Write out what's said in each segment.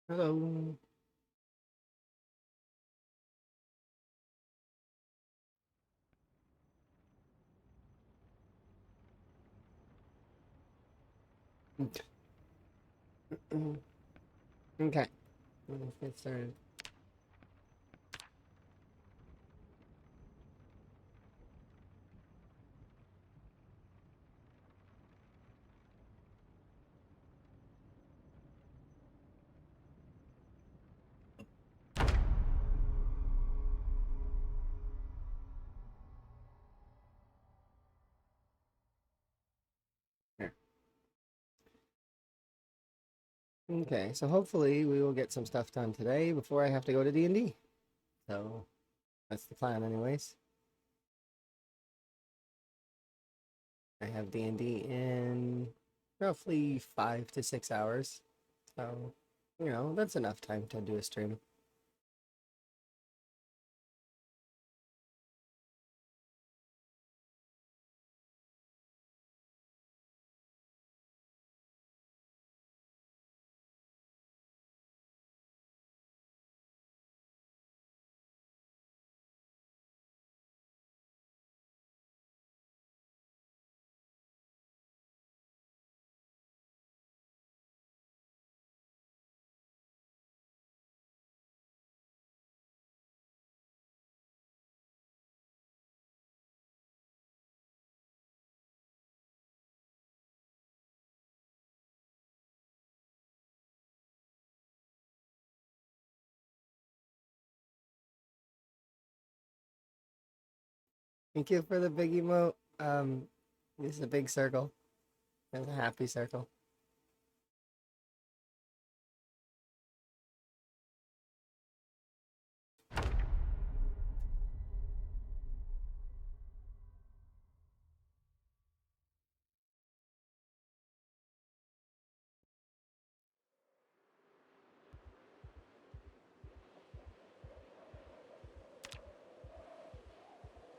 Hello. Okay, let's get started. Here. Okay, so hopefully we will get some stuff done today before I have to go to D&D. So that's the plan anyways. I have D&D in roughly 5 to 6 hours. So, that's enough time to do a stream. Thank you for the big emote. This is a big circle. It's a happy circle.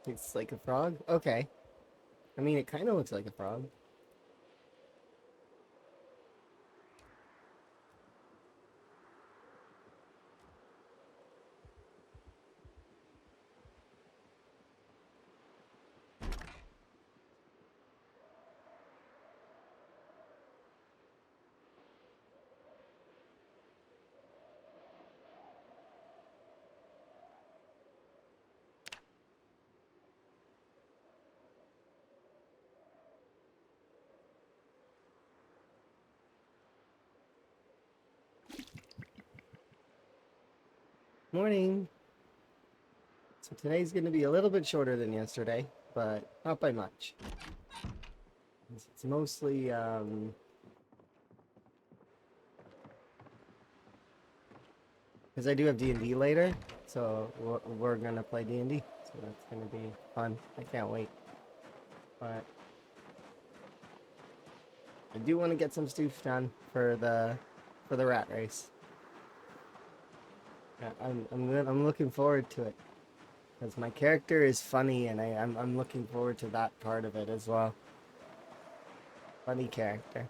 It's like a frog? Okay. I mean, it kind of looks like a frog. Morning. So today's going to be a little bit shorter than yesterday, but not by much. It's mostly because I do have D&D later, so we're gonna play D&D. So that's gonna be fun. I can't wait. But I do want to get some stuff done for the rat race. Yeah, I'm looking forward to it because my character is funny, and I'm looking forward to that part of it as well. Funny character.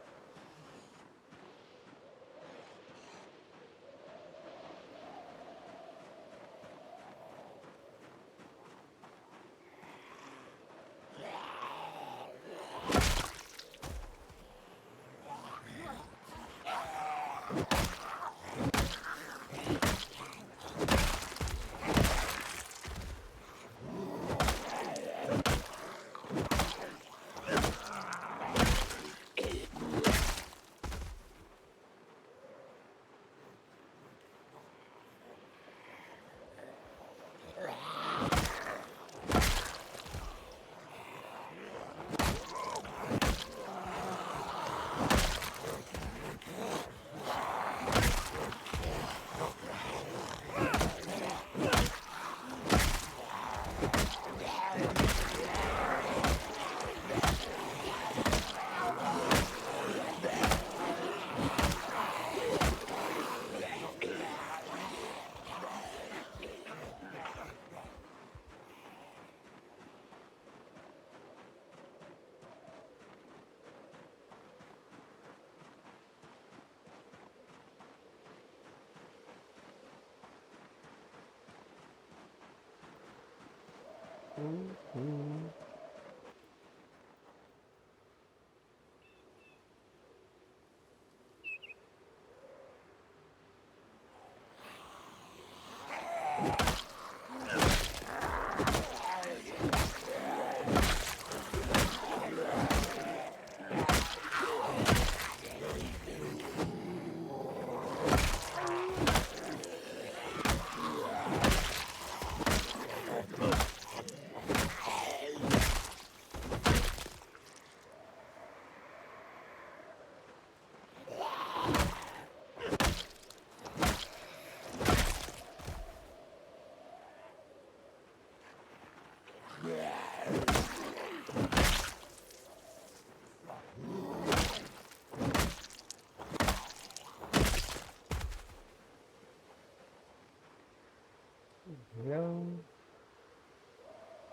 No.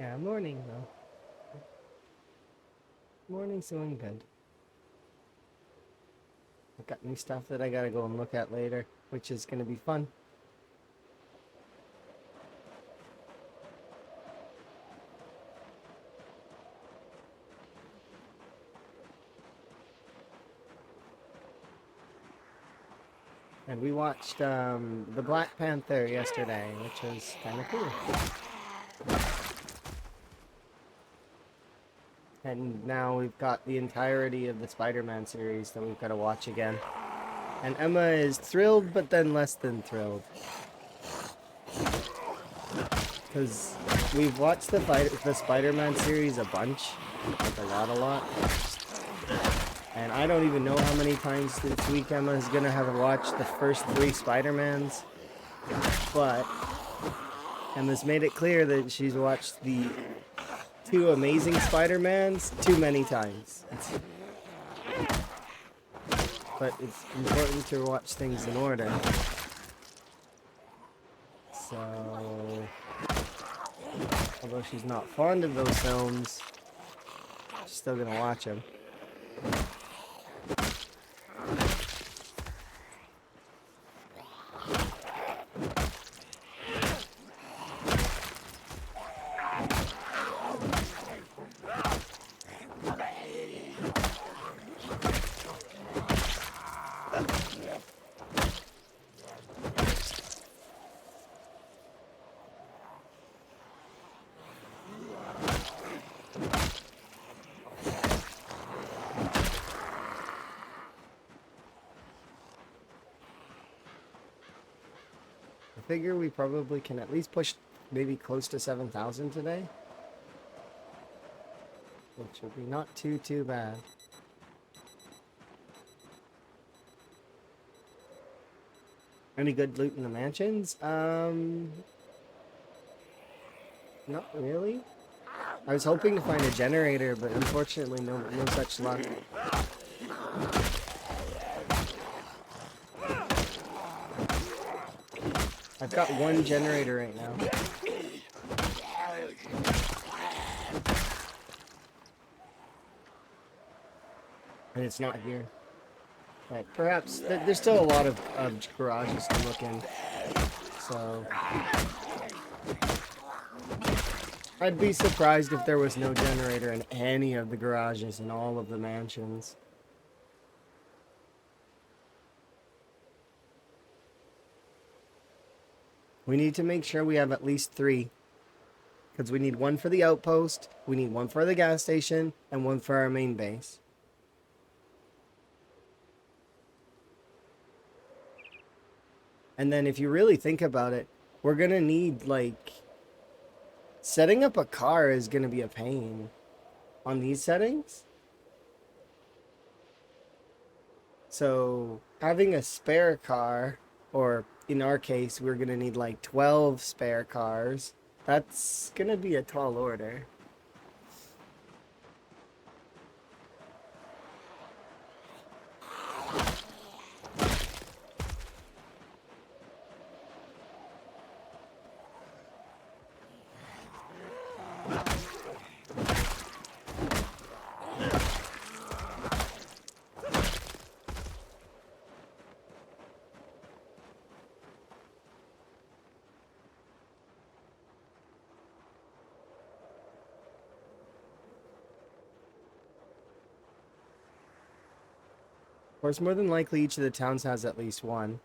Yeah, morning though. Morning's doing good. I've got new stuff that I gotta go and look at later, which is gonna be fun. And we watched the Black Panther yesterday, which was kind of cool. And now we've got the entirety of the Spider-Man series that we've got to watch again. And Emma is thrilled, but then less than thrilled. Because we've watched the Spider-Man series a bunch. Like a lot. And I don't even know how many times this week Emma is going to have watched the first 3 Spider-Mans. But Emma's made it clear that she's watched the 2 Amazing Spider-Mans too many times. But it's important to watch things in order. So, although she's not fond of those films, she's still gonna watch them. I figure we probably can at least push maybe close to 7,000 today. Which would be not too bad. Any good loot in the mansions? Not really. I was hoping to find a generator, but unfortunately no such luck. I've got 1 generator right now. And it's not here. But perhaps there's still a lot of garages to look in. So I'd be surprised if there was no generator in any of the garages in all of the mansions. We need to make sure we have at least 3. Because we need 1 for the outpost, we need 1 for the gas station, and 1 for our main base. And then if you really think about it, we're going to need, like, setting up a car is going to be a pain on these settings. So having a spare car, or in our case, we're going to need like 12 spare cars. That's going to be a tall order. course, more than likely each of the towns has at least one.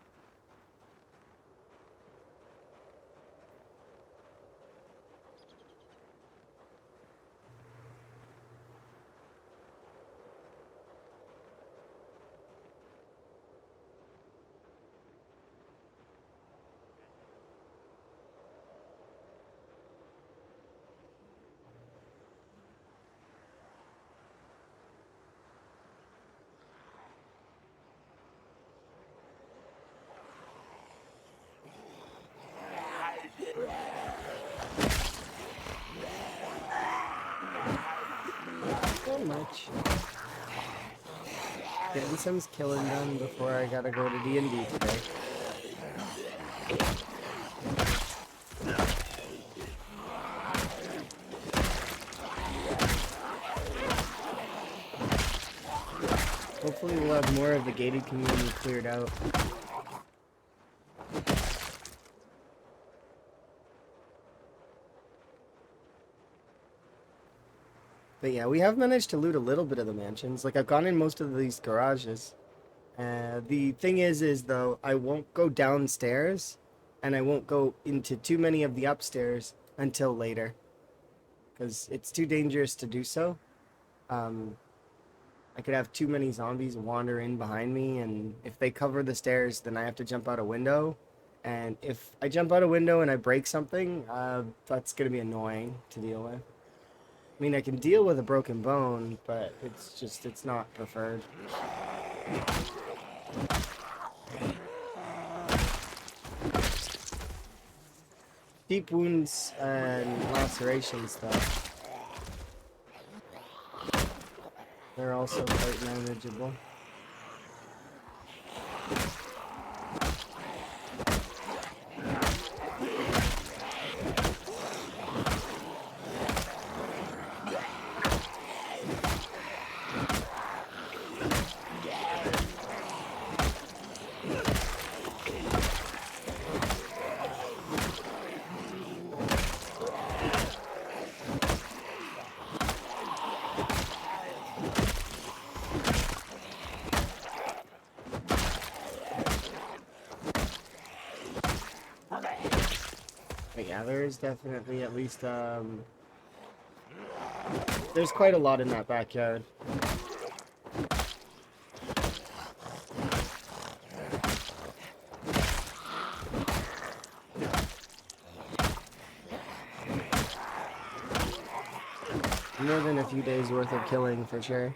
So much. Getting some killing done before I gotta go to D&D today. Hopefully we'll have more of the gated community cleared out. But yeah, we have managed to loot a little bit of the mansions. Like, I've gone in most of these garages. The thing is though, I won't go downstairs, and I won't go into too many of the upstairs until later. Because it's too dangerous to do so. Um, I could have too many zombies wander in behind me, and if they cover the stairs, then I have to jump out a window. And if I jump out a window and I break something, that's going to be annoying to deal with. I mean, I can deal with a broken bone, but it's not preferred. Deep wounds and lacerations, though, they're also quite manageable. But yeah, there is definitely at least, there's quite a lot in that backyard. More than a few days worth of killing for sure.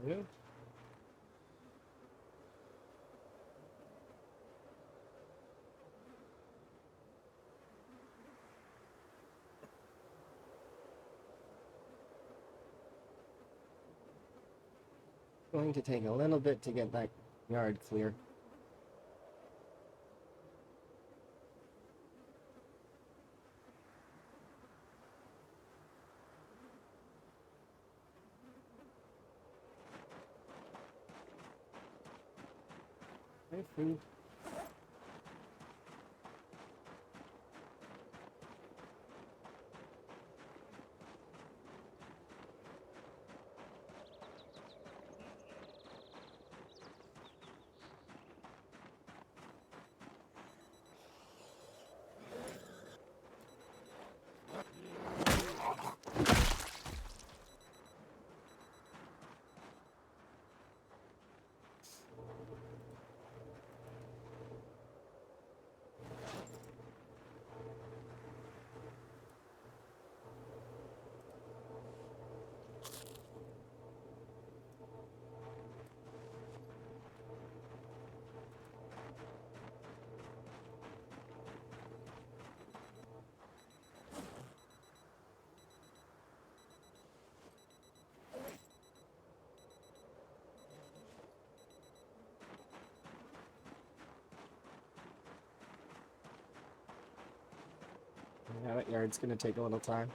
Yeah. Going to take a little bit to get that yard clear. Hi, food. front yard's gonna take a little time.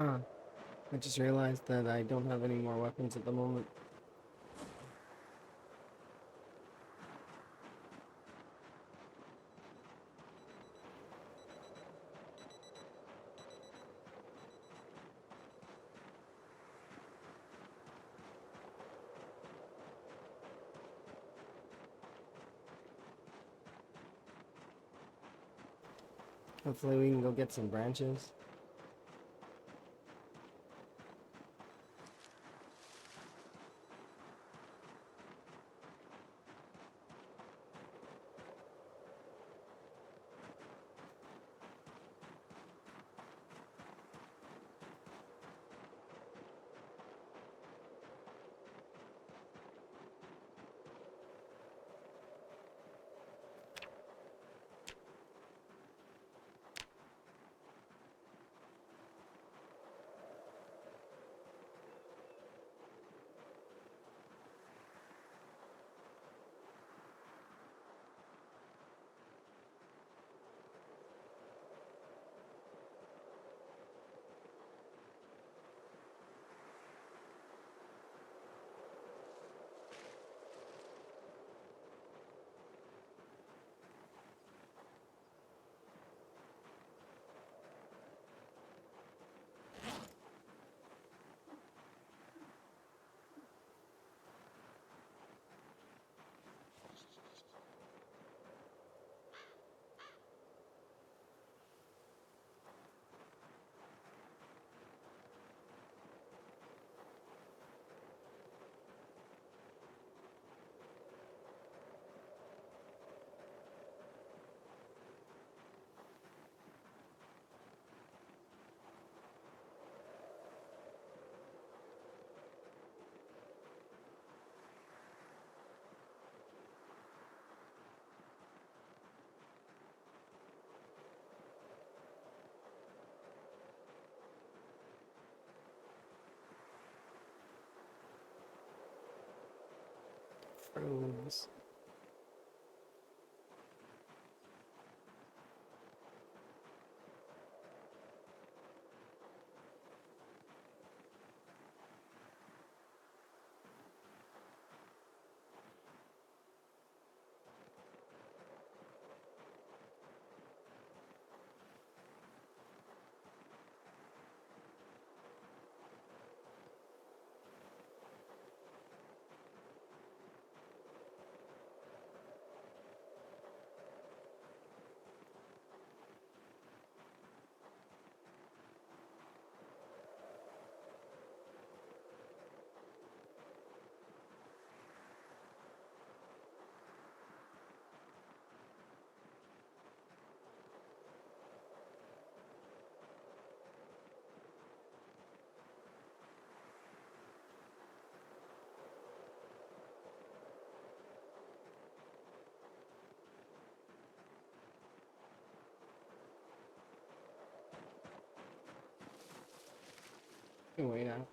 Huh. I just realized that I don't have any more weapons at the moment. Hopefully we can go get some branches. Probes. Wait now.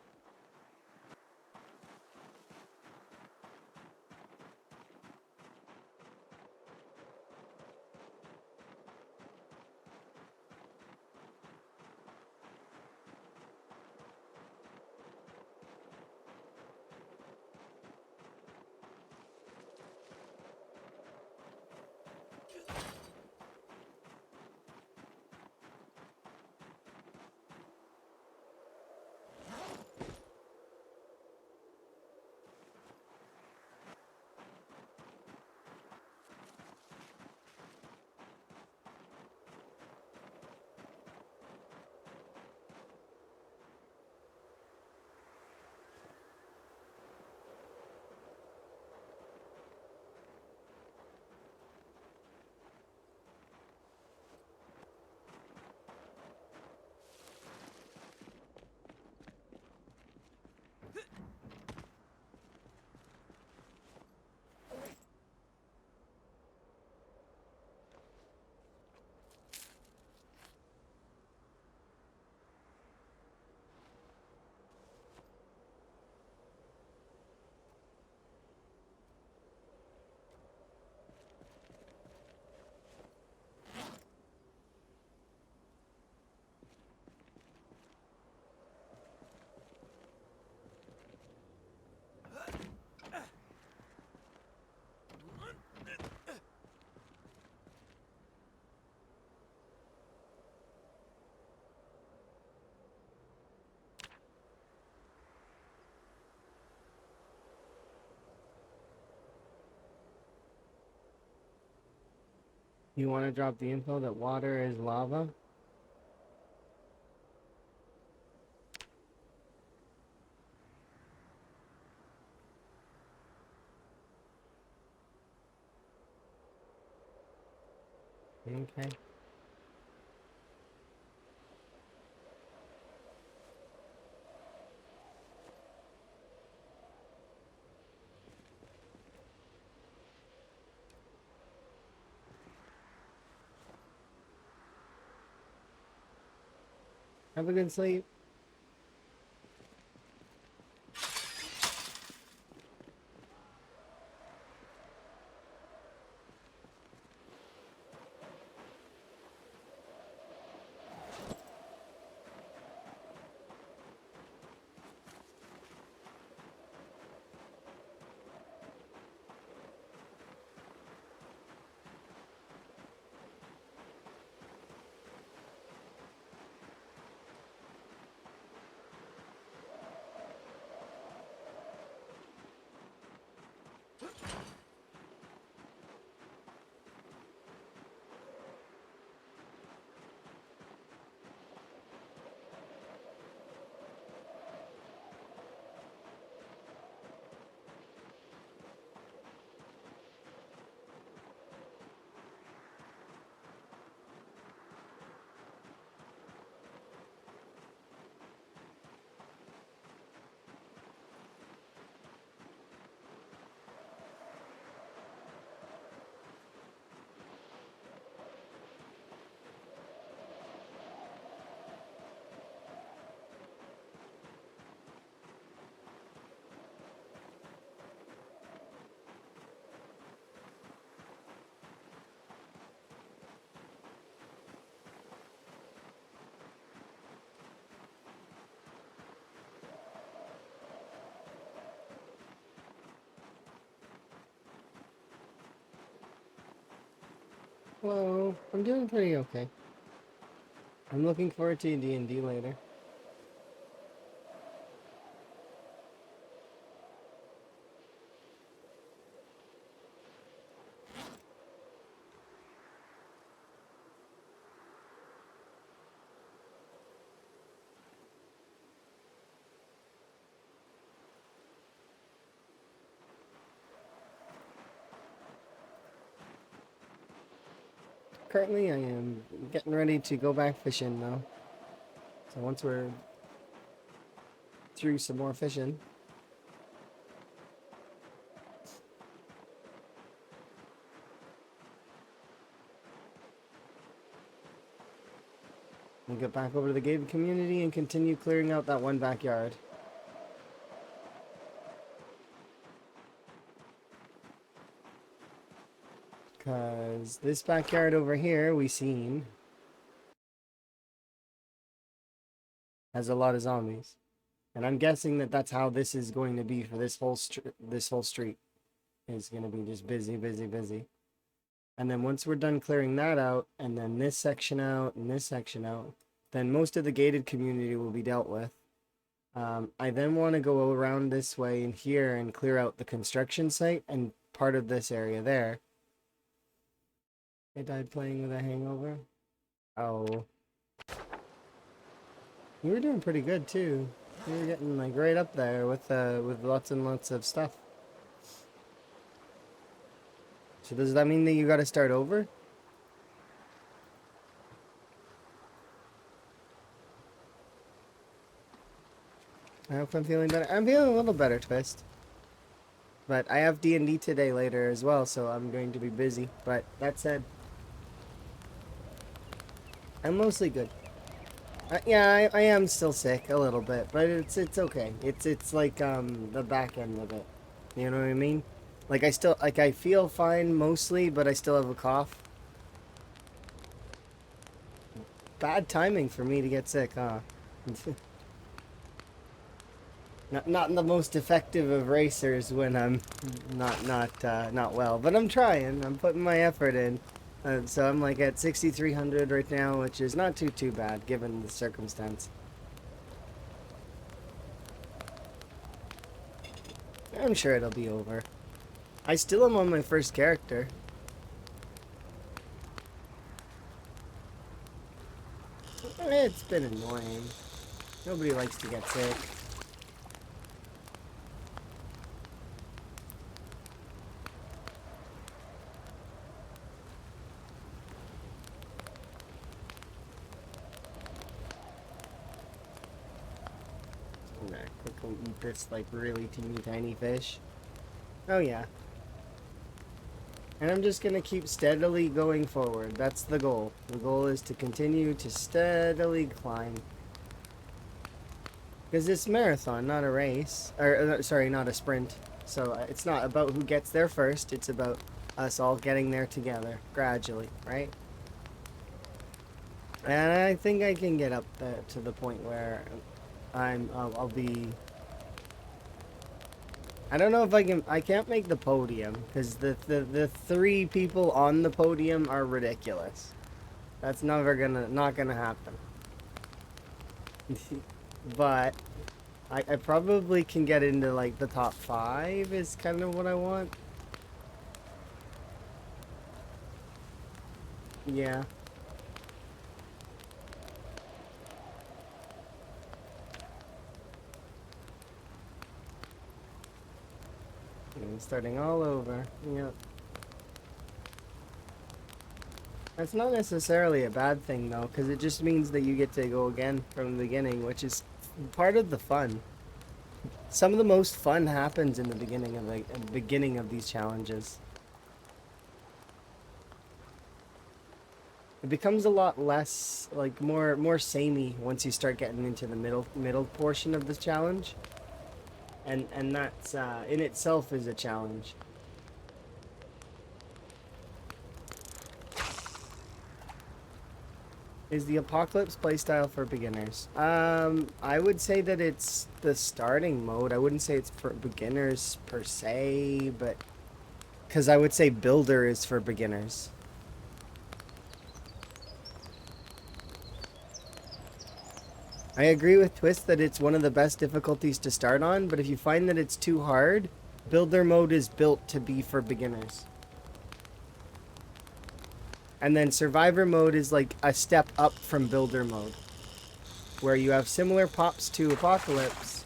You want to drop the info that water is lava? Okay. Have a good sleep. Well, I'm doing pretty okay. I'm looking forward to D&D later. Currently, I am getting ready to go back fishing now. So once we're through some more fishing, we'll get back over to the gated community and continue clearing out that one backyard. Because this backyard over here, we seen, has a lot of zombies. And I'm guessing that that's how this is going to be for this whole street. Is going to be just busy, busy, busy. And then once we're done clearing that out, and then this section out, and this section out, then most of the gated community will be dealt with. I then want to go around this way and here and clear out the construction site and part of this area there. I died playing with a hangover. Oh. You were doing pretty good too. You were getting like right up there with lots and lots of stuff. So does that mean that you gotta start over? I hope I'm feeling better. I'm feeling a little better, Twist. But I have D&D today later as well, so I'm going to be busy. But that said, I'm mostly good. Yeah, I am still sick a little bit, but it's okay. It's like the back end of it. You know what I mean? Like I feel fine mostly, but I still have a cough. Bad timing for me to get sick, huh? Not the most effective of racers when I'm not well, but I'm trying. I'm putting my effort in. So I'm like at 6,300 right now, which is not too bad given the circumstance. I'm sure it'll be over. I still am on my first character. It's been annoying. Nobody likes to get sick. I'm gonna quickly eat this like really teeny tiny fish. Oh yeah. And I'm just gonna keep steadily going forward. That's the goal. The goal is to continue to steadily climb. Because it's marathon, not a race. Or, sorry, not a sprint. So it's not about who gets there first. It's about us all getting there together, gradually, right? And I think I can get up there to the point where I'll be... I don't know if I can... I can't make the podium, because the three people on the podium are ridiculous. That's not gonna happen. But I probably can get into like the top 5 is kind of what I want. Yeah. And starting all over. Yep. That's not necessarily a bad thing though, because it just means that you get to go again from the beginning, which is part of the fun. Some of the most fun happens in the beginning of these challenges. It becomes a lot less like more samey once you start getting into the middle portion of the challenge. And that's in itself is a challenge. Is the Apocalypse playstyle for beginners? I would say that it's the starting mode. I wouldn't say it's for beginners per se, but because I would say Builder is for beginners. I agree with Twist that it's one of the best difficulties to start on, but if you find that it's too hard, Builder mode is built to be for beginners. And then Survivor mode is like a step up from Builder mode, where you have similar pops to Apocalypse,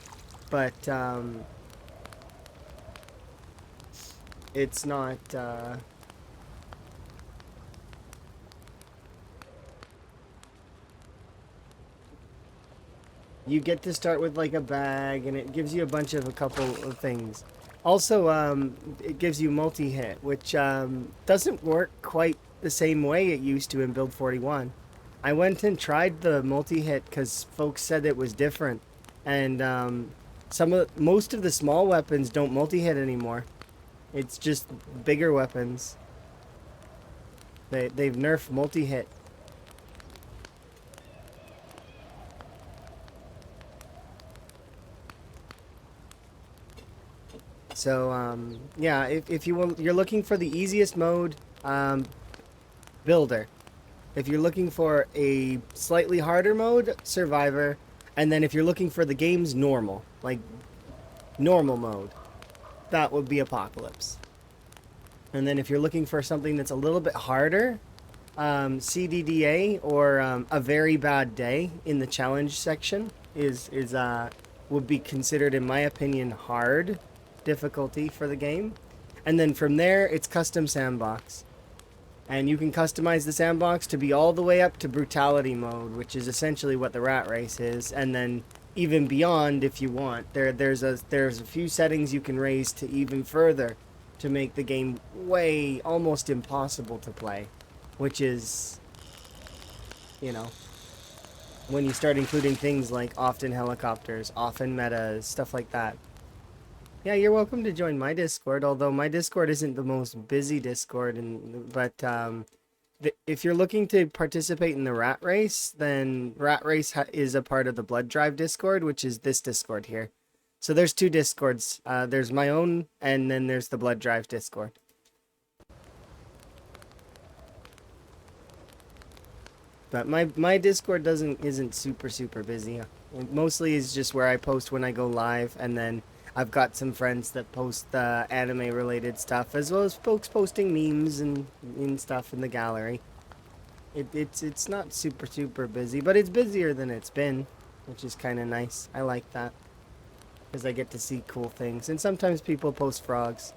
but it's not... You get to start with like a bag, and it gives you a couple of things. Also, it gives you multi-hit, which doesn't work quite the same way it used to in Build 41. I went and tried the multi-hit because folks said it was different, and most of the small weapons don't multi-hit anymore. It's just bigger weapons. They've nerfed multi-hit. So, yeah, if you're looking for the easiest mode, Builder. If you're looking for a slightly harder mode, Survivor. And then if you're looking for the game's normal, like normal mode, that would be Apocalypse. And then if you're looking for something that's a little bit harder, CDDA or A Very Bad Day in the challenge section would be considered, in my opinion, hard difficulty for the game. And then from there, it's custom sandbox. And you can customize the sandbox to be all the way up to brutality mode, which is essentially what the rat race is, and then even beyond if you want. There's a few settings you can raise to even further to make the game way almost impossible to play, which is, you know, when you start including things like often helicopters, often metas, stuff like that. Yeah, you're welcome to join my Discord, although my Discord isn't the most busy Discord, but if you're looking to participate in the rat race, then rat race is a part of the blood drive Discord, which is this Discord here. So there's two Discords. There's my own, and then there's the blood drive Discord. But my Discord isn't super busy. It mostly is just where I post when I go live, and then I've got some friends that post anime related stuff, as well as folks posting memes and stuff in the gallery. It's not super busy, but it's busier than it's been, which is kind of nice. I like that, because I get to see cool things, and sometimes people post frogs.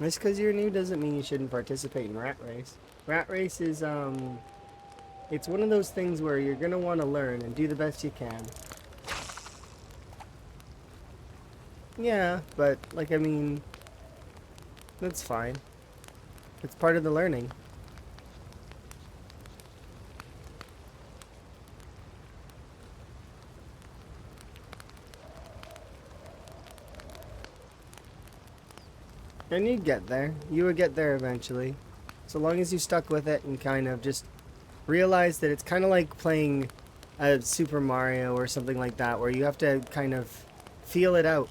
Just because you're new doesn't mean you shouldn't participate in Rat Race. Rat Race is, it's one of those things where you're going to want to learn and do the best you can. Yeah, but, like, I mean, that's fine. It's part of the learning. And you'd get there. You would get there eventually. So long as you stuck with it and kind of just realize that it's kind of like playing a Super Mario or something like that, where you have to kind of feel it out.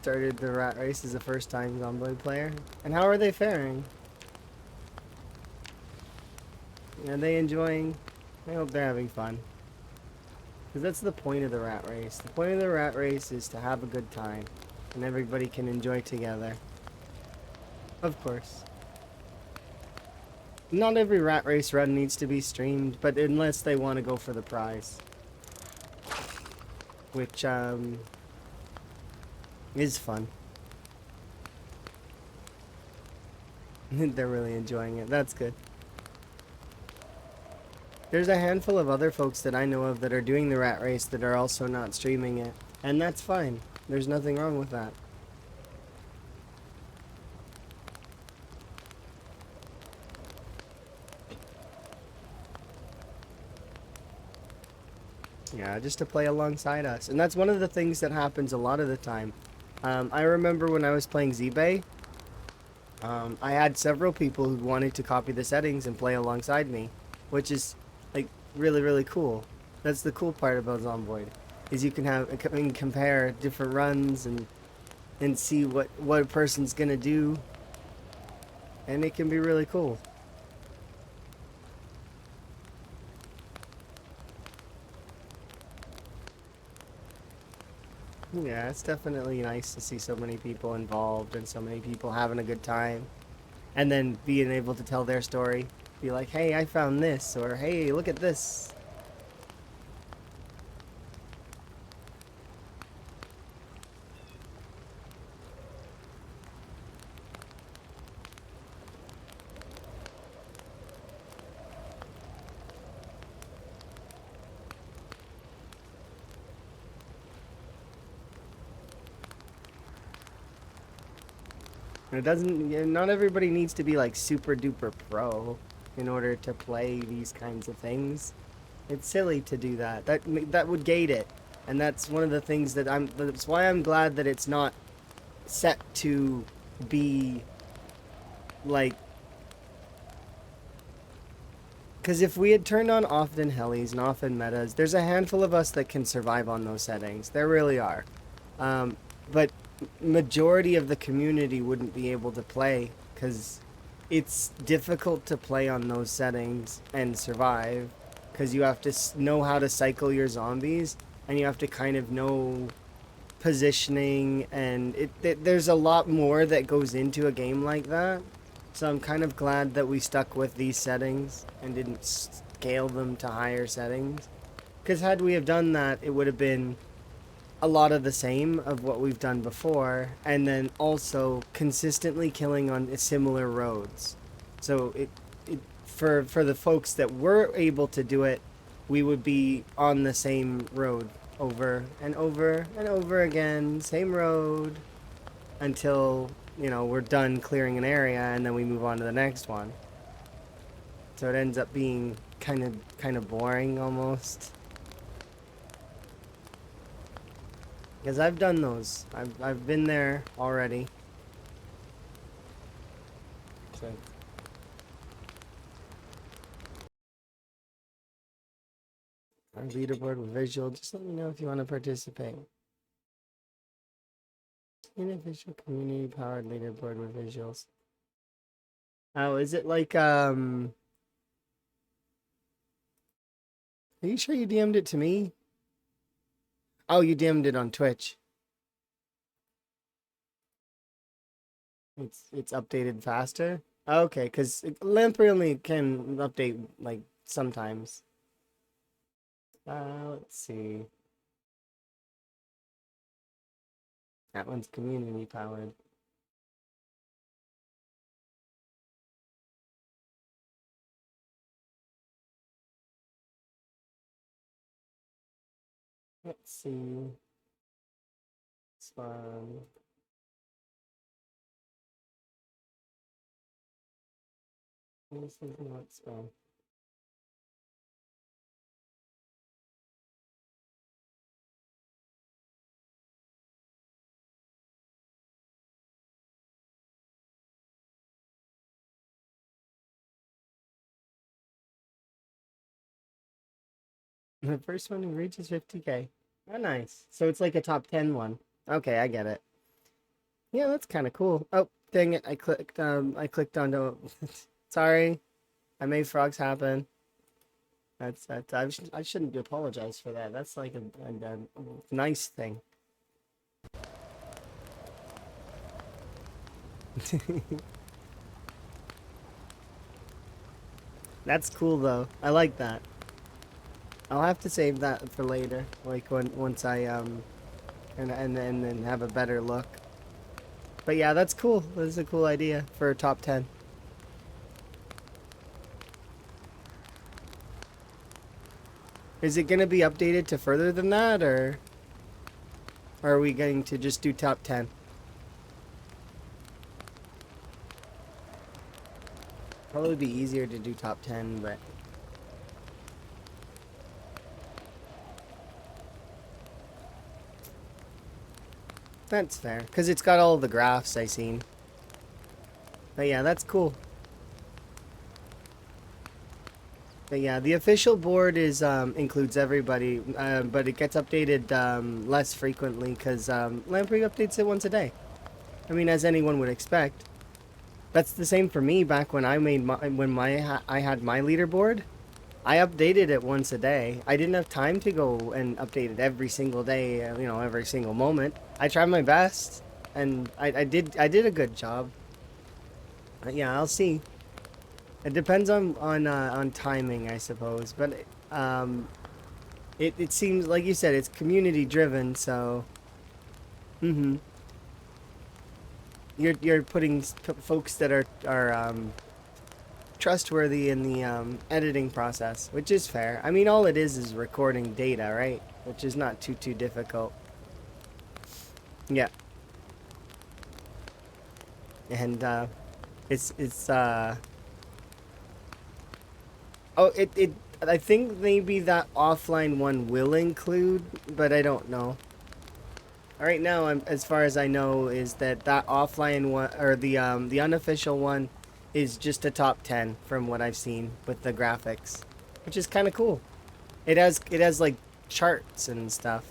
Started the rat race as a first-time Zomboid player. And how are they faring? Are they enjoying? I hope they're having fun. Because that's the point of the rat race. The point of the rat race is to have a good time. And everybody can enjoy together. Of course. Not every rat race run needs to be streamed, but unless they want to go for the prize. Which, is fun. They're really enjoying it. That's good. There's a handful of other folks that I know of that are doing the rat race that are also not streaming it. And that's fine. There's nothing wrong with that. Yeah, just to play alongside us. And that's one of the things that happens a lot of the time. I remember when I was playing Z-Bay, I had several people who wanted to copy the settings and play alongside me, which is like really really cool. That's the cool part about Zomboid, is you can compare different runs and see what a person's gonna do, and it can be really cool. Yeah, it's definitely nice to see so many people involved and so many people having a good time, and then being able to tell their story. Be like, hey, I found this, or hey, look at this. And it doesn't, not everybody needs to be like super duper pro in order to play these kinds of things. It's silly to do that. That would gate it. And that's one of the things that's why I'm glad that it's not set to be like, because if we had turned on often helis and often metas, there's a handful of us that can survive on those settings. There really are. But majority of the community wouldn't be able to play because it's difficult to play on those settings and survive because you have to know how to cycle your zombies, and you have to kind of know positioning, and there's a lot more that goes into a game like that. So I'm kind of glad that we stuck with these settings and didn't scale them to higher settings, because had we have done that, it would have been a lot of the same of what we've done before, and then also consistently killing on similar roads. So it for the folks that were able to do it, we would be on the same road over and over and over again, same road, until, you know, we're done clearing an area, and then we move on to the next one. So it ends up being kind of boring almost. Because I've done those. I've been there already. So. Our leaderboard with visual. Just let me know if you want to participate. Unofficial community powered leaderboard with visuals. Oh, is it like Are you sure you DM'd it to me? Oh, you DM'd it on Twitch. It's updated faster. Okay, because Lamprey only can update like sometimes. Let's see. That one's community powered. Let's see. This one. This is not spell. The first one who reaches 50K. Oh, nice. So it's like a top 10 one. Okay, I get it. Yeah, that's kind of cool. Oh, dang it. I clicked onto Sorry. I made frogs happen. I shouldn't apologize for that. That's like a nice thing. That's cool though. I like that. I'll have to save that for later, like once I and then have a better look. But yeah, that's cool. That's a cool idea for a top 10. Is it gonna be updated to further than that, or are we going to just do top 10? Probably be easier to do top 10, but That's fair, because it's got all the graphs I seen. But yeah, that's cool. But yeah, the official board is includes everybody, but it gets updated less frequently because Lamprey updates it once a day. I mean, as anyone would expect. That's the same for me back when I made I had my leaderboard. I updated it once a day. I didn't have time to go and update it every single day, every single moment. I tried my best, and I did a good job. Yeah, I'll see. It depends on timing, I suppose. But um, it seems like you said it's community driven, so mm-hmm. You're putting folks that are trustworthy in the editing process, which is fair. I mean, all it is recording data, right? Which is not too difficult. Yeah, and it's. Oh, it. I think maybe that offline one will include, but I don't know. Right now, as far as I know, is that offline one or the unofficial one is just a top 10 from what I've seen with the graphics, which is kind of cool. It has like charts and stuff.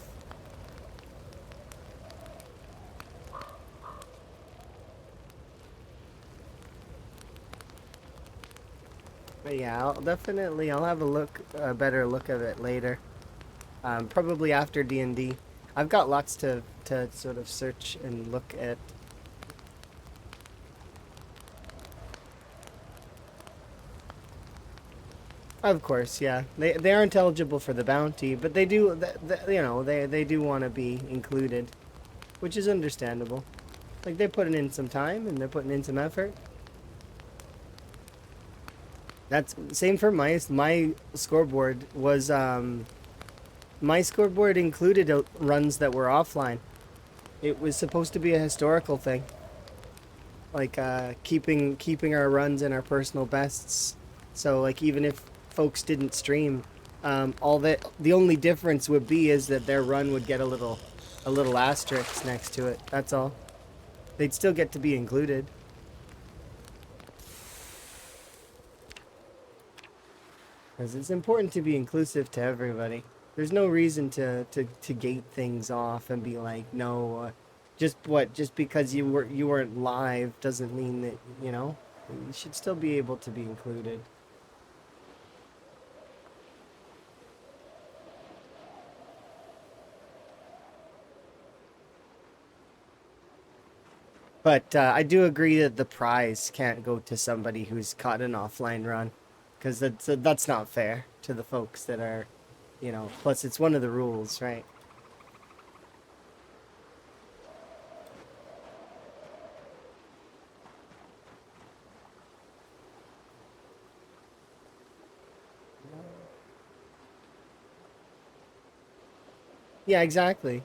But yeah, I'll have a better look of it later. Probably after D&D. I've got lots to sort of search and look at. Of course, yeah. They aren't eligible for the bounty, but they do. They do want to be included, which is understandable. Like they're putting in some time and they're putting in some effort. That's same for my scoreboard was my scoreboard included runs that were offline. It was supposed to be a historical thing, like keeping our runs and our personal bests. So like even if folks didn't stream, all that the only difference would be is that their run would get a little asterisk next to it. That's all. They'd still get to be included. Because it's important to be inclusive to everybody. There's no reason to gate things off and be like, no, just because you weren't live doesn't mean that you should still be able to be included. But I do agree that the prize can't go to somebody who's caught an offline run, because that's not fair to the folks that are, Plus, it's one of the rules, right? Yeah, exactly.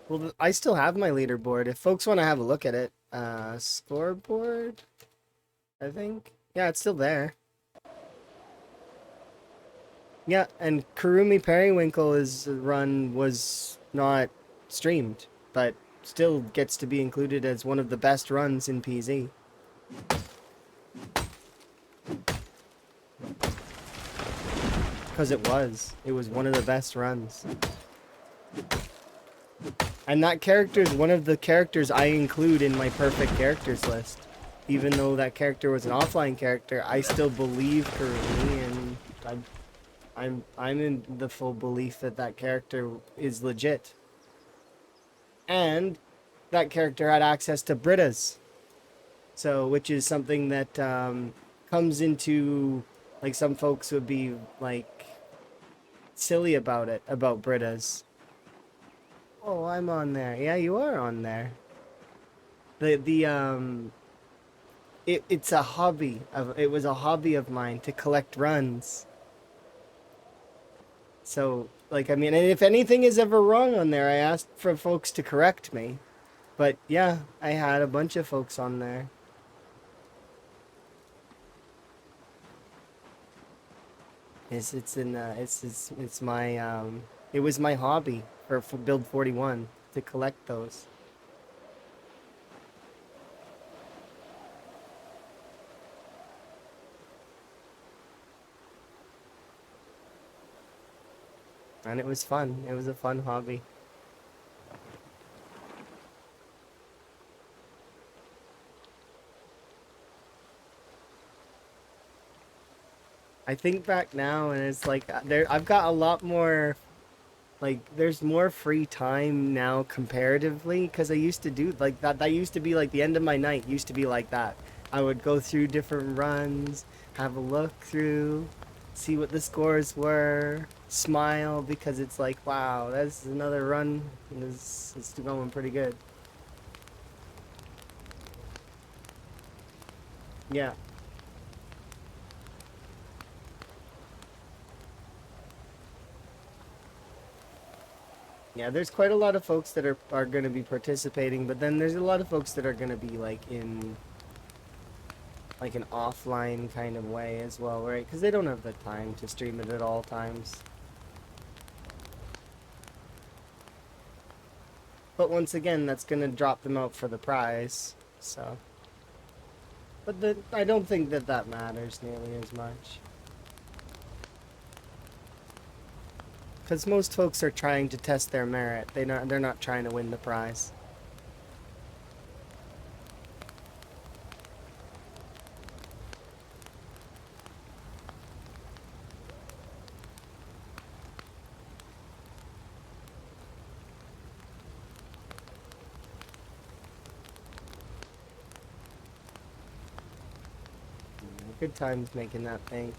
Well, I still have my leaderboard. If folks want to have a look at it, scoreboard, I think. Yeah, it's still there. Yeah, and Kurumi Periwinkle's run was not streamed, but still gets to be included as one of the best runs in PZ. Because it was. It was one of the best runs. And that character is one of the characters I include in my perfect characters list. Even though that character was an offline character, I still believe Kurumi, and I'm in the full belief that that character is legit. And that character had access to Britas, so which is something that comes into, like, some folks would be like silly about it, about Britas. Oh, I'm on there. Yeah, you are on there. The it's a hobby of it was a hobby of mine to collect runs. So, like, I mean, and if anything is ever wrong on there, I asked for folks to correct me. But yeah, I had a bunch of folks on there. It's my it was my hobby for Build 41. to collect those. And it was fun. It was a fun hobby. I think back now and it's like I've got a lot more, like there's more free time now comparatively, because I used to do like that used to be like the end of my night used to be like that. I would go through different runs, have a look through, see what the scores were, smile because it's like, wow, that's another run. It's going pretty good. Yeah. Yeah, there's quite a lot of folks that are going to be participating, but then there's a lot of folks that are going to be like in like an offline kind of way as well, right? Because they don't have the time to stream it at all times. But once again, that's going to drop them out for the prize. So, but I don't think that that matters nearly as much. Because most folks are trying to test their merit. They're not trying to win the prize. Good times making that thing.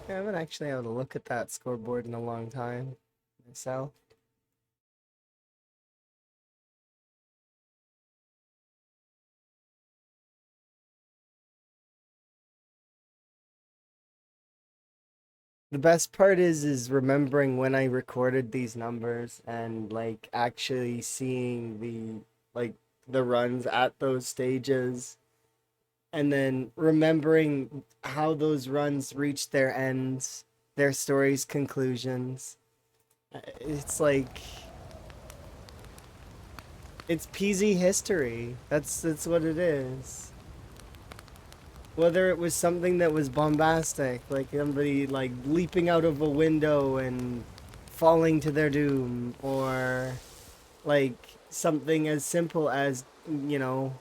I haven't actually able to look at that scoreboard in a long time myself. The best part is remembering when I recorded these numbers and like actually seeing the runs at those stages, and then remembering how those runs reached their ends, their stories' conclusions. It's like it's PZ history. That's what it is. Whether it was something that was bombastic, like somebody like leaping out of a window and falling to their doom, or like something as simple as, you know,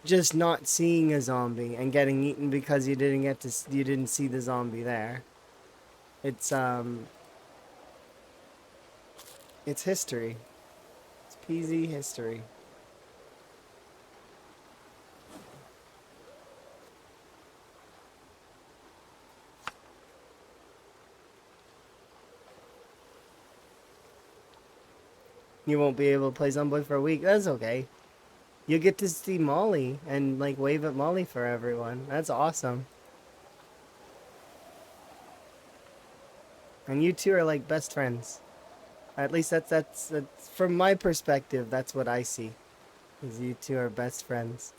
just not seeing a zombie and getting eaten because you didn't see the zombie there. It's it's history. It's PZ history. You won't be able to play Zomboid for a week. That's okay. You get to see Molly and like wave at Molly for everyone. That's awesome. And you two are like best friends. At least that's from my perspective. That's what I see. Is you two are best friends.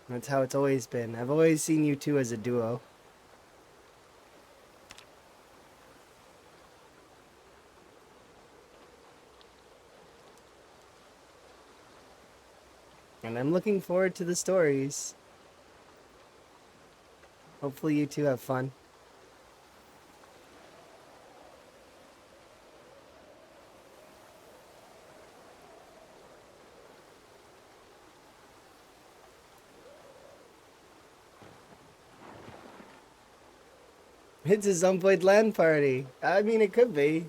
That's how it's always been. I've always seen you two as a duo. And I'm looking forward to the stories. Hopefully you two have fun. It's a Zomboid LAN party. I mean, it could be.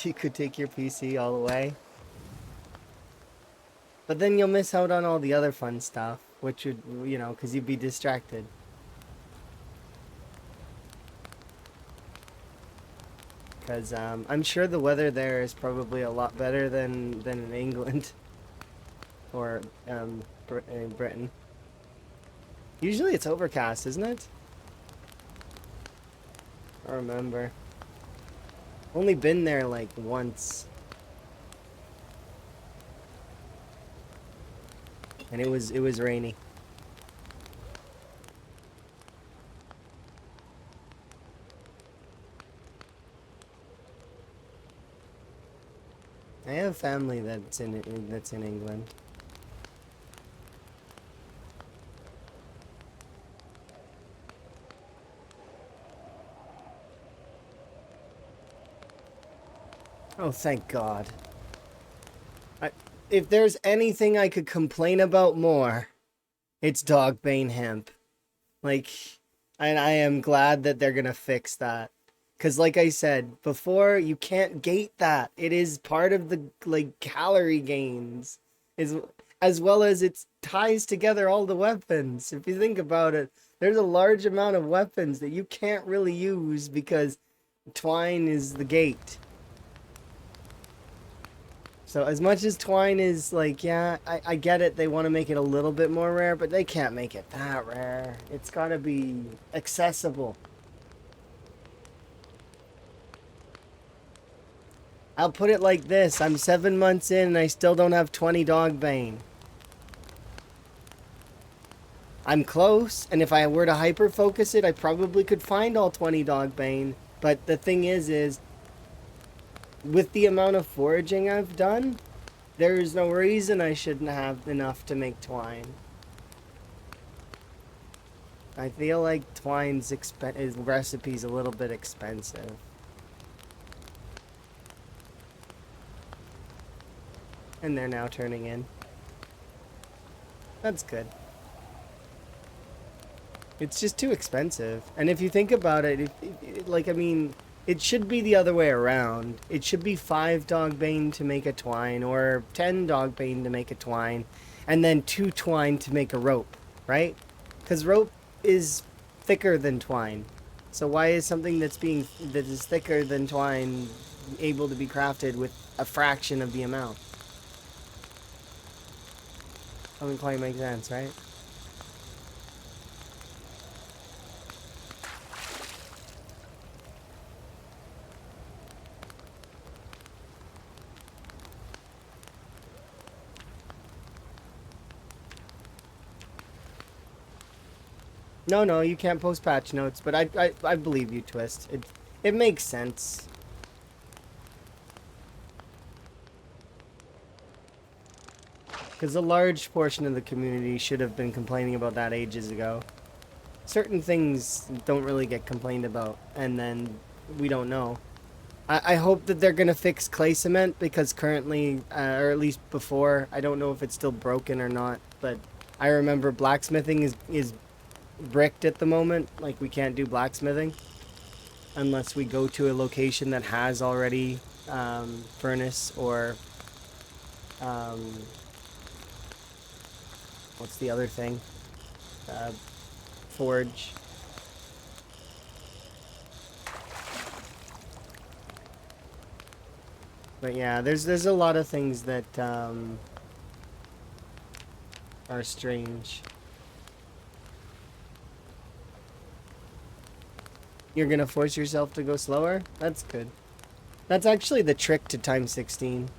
You could take your PC all the way. But then you'll miss out on all the other fun stuff, which would, you know, because you'd be distracted. Because I'm sure the weather there is probably a lot better than in England or in Britain. Usually it's overcast, isn't it? I remember. Only been there like once. And it was rainy. I have family that's in England. Oh, thank God. I, if there's anything I could complain about more, it's dog bane hemp. Like, and I am glad that they're gonna fix that. Cause like I said before, you can't gate that. It is part of the like calorie gains, is as well as it ties together all the weapons. If you think about it, there's a large amount of weapons that you can't really use because twine is the gate. So as much as twine is like, yeah, I get it. They want to make it a little bit more rare, but they can't make it that rare. It's got to be accessible. I'll put it like this. I'm 7 months in and I still don't have 20 dog bane. I'm close, and if I were to hyper focus it, I probably could find all 20 dog bane. But the thing is with the amount of foraging I've done, there's no reason I shouldn't have enough to make twine. I feel like twine's recipe's a little bit expensive. And they're now turning in. That's good. It's just too expensive. And if you think about it, like, I mean, it should be the other way around. It should be 5 dog bane to make a twine, or 10 dog bane to make a twine, and then 2 twine to make a rope, right? Because rope is thicker than twine. So why is something that is thicker than twine able to be crafted with a fraction of the amount? Doesn't quite make sense, right? No, no, you can't post patch notes, but I believe you, Twist. It makes sense. Because a large portion of the community should have been complaining about that ages ago. Certain things don't really get complained about, and then we don't know. I hope that they're going to fix clay cement, because currently, or at least before, I don't know if it's still broken or not, but I remember blacksmithing is bricked at the moment. Like, we can't do blacksmithing unless we go to a location that has already furnace or what's the other thing? Forge. But yeah, there's a lot of things that are strange. You're gonna force yourself to go slower? That's good. That's actually the trick to time 16.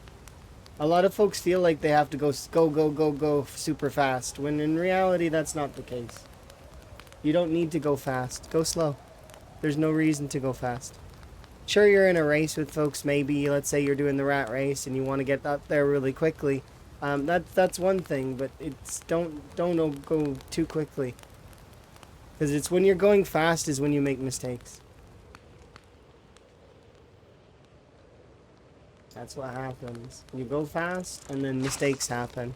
A lot of folks feel like they have to go super fast, when in reality that's not the case. You don't need to go fast. Go slow. There's no reason to go fast. Sure, you're in a race with folks, maybe, let's say you're doing the rat race and you want to get up there really quickly. That's one thing, but it's don't go too quickly. Because it's when you're going fast is when you make mistakes. That's what happens. You go fast and then mistakes happen.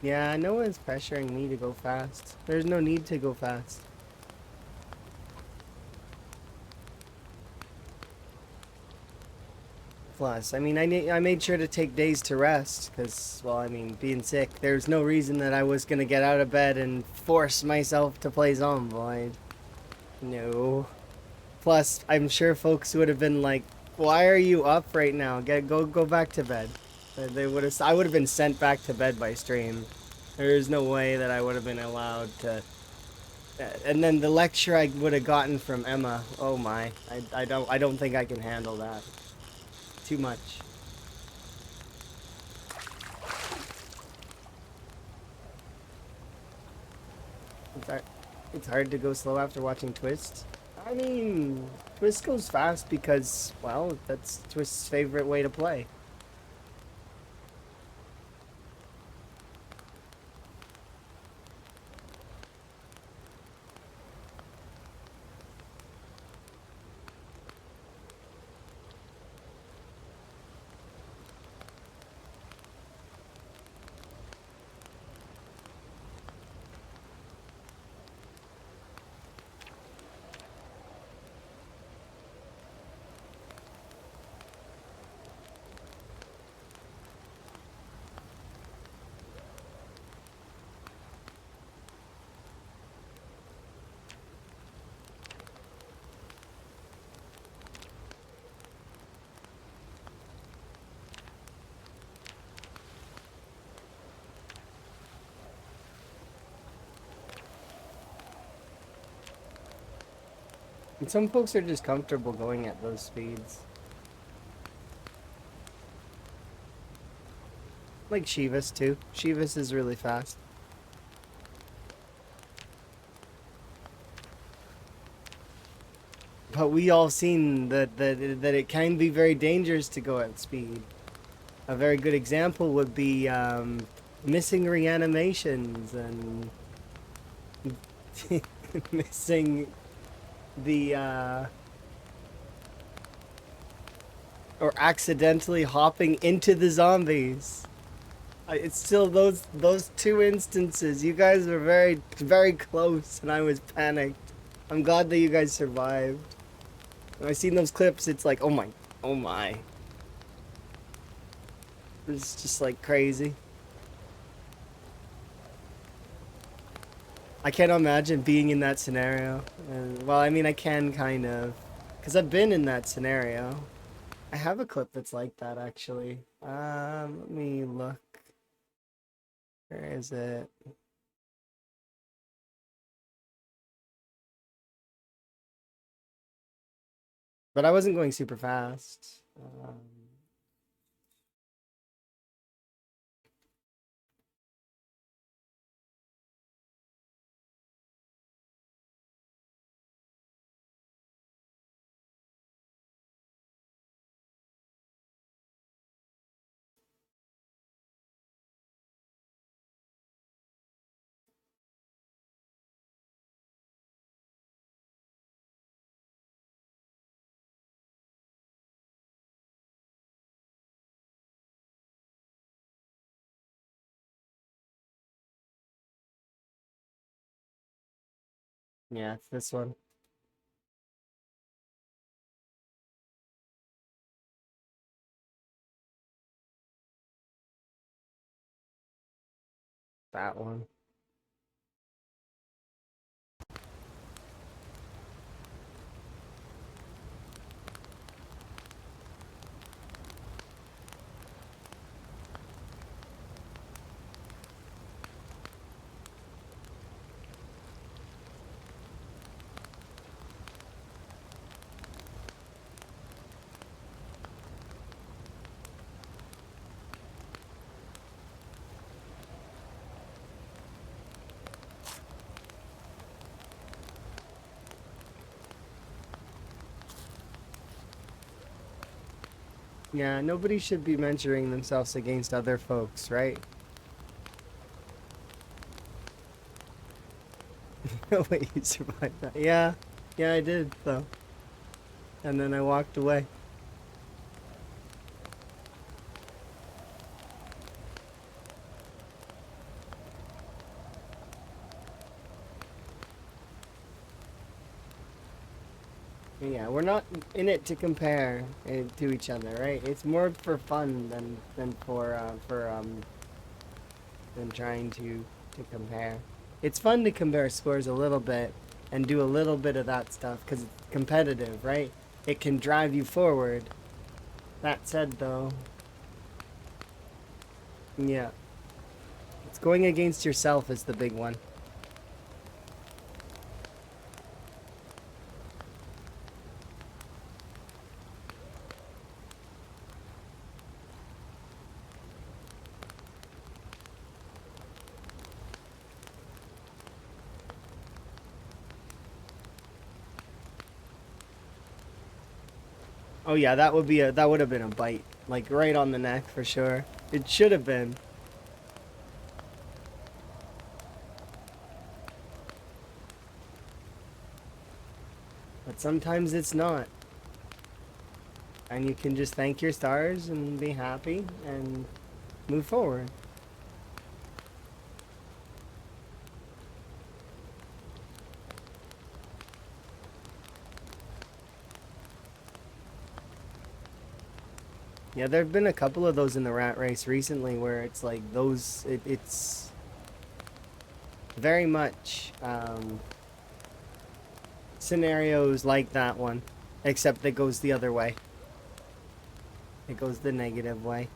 Yeah, no one's pressuring me to go fast. There's no need to go fast. Plus, I mean, I made sure to take days to rest because, well, I mean, being sick, there's no reason that I was gonna get out of bed and force myself to play Zomboid. No. Plus, I'm sure folks would have been like, "Why are you up right now? Go back to bed." They would have. I would have been sent back to bed by stream. There is no way that I would have been allowed to. And then the lecture I would have gotten from Emma. Oh my! I don't think I can handle that. Too much. It's hard to go slow after watching Twist. I mean, Twist goes fast because, well, that's Twist's favorite way to play. And some folks are just comfortable going at those speeds. Like Shivas too. Shivas is really fast. But we all seen that it can be very dangerous to go at speed. A very good example would be missing reanimations and missing the or accidentally hopping into the zombies. It's still those two instances. You guys were very close, and I was panicked. I'm glad that you guys survived. When I seen those clips, it's like, oh my, oh my. It's just like crazy. I can't imagine being in that scenario. Well, I mean, I can kind of, because I've been in that scenario. I have a clip that's like that actually. Let me look. Where is it? But I wasn't going super fast. Yeah, it's this one. That one. Yeah, nobody should be measuring themselves against other folks, right? Wait, you survived that? Yeah, yeah, I did though. And then I walked away. Yeah, we're not in it to compare to each other, right? It's more for fun than for than trying to compare. It's fun to compare scores a little bit and do a little bit of that stuff because it's competitive, right? It can drive you forward. That said, though, yeah, it's going against yourself is the big one. Oh yeah, that would have been a bite, like right on the neck for sure. It should have been, but sometimes it's not, and you can just thank your stars and be happy and move forward. Yeah, there have been a couple of those in the rat race recently where it's like it's very much scenarios like that one, except it goes the other way. It goes the negative way.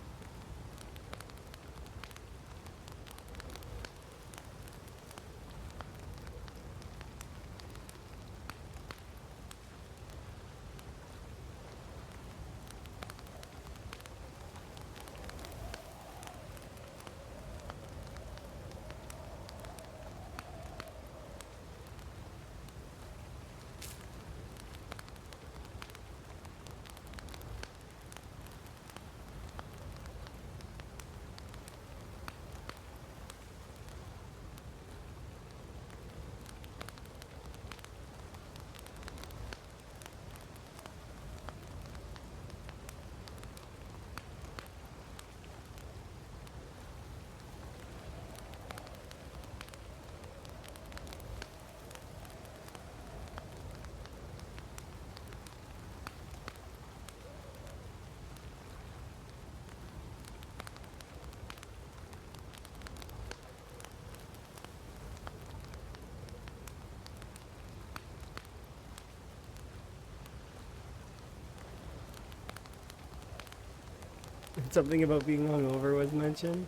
Something about being hungover was mentioned.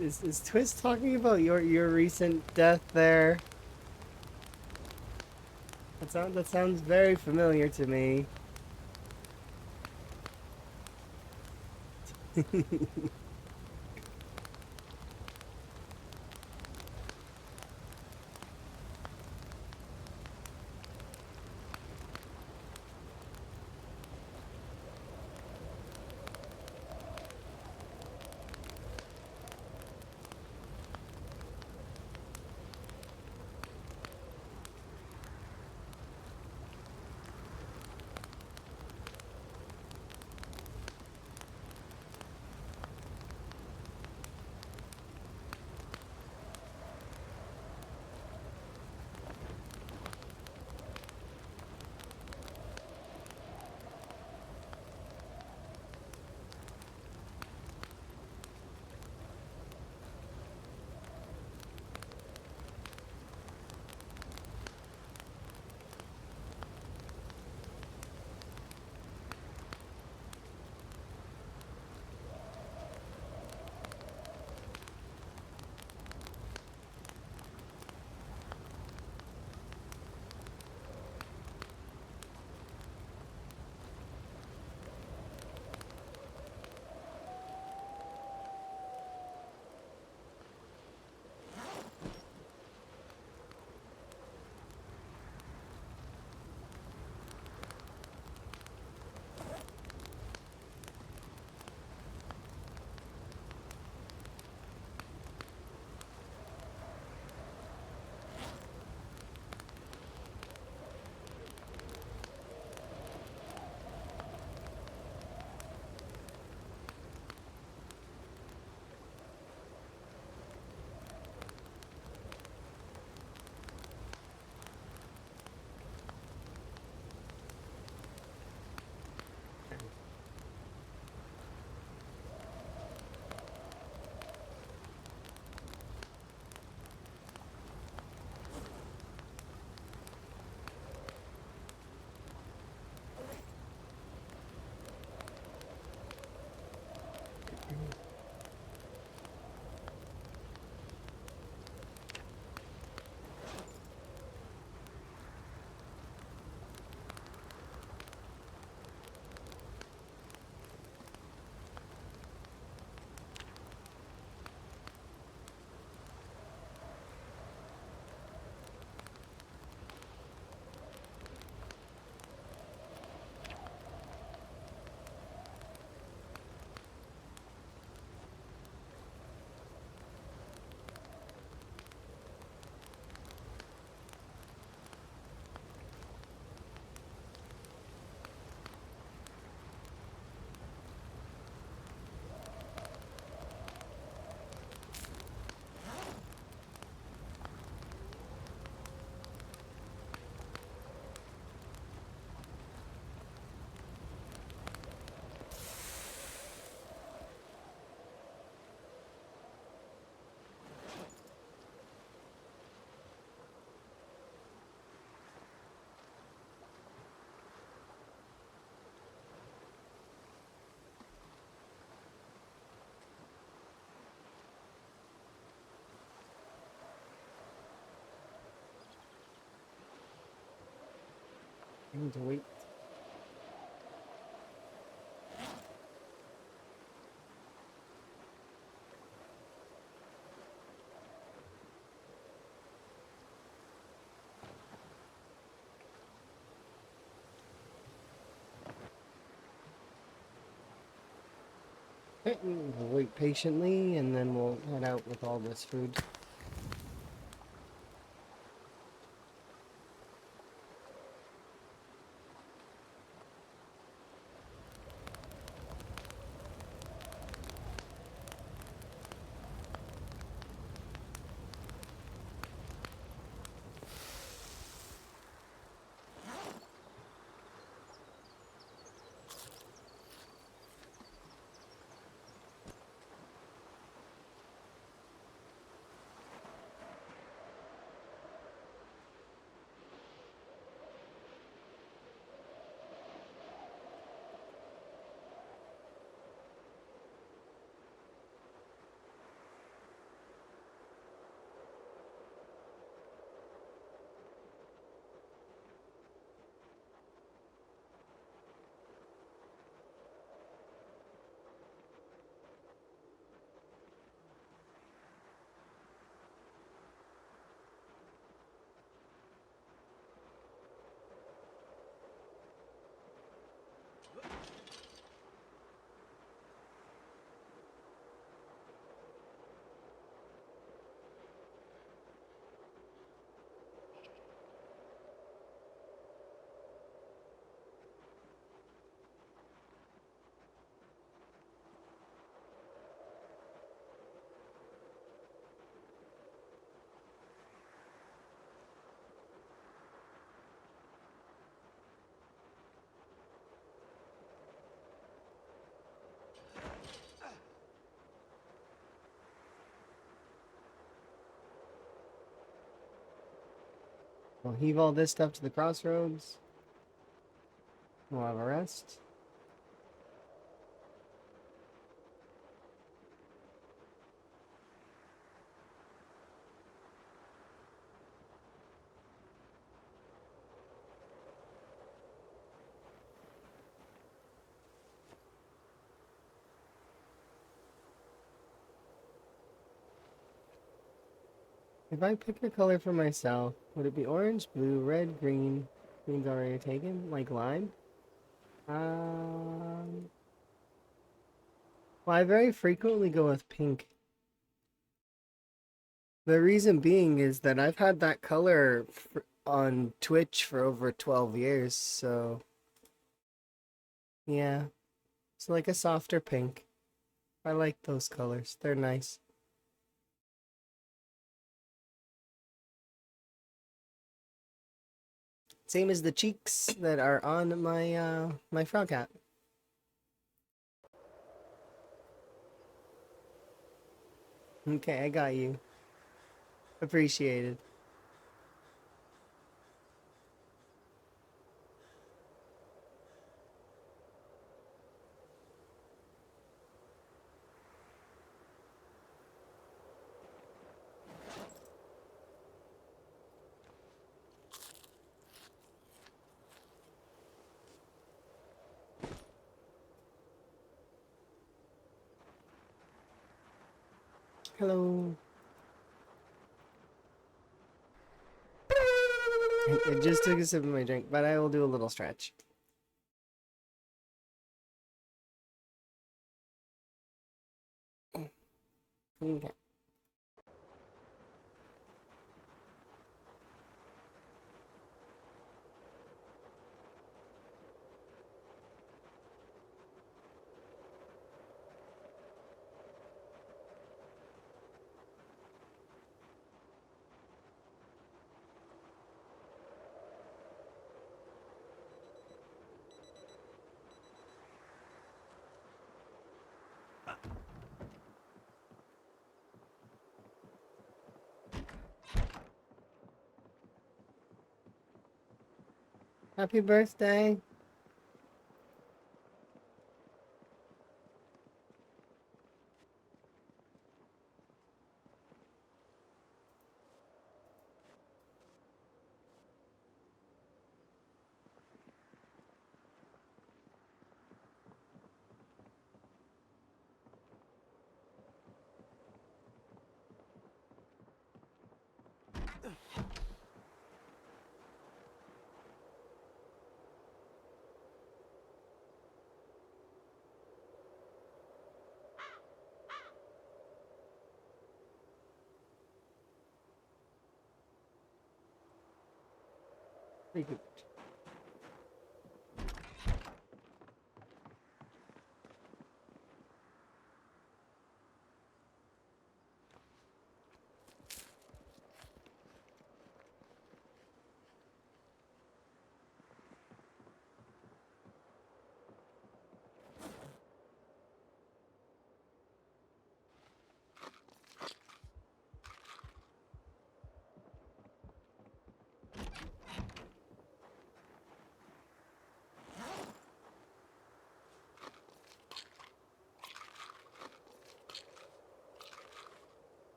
Is Twist talking about your recent death there? That sounds very familiar to me. Need to wait. Okay, we'll wait patiently, and then we'll head out with all this food. We'll heave all this stuff to the crossroads. We'll have a rest. If I pick a color for myself, would it be orange, blue, red, green? Green's already taken, like lime. Well, I very frequently go with pink. The reason being is that I've had that color on Twitch for over 12 years, so yeah, it's like a softer pink. I like those colors. They're nice. Same as the cheeks that are on my frog hat. Okay, I got you. Appreciated. Hello. I just took a sip of my drink, but I will do a little stretch. Okay. Happy birthday. Pretty good.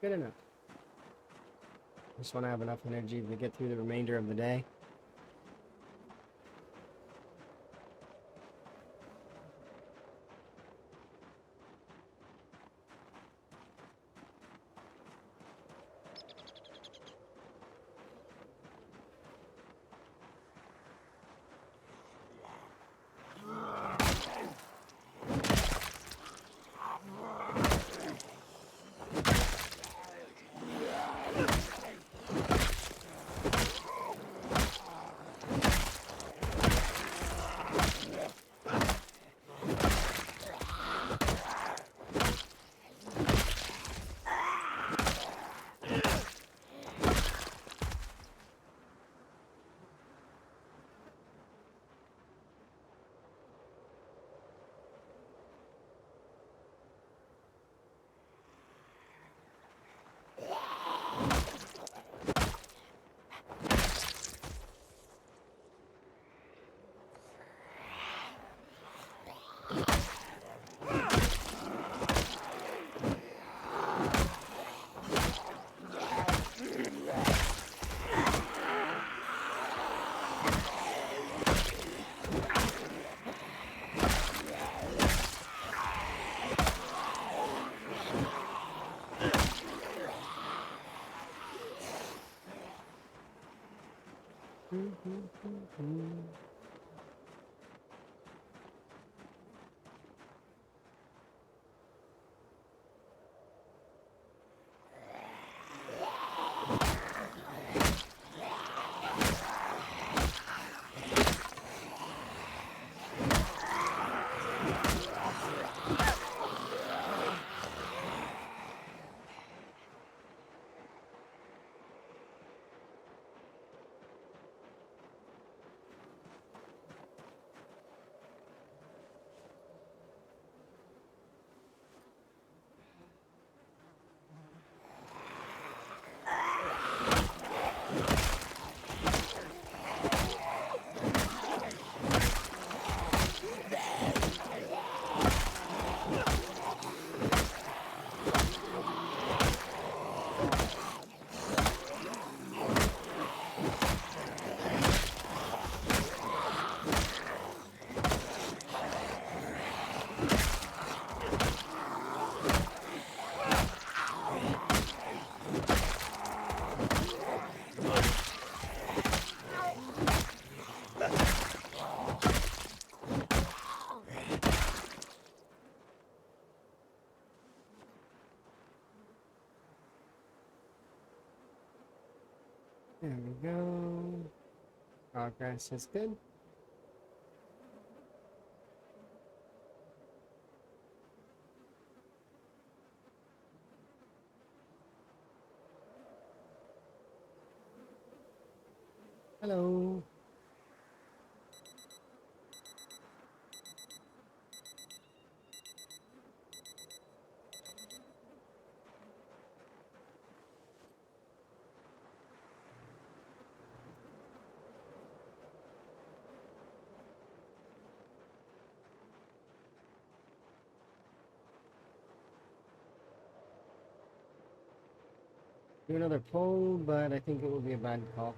Good enough. Just want to have enough energy to get through the remainder of the day. There we go. Progress is good. Hello. Do another poll, but I think it will be a bad call.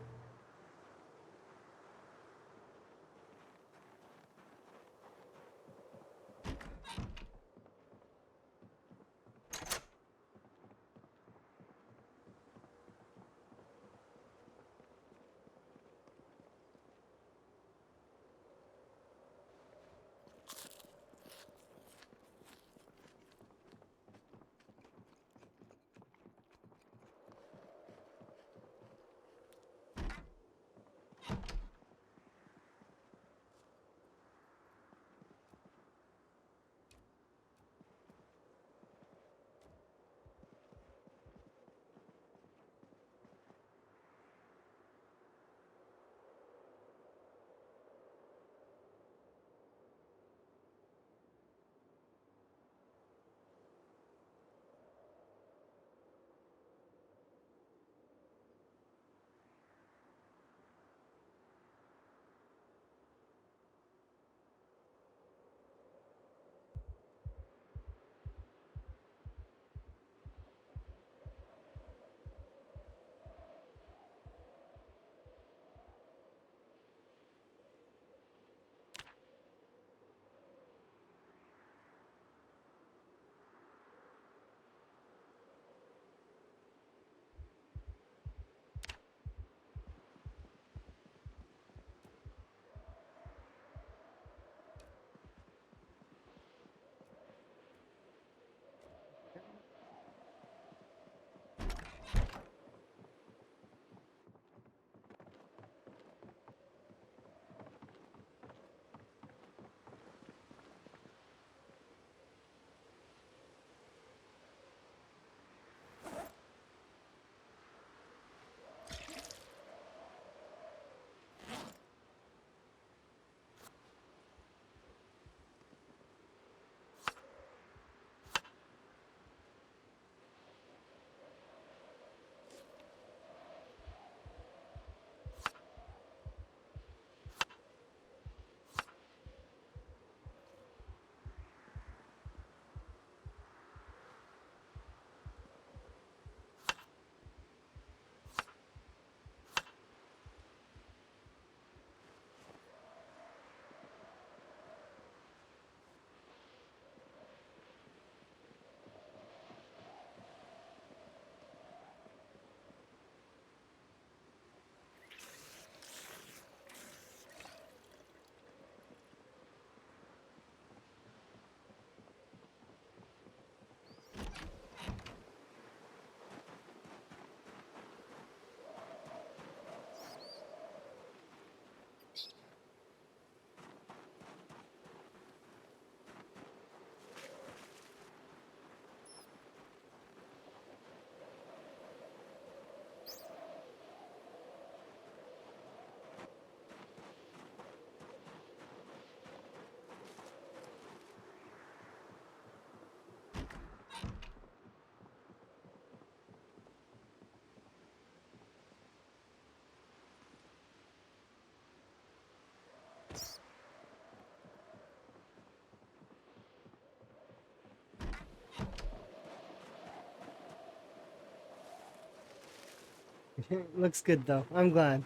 Looks good though. I'm glad.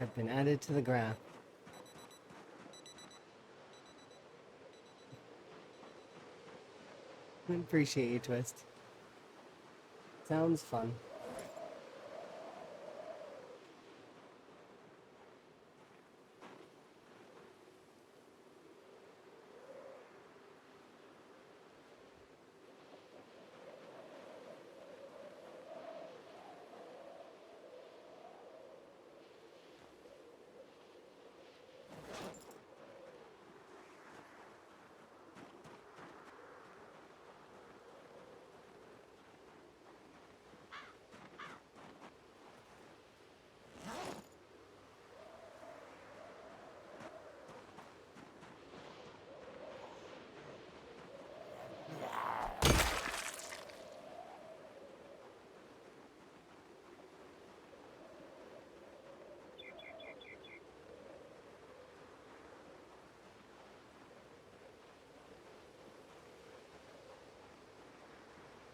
I've been added to the graph. Appreciate you, Twist. Sounds fun.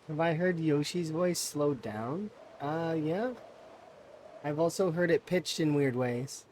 Have I heard Yoshi's voice slowed down? Yeah. I've also heard it pitched in weird ways.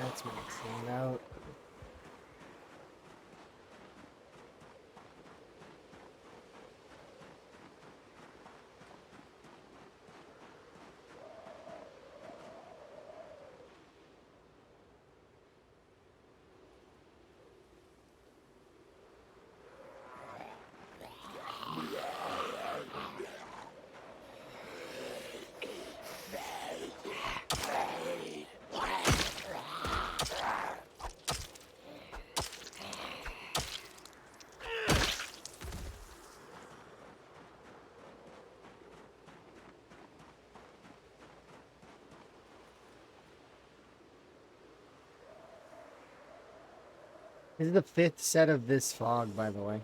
That's maxing it out. This is the 5th set of this fog, by the way.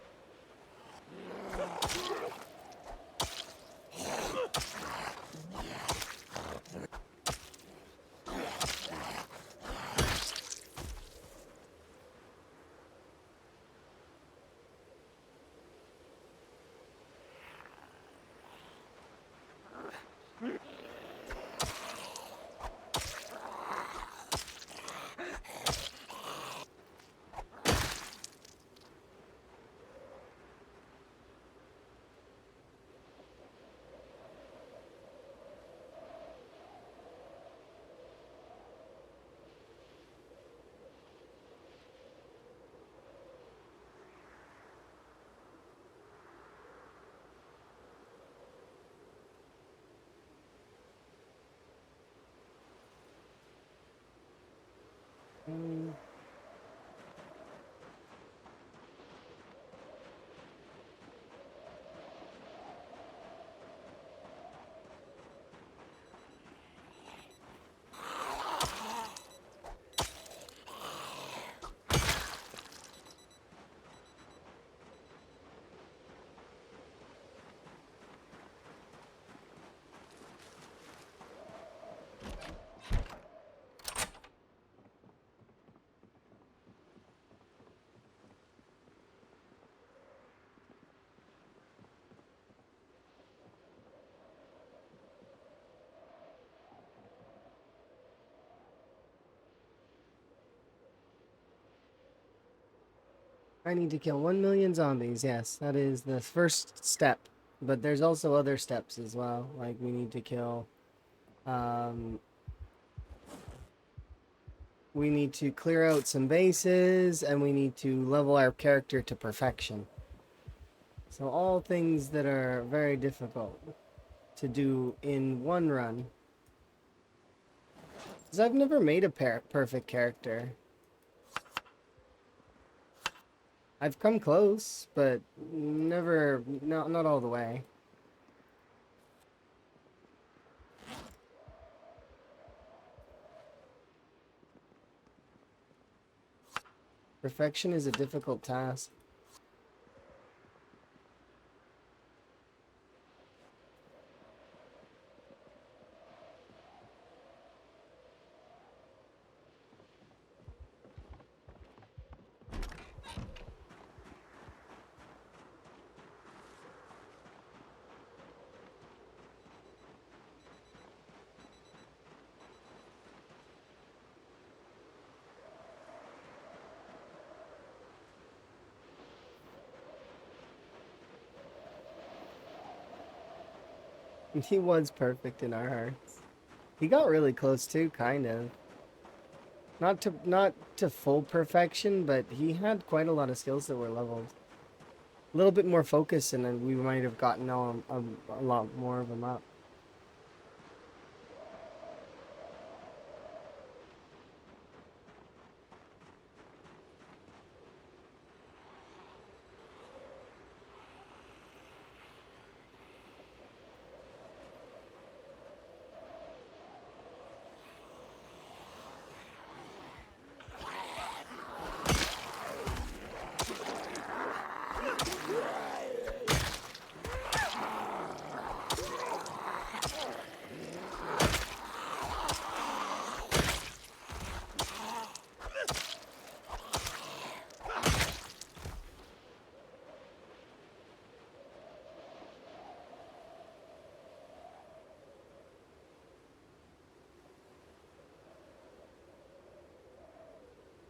I need to kill 1 million zombies. Yes, that is the first step. But there's also other steps as well. Like we need to kill. Um, we need to clear out some bases, and we need to level our character to perfection. So all things that are very difficult to do in one run. Because I've never made a perfect character. I've come close, but never, not all the way. Perfection is a difficult task. He was perfect in our hearts. He got really close too, kind of. Not to full perfection, but he had quite a lot of skills that were leveled. A little bit more focus, and then we might have gotten a lot more of them up.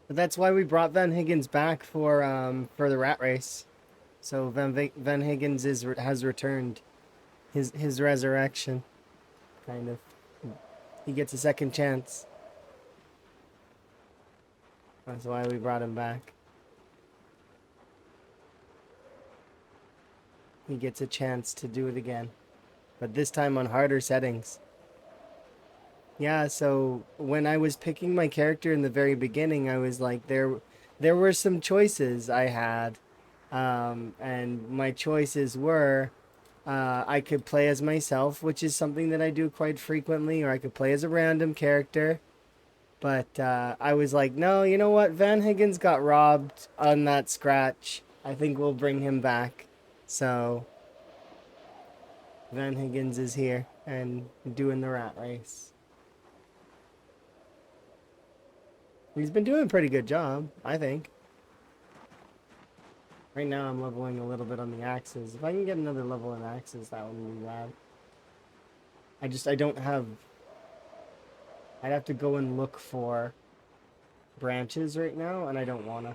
But that's why we brought Van Higgins back for the rat race. So Van Higgins has returned. His resurrection, kind of. He gets a second chance. That's why we brought him back. He gets a chance to do it again, but this time on harder settings. Yeah, so when I was picking my character in the very beginning, I was like, there were some choices I had, and my choices were, I could play as myself, which is something that I do quite frequently, or I could play as a random character. But I was like, no, you know what? Van Higgins got robbed on that scratch. I think we'll bring him back. So Van Higgins is here and doing the rat race. He's been doing a pretty good job, I think. Right now I'm leveling a little bit on the axes. If I can get another level in axes, that would be rad. I don't have... I'd have to go and look for branches right now, and I don't wanna.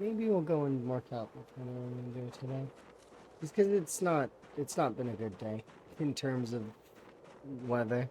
Maybe we'll go and work out what kind of what I'm gonna do today. Just because it's not been a good day in terms of weather.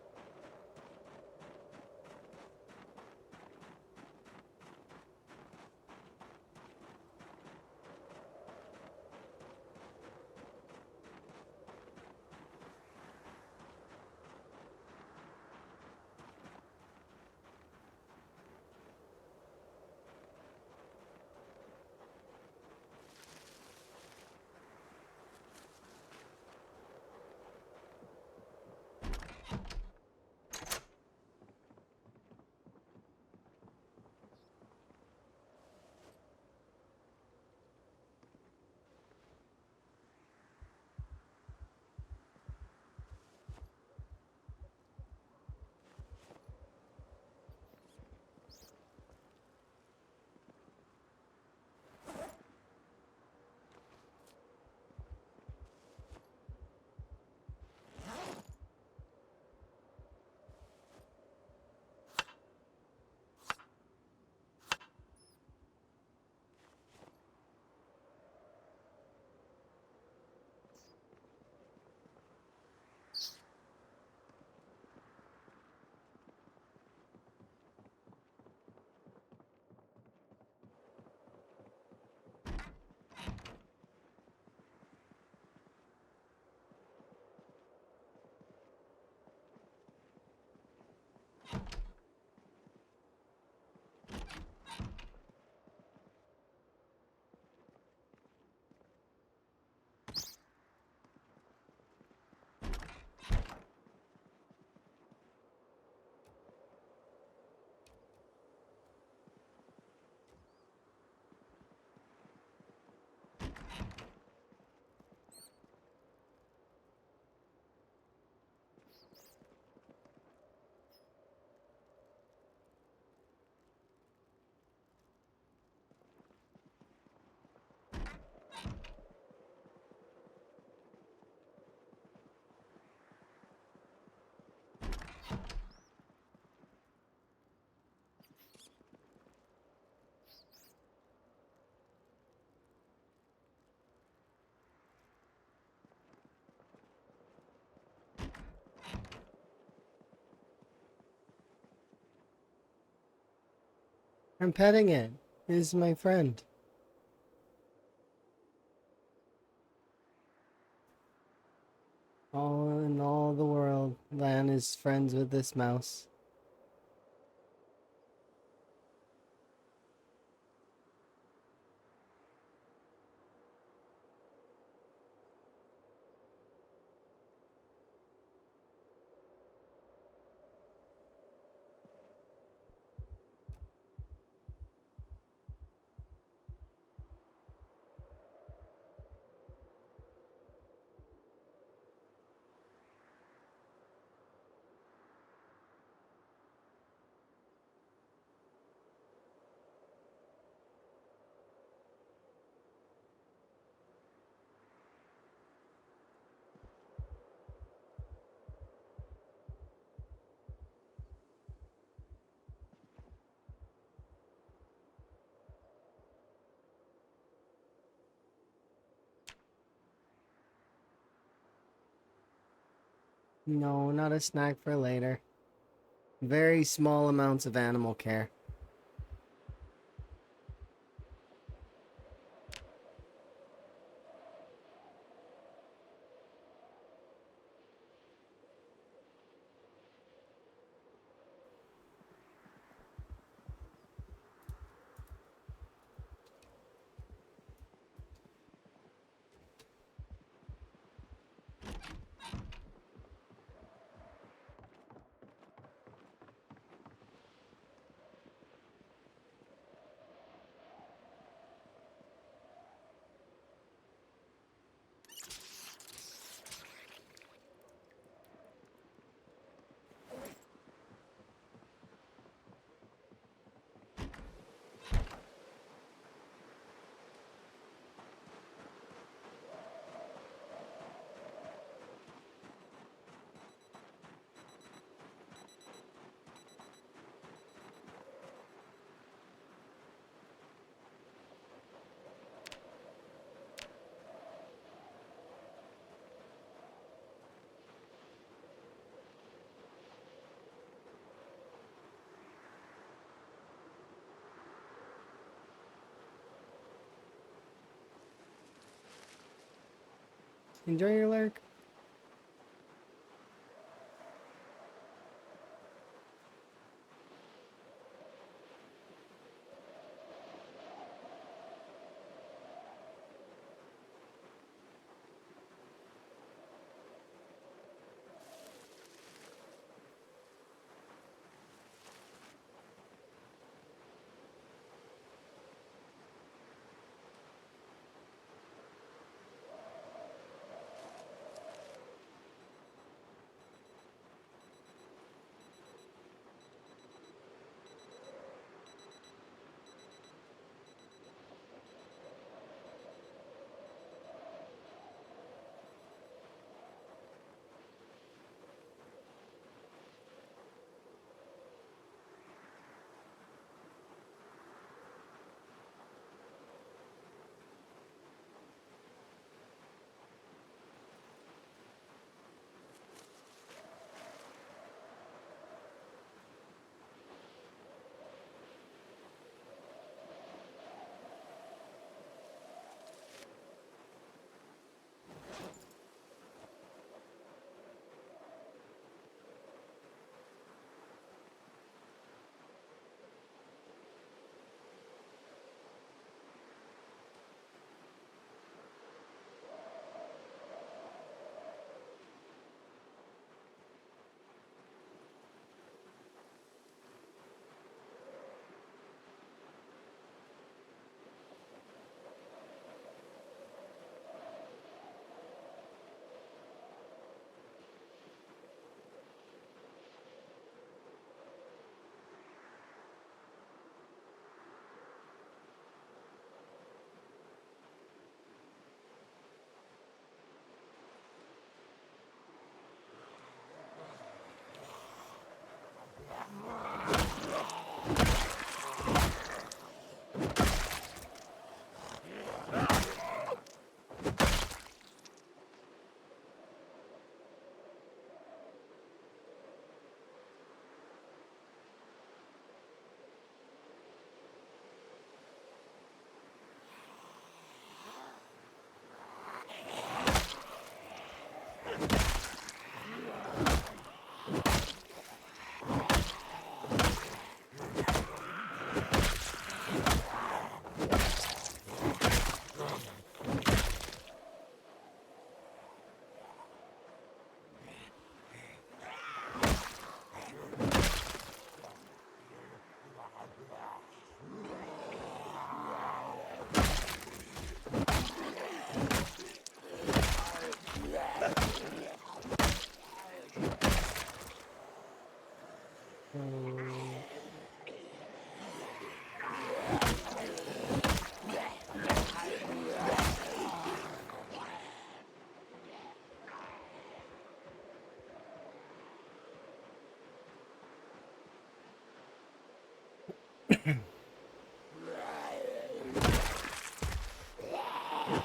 I'm petting it. It is my friend. All in all the world, Lan is friends with this mouse. No, not a snack for later. Very small amounts of animal care. Enjoy your lurk.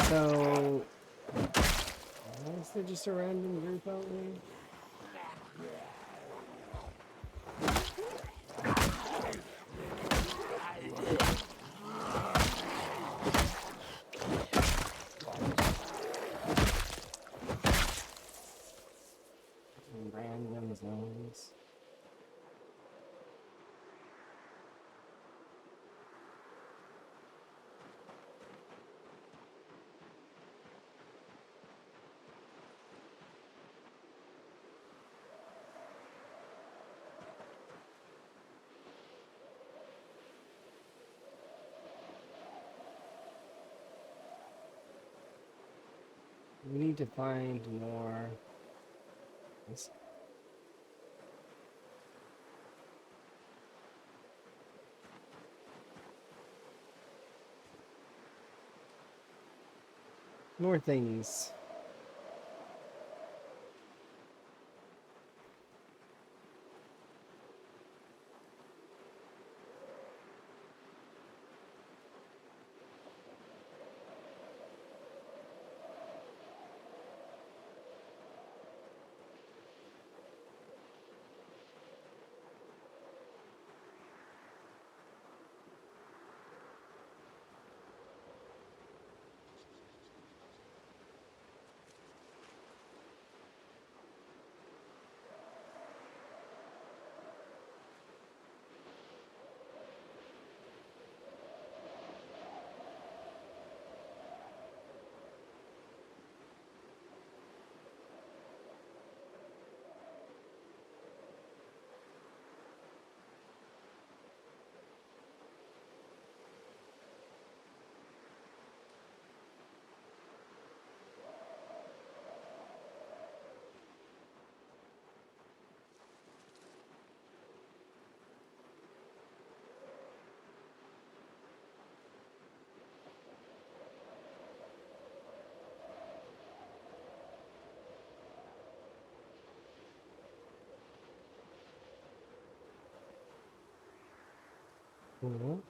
So, is there just a random group out there? Random zones. We need to find more. More things. Cool.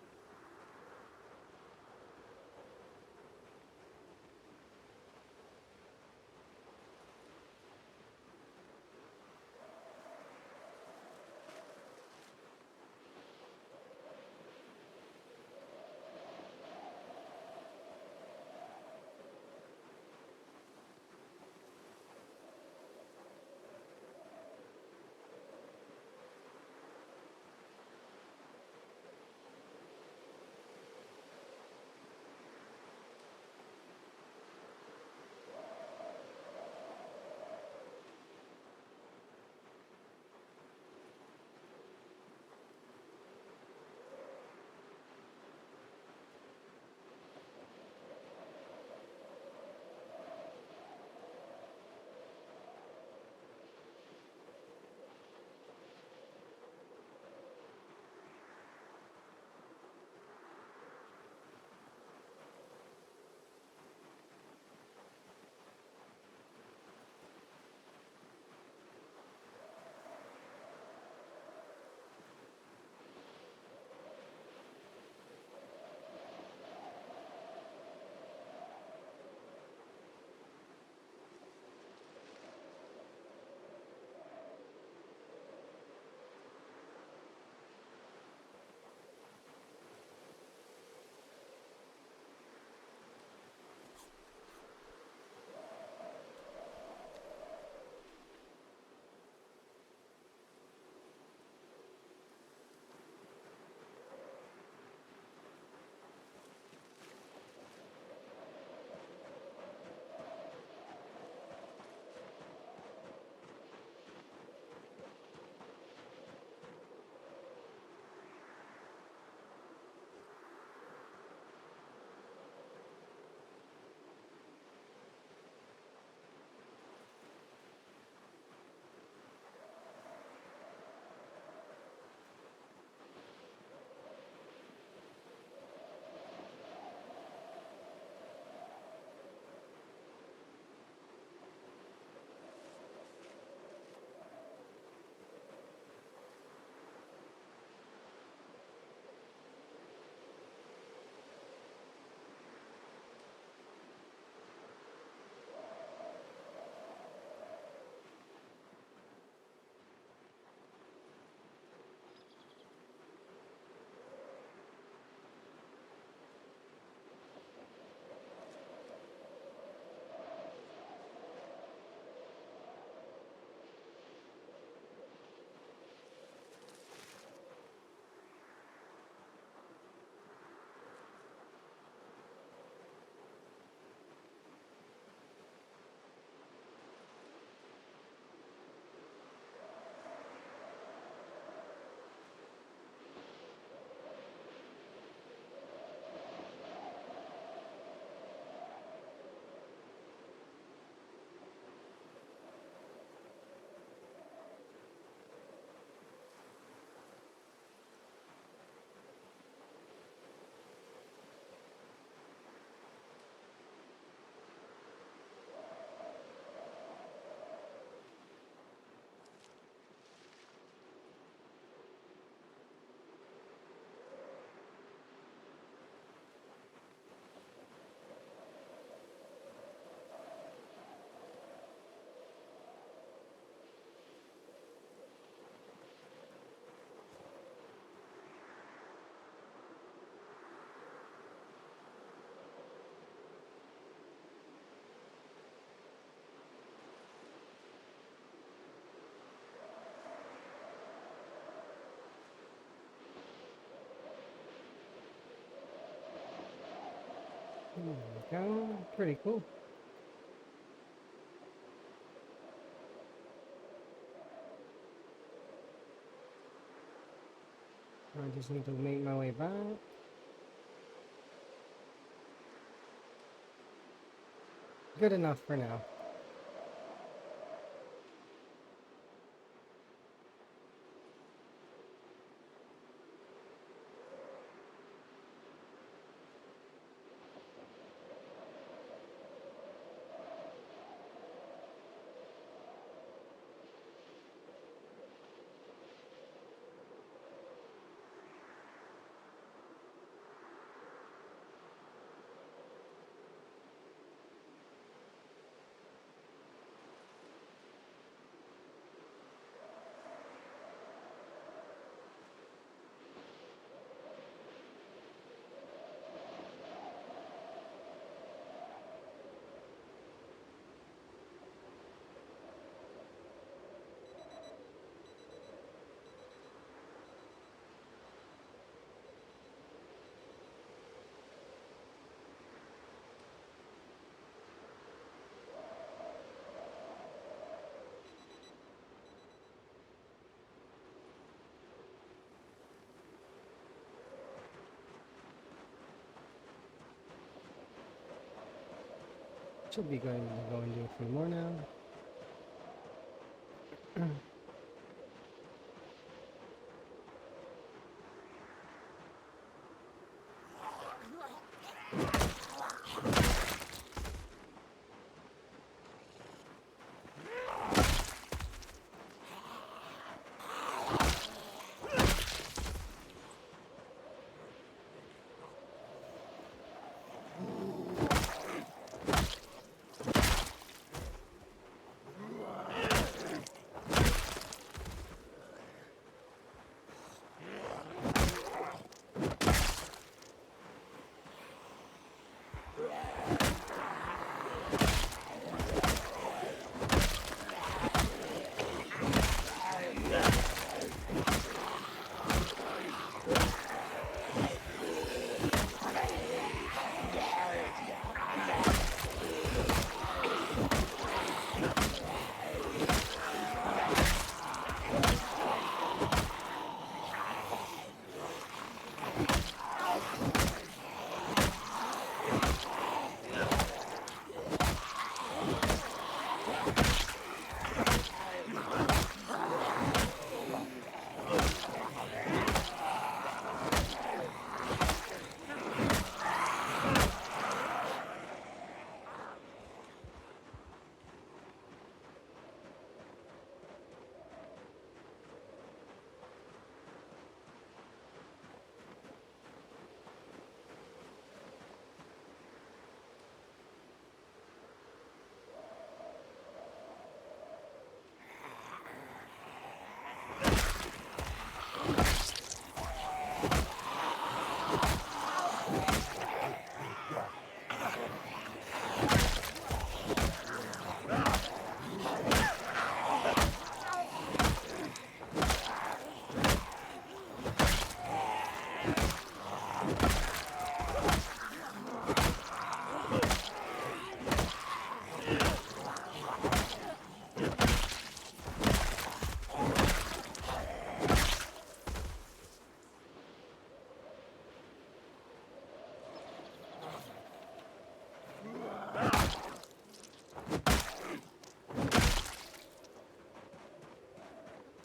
There we go. Pretty cool. I just need to make my way back. Good enough for now. Should be going to go and do a few more now.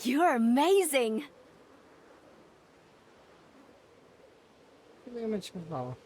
You're amazing! Hindi naman siya tao.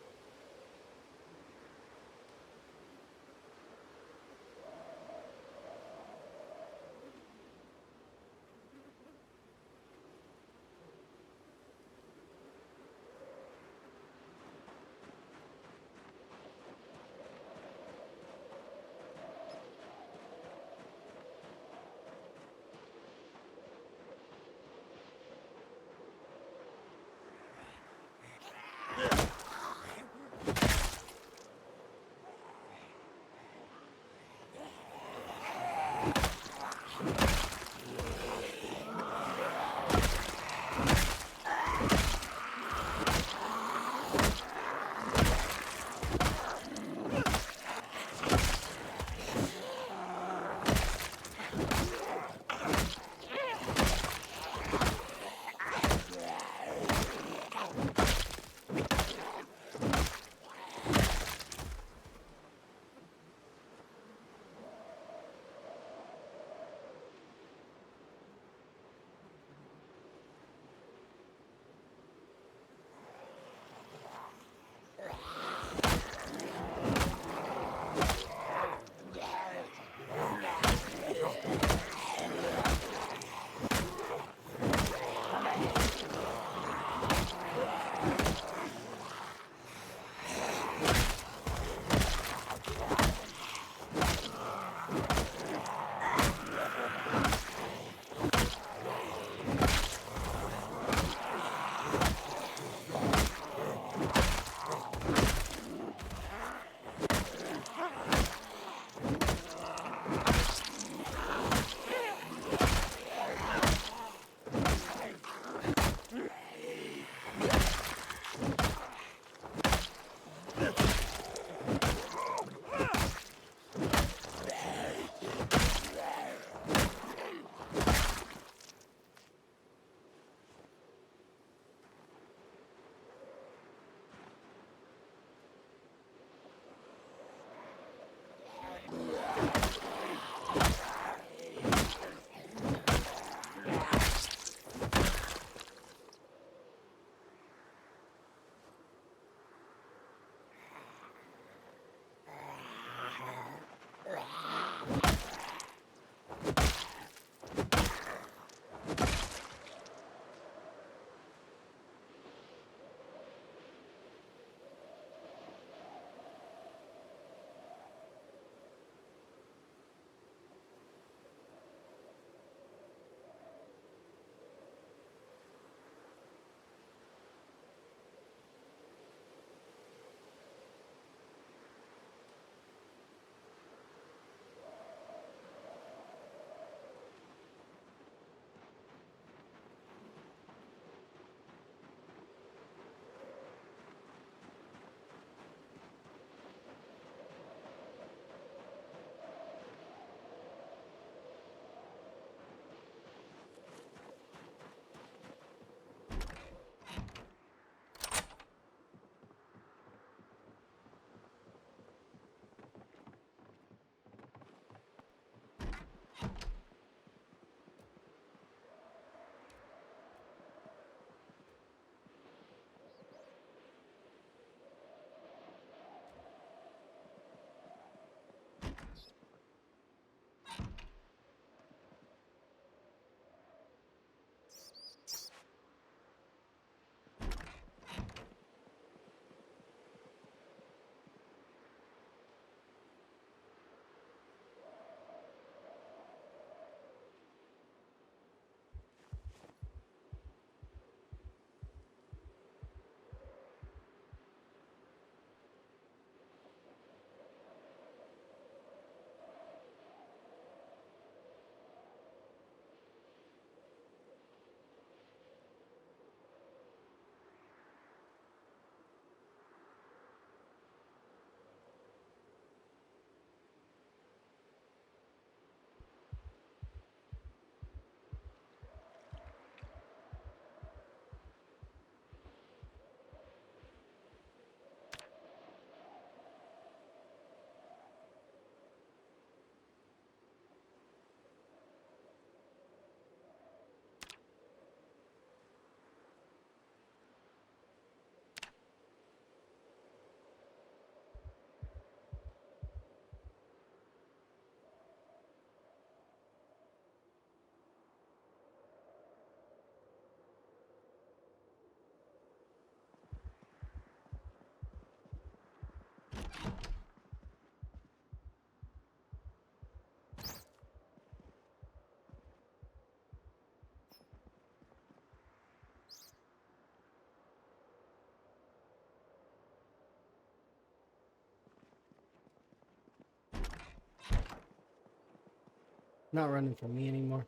Not running from me anymore.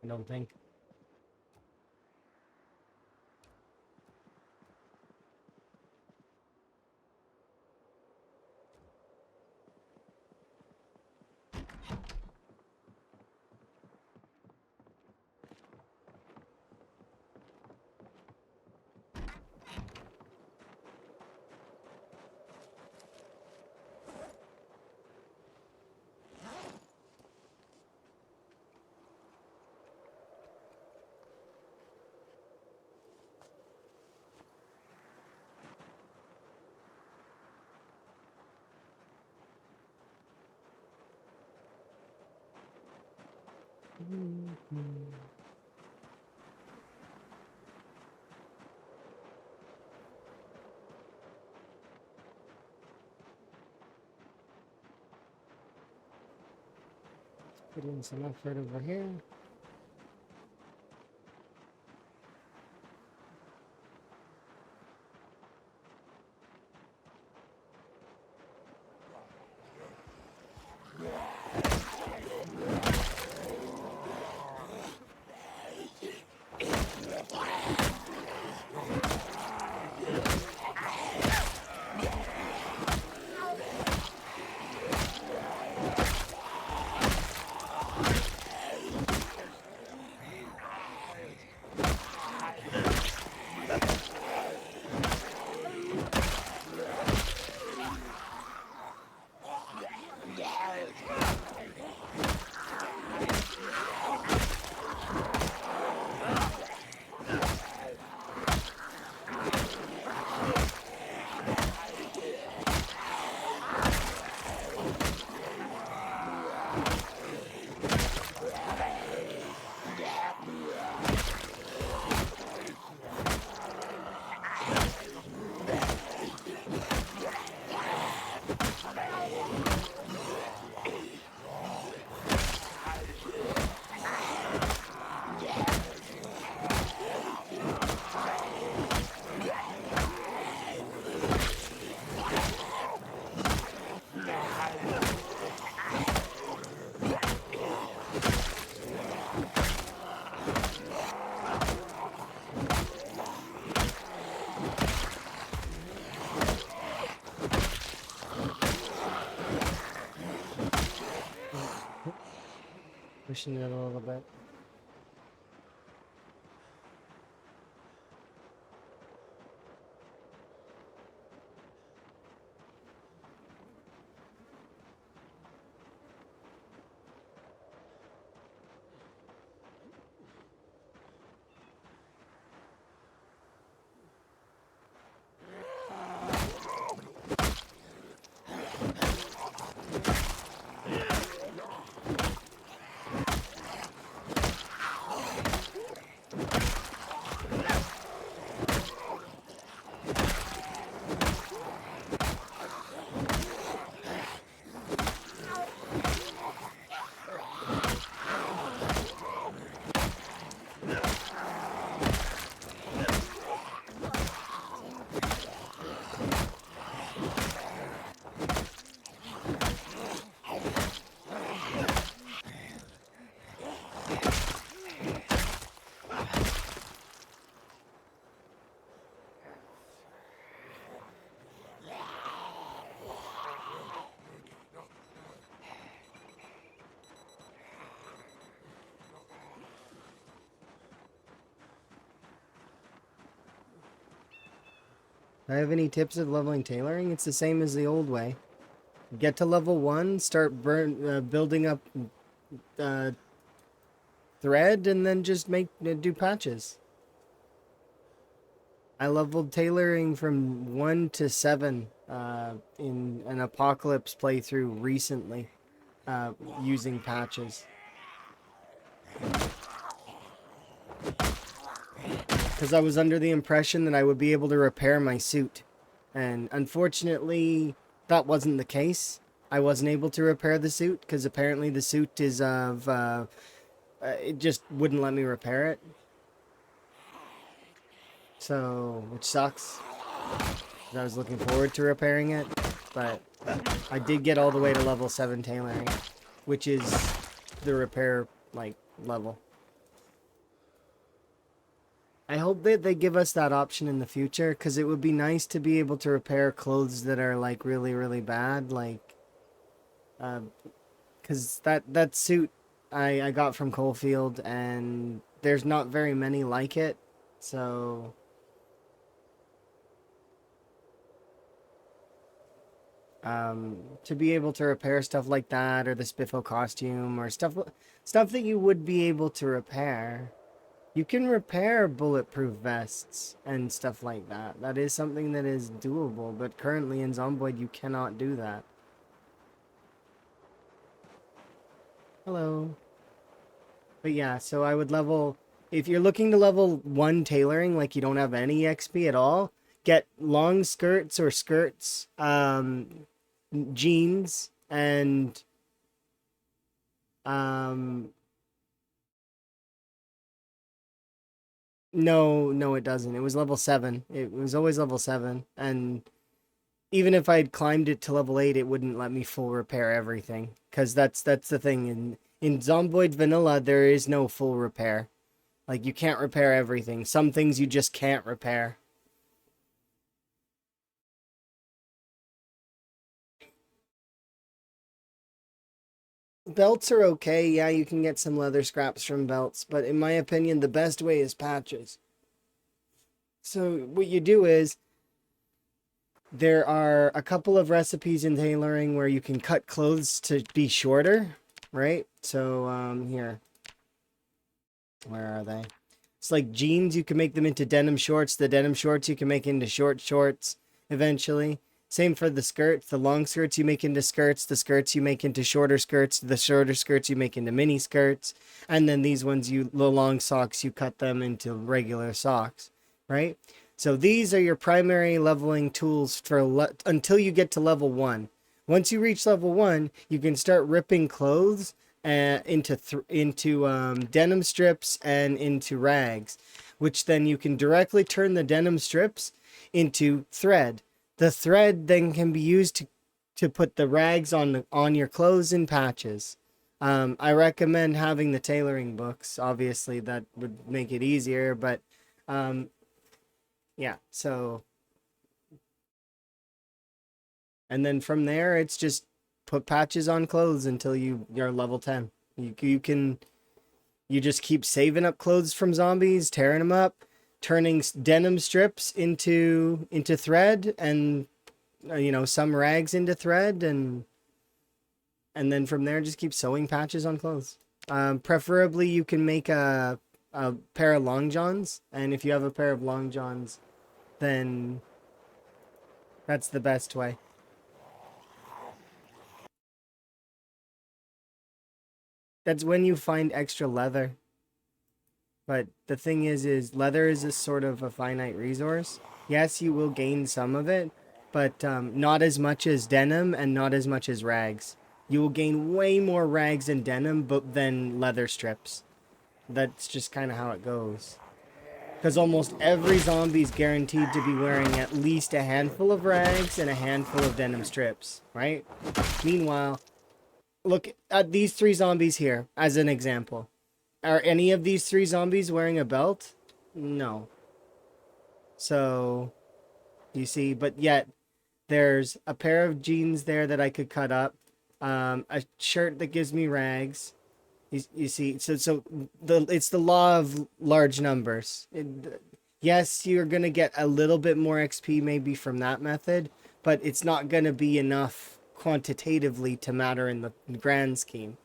I don't think. Put in some effort over here. Pushing it a little bit. Do I have any tips of leveling tailoring? It's the same as the old way. Get to level 1, start building up thread, and then just do patches. I leveled tailoring from 1 to 7 in an Apocalypse playthrough recently using patches. Because I was under the impression that I would be able to repair my suit. And unfortunately, that wasn't the case. I wasn't able to repair the suit because apparently the suit is of... it just wouldn't let me repair it. So, which sucks. I was looking forward to repairing it. But I did get all the way to level 7 tailoring. Which is the repair like level. I hope that they give us that option in the future, because it would be nice to be able to repair clothes that are like really, really bad, like because that suit I got from Coalfield, and there's not very many like it, so to be able to repair stuff like that, or the Spiffo costume, or stuff that you would be able to repair. You can repair bulletproof vests and stuff like that. That is something that is doable, but currently in Zomboid you cannot do that. Hello. But yeah, so I would level... If you're looking to level 1 tailoring, like you don't have any XP at all, get long skirts or skirts, jeans, and... No, it doesn't. It was level 7. It was always level 7, and even if I'd climbed it to level 8, it wouldn't let me full repair everything. Because that's the thing. In Zomboid Vanilla, there is no full repair. Like, you can't repair everything. Some things you just can't repair. Belts are okay. Yeah, you can get some leather scraps from belts. But in my opinion, the best way is patches. So what you do is... There are a couple of recipes in tailoring where you can cut clothes to be shorter, right? So, here. Where are they? It's like jeans, you can make them into denim shorts. The denim shorts you can make into short shorts eventually. Same for the skirts. The long skirts you make into skirts. The skirts you make into shorter skirts. The shorter skirts you make into mini skirts. And then these ones, the long socks, you cut them into regular socks, right? So these are your primary leveling tools for until you get to level 1. Once you reach level 1, you can start ripping clothes into denim strips and into rags, which then you can directly turn the denim strips into thread. The thread then can be used to put the rags on your clothes and patches. I recommend having the tailoring books. Obviously, that would make it easier, but yeah, so... And then from there, it's just put patches on clothes until you're level 10. You just keep saving up clothes from zombies, tearing them up, turning denim strips into thread, and some rags into thread, and then from there just keep sewing patches on clothes. Preferably you can make a pair of long johns, and if you have a pair of long johns, then that's the best way. That's when you find extra leather. But the thing is leather is a sort of a finite resource. Yes, you will gain some of it, but not as much as denim and not as much as rags. You will gain way more rags and denim than leather strips. That's just kind of how it goes. Because almost every zombie is guaranteed to be wearing at least a handful of rags and a handful of denim strips, right? Meanwhile, look at these 3 zombies here as an example. Are any of these 3 zombies wearing a belt? No. So, you see, but yet there's a pair of jeans there that I could cut up, a shirt that gives me rags. You see, so it's the law of large numbers. Yes, you're gonna get a little bit more XP maybe from that method, but it's not gonna be enough quantitatively to matter in the grand scheme,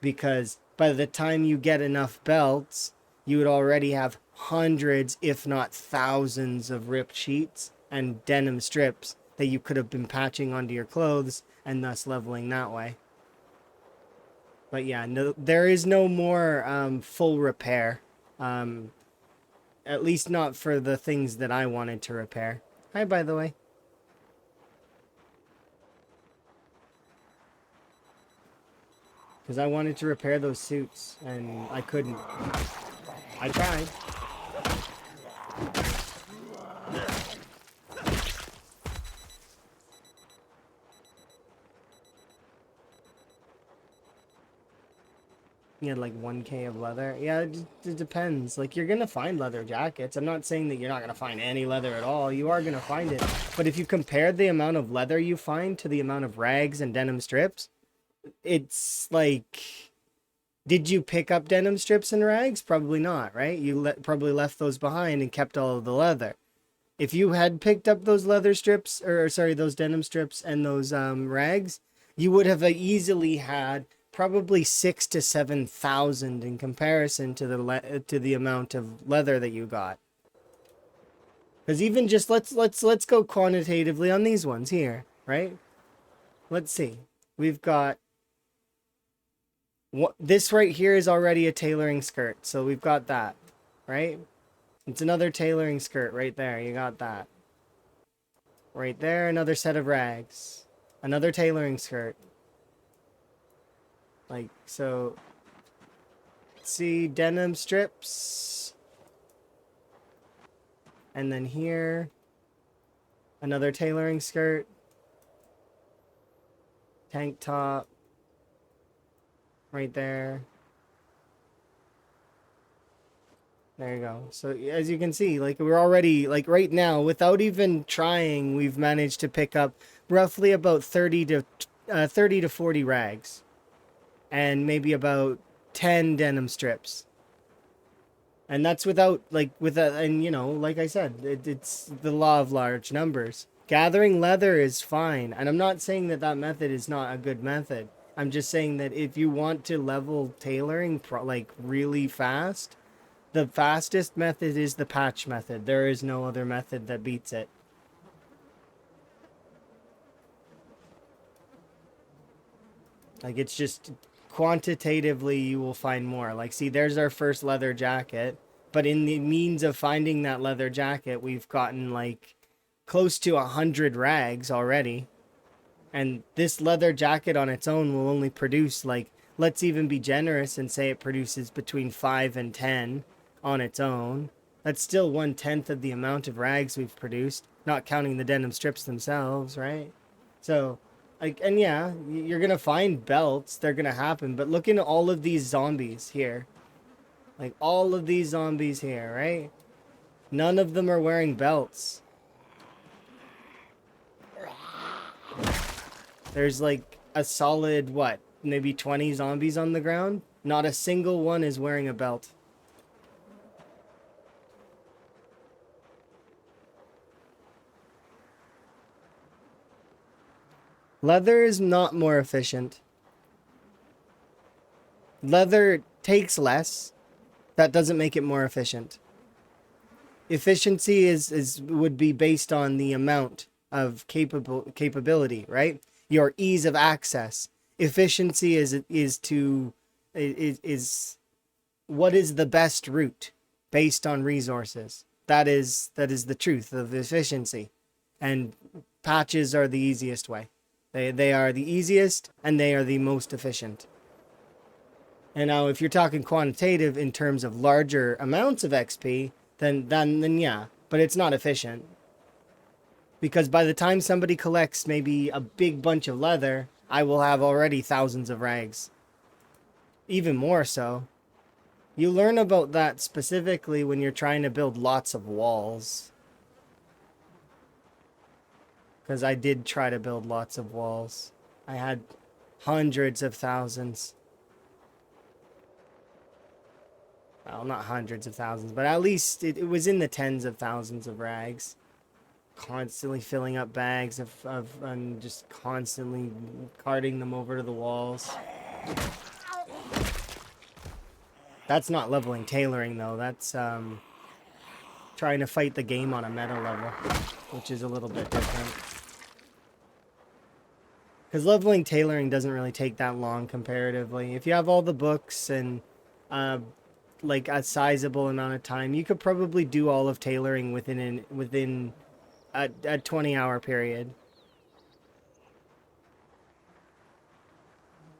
because by the time you get enough belts, you would already have hundreds, if not thousands, of ripped sheets and denim strips that you could have been patching onto your clothes and thus leveling that way. But yeah, no, there is no more full repair. At least not for the things that I wanted to repair. Hi, by the way. Because I wanted to repair those suits, and I couldn't. I tried. You had like 1K of leather. Yeah, it depends. Like, you're gonna find leather jackets. I'm not saying that you're not gonna find any leather at all. You are gonna find it. But if you compare the amount of leather you find to the amount of rags and denim strips, it's like, did you pick up denim strips and rags? Probably not, right? You probably left those behind and kept all of the leather. If you had picked up those leather strips, or sorry, those denim strips and those rags, you would have easily had probably 6 to 7 thousand in comparison to the amount of leather that you got. Because even just let's go quantitatively on these ones here, right? Let's see. We've got this right here is already a tailoring skirt, so we've got that, right? It's another tailoring skirt right there. You got that. Right there, another set of rags. Another tailoring skirt. Like, so, see, denim strips. And then here, another tailoring skirt. Tank top. Right there. There you go. So as you can see, like, we're already, like, right now, without even trying, we've managed to pick up roughly about 30 to 40 rags. And maybe about 10 denim strips. And that's without, like, and you know, like I said, it's the law of large numbers. Gathering leather is fine. And I'm not saying that that method is not a good method. I'm just saying that if you want to level tailoring, like, really fast, the fastest method is the patch method. There is no other method that beats it. Like, it's just quantitatively you will find more. Like, see, there's our first leather jacket. But in the means of finding that leather jacket, we've gotten like close to 100 rags already. And this leather jacket on its own will only produce, like, let's even be generous and say it produces between 5 and 10 on its own. That's still 1/10 of the amount of rags we've produced, not counting the denim strips themselves, right? So, like, and yeah, you're gonna find belts, they're gonna happen, but look into all of these zombies here. Like, all of these zombies here, right? None of them are wearing belts. There's like a solid, what, maybe 20 zombies on the ground? Not a single one is wearing a belt. Leather is not more efficient. Leather takes less. That doesn't make it more efficient. Efficiency would be based on the amount of capability, right? Your ease of access. Efficiency is what is the best route based on resources. That is the truth of efficiency. And patches are the easiest way. They are the easiest and they are the most efficient. And now if you're talking quantitative in terms of larger amounts of XP, then yeah, but it's not efficient. Because by the time somebody collects maybe a big bunch of leather, I will have already thousands of rags. Even more so. You learn about that specifically when you're trying to build lots of walls. Because I did try to build lots of walls. I had hundreds of thousands. Well, not hundreds of thousands, but at least it was in the tens of thousands of rags. Constantly filling up bags and just constantly carting them over to the walls. That's not leveling tailoring, though. That's trying to fight the game on a meta level, which is a little bit different. Because leveling tailoring doesn't really take that long comparatively. If you have all the books and like a sizable amount of time, you could probably do all of tailoring within a 20-hour period.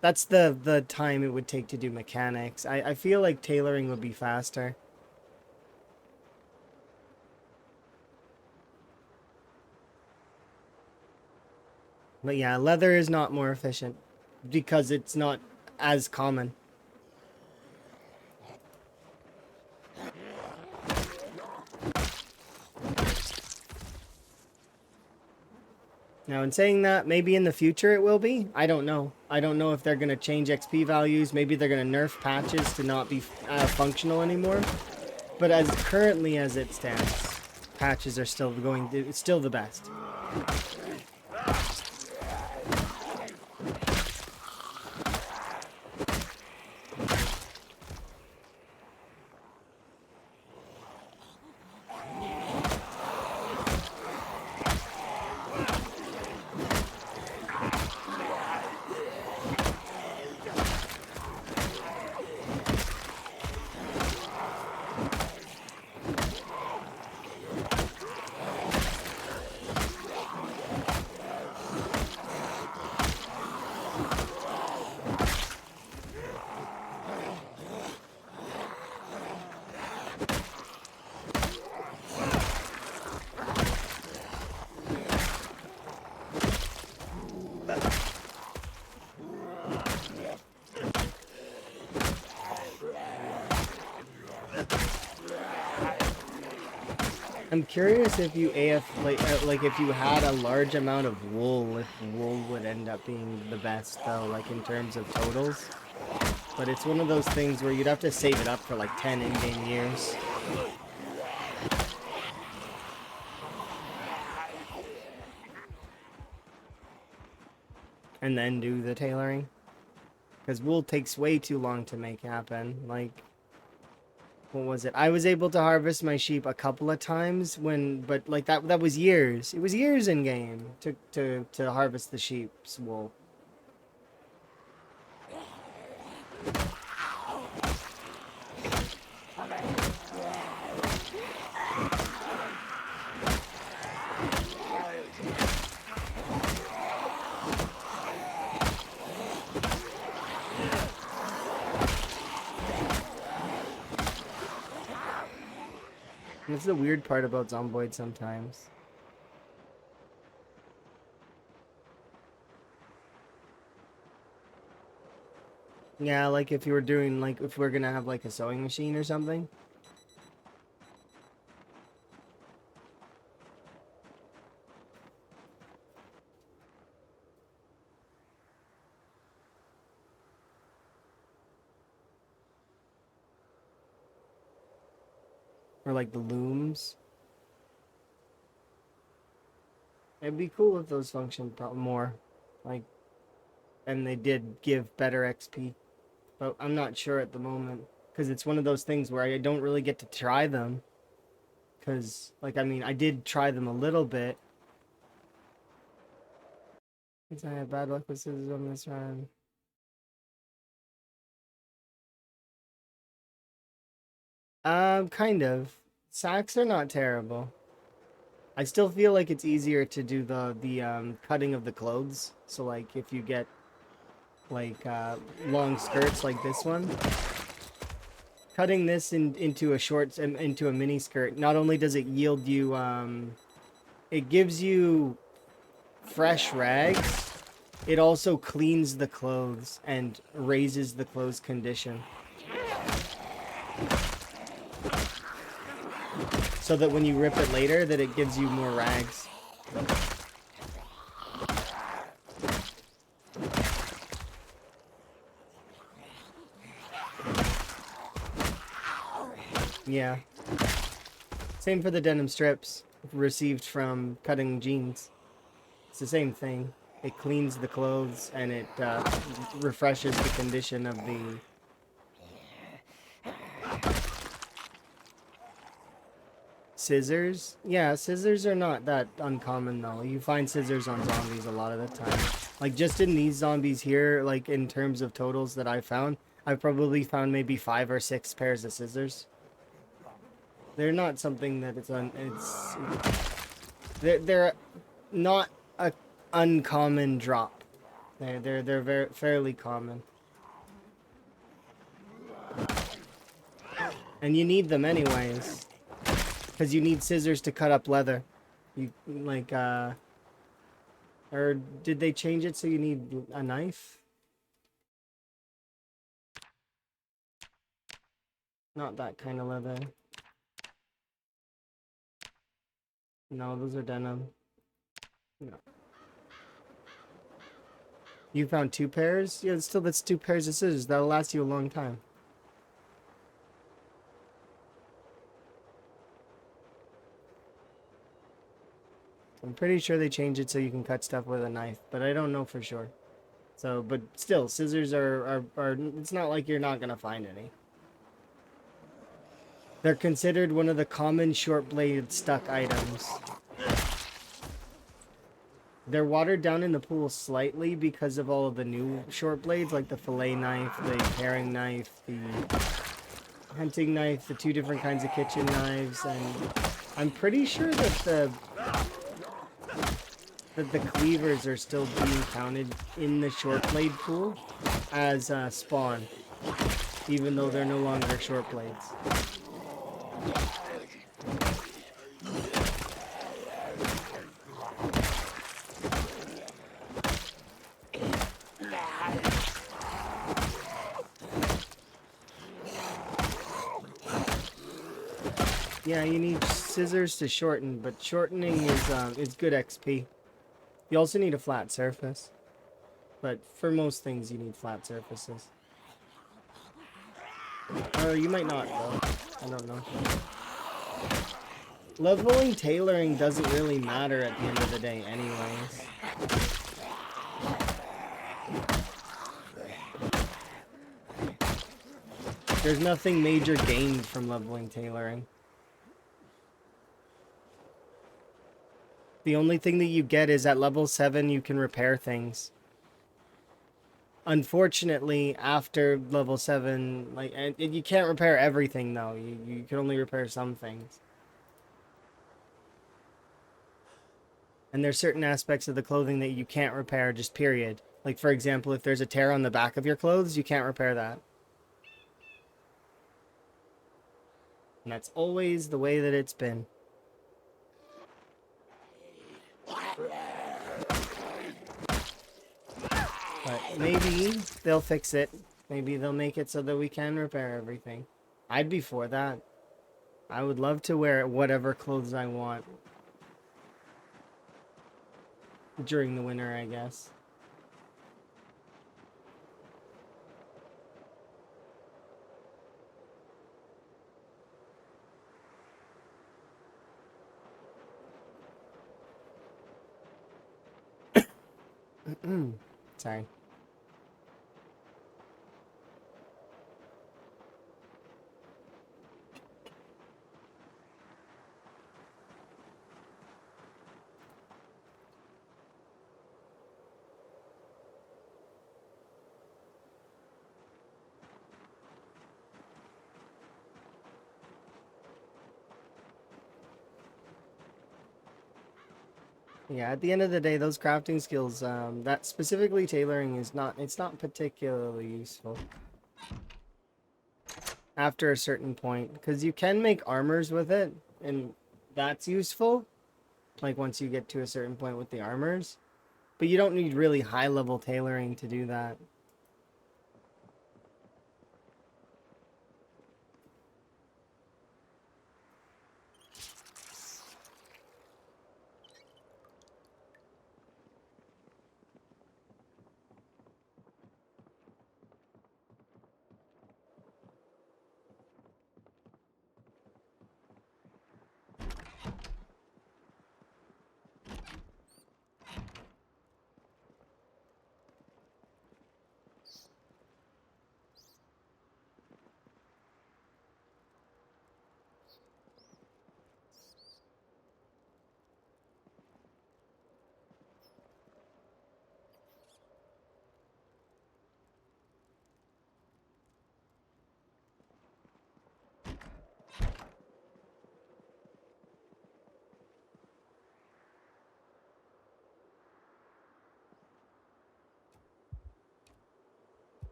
That's the time it would take to do mechanics. I feel like tailoring would be faster. But yeah, leather is not more efficient because it's not as common. Now, in saying that, maybe in the future it will be. I don't know. I don't know if they're going to change XP values. Maybe they're going to nerf patches to not be functional anymore. But as currently as it stands, patches are still going. It's still the best. I'm curious if you like if you had a large amount of wool, if wool would end up being the best though, like in terms of totals. But it's one of those things where you'd have to save it up for like 10 in-game years. And then do the tailoring. Because wool takes way too long to make happen. Like, what was it? I was able to harvest my sheep a couple of times but like that was years. It was years in game to harvest the sheep's wool. And that's the weird part about Zomboid sometimes. Yeah, like if you were doing, like, if we're gonna have, like, a sewing machine or something. Or, like, the looms. It'd be cool if those functioned more. Like, and they did give better XP. But I'm not sure at the moment. Because it's one of those things where I don't really get to try them. Because, like, I mean, I did try them a little bit. Since I had bad luck with scissors on this run. Kind of. Sacks are not terrible. I still feel like it's easier to do the cutting of the clothes. So like if you get like long skirts like this one, cutting this into a short into a mini skirt, not only does it yield you it gives you fresh rags, it also cleans the clothes and raises the clothes condition. So that when you rip it later, that it gives you more rags. Yeah. Same for the denim strips received from cutting jeans. It's the same thing. It cleans the clothes and it refreshes the condition of the... Scissors? Yeah, scissors are not that uncommon though. You find scissors on zombies a lot of the time. Like just in these zombies here, like in terms of totals that I found, I've probably found maybe 5 or 6 pairs of scissors. They're not something that they're not a uncommon drop. They're very fairly common. And you need them anyways. Because you need scissors to cut up leather. You, like, or did they change it so you need a knife? Not that kind of leather. No, those are denim. No. You found 2 pairs? Yeah, still that's 2 pairs of scissors. That'll last you a long time. I'm pretty sure they changed it so you can cut stuff with a knife, but I don't know for sure. So, but still, scissors are it's not like you're not gonna find any. They're considered one of the common short-bladed stuck items. They're watered down in the pool slightly because of all of the new short blades, like the fillet knife, the paring knife, the hunting knife, the 2 different kinds of kitchen knives, and I'm pretty sure that the cleavers are still being counted in the short blade pool as spawn, even though they're no longer short blades. Yeah, you need scissors to shorten, but shortening is good XP. You also need a flat surface, but for most things you need flat surfaces. Or you might not though. I don't know. Leveling tailoring doesn't really matter at the end of the day anyways. There's nothing major gained from leveling tailoring. The only thing that you get is at level 7 you can repair things. Unfortunately, after level 7, like, and you can't repair everything though. You can only repair some things. And there's certain aspects of the clothing that you can't repair, just period. Like, for example, if there's a tear on the back of your clothes, you can't repair that. And that's always the way that it's been. But maybe they'll fix it. Maybe they'll make it so that we can repair everything. I'd be for that. I would love to wear whatever clothes I want. During the winter, I guess. Sorry. Yeah, at the end of the day, those crafting skills, that specifically tailoring is not, it's not particularly useful. After a certain point, because you can make armors with it, and that's useful. Like once you get to a certain point with the armors. But you don't need really high level tailoring to do that.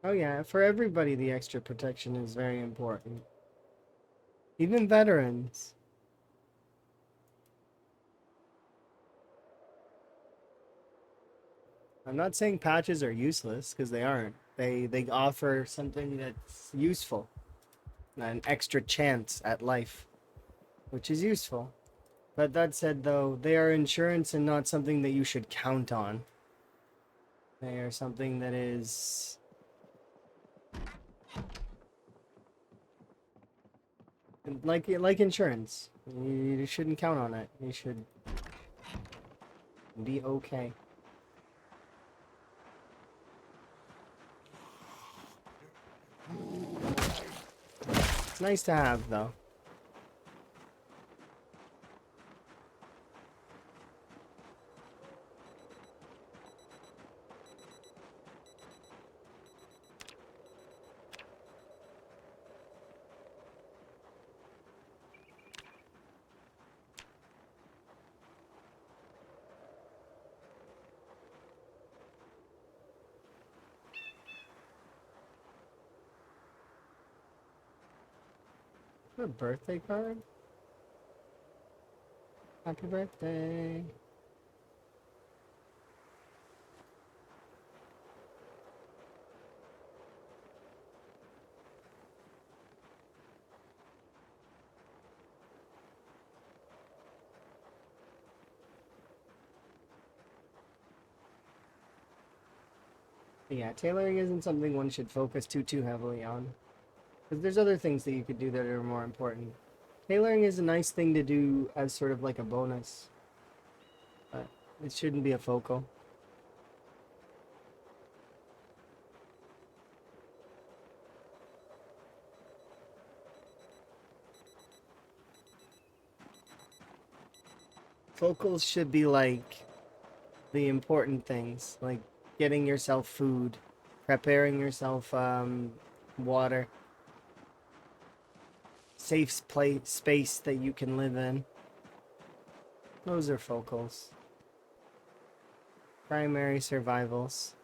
Oh yeah, for everybody the extra protection is very important. Even veterans. I'm not saying patches are useless because they aren't. They offer something that's useful, an extra chance at life, which is useful. But that said, though, they are insurance and not something that you should count on. They are something that is like insurance. You shouldn't count on it. You should be okay. It's nice to have, though. A birthday card? Happy birthday. Yeah, tailoring isn't something one should focus too heavily on. Because there's other things that you could do that are more important. Tailoring is a nice thing to do as sort of like a bonus, but it shouldn't be a focal. Focals should be like the important things, like getting yourself food, preparing yourself water, safe place space that you can live in. Those are focals. Primary survivals.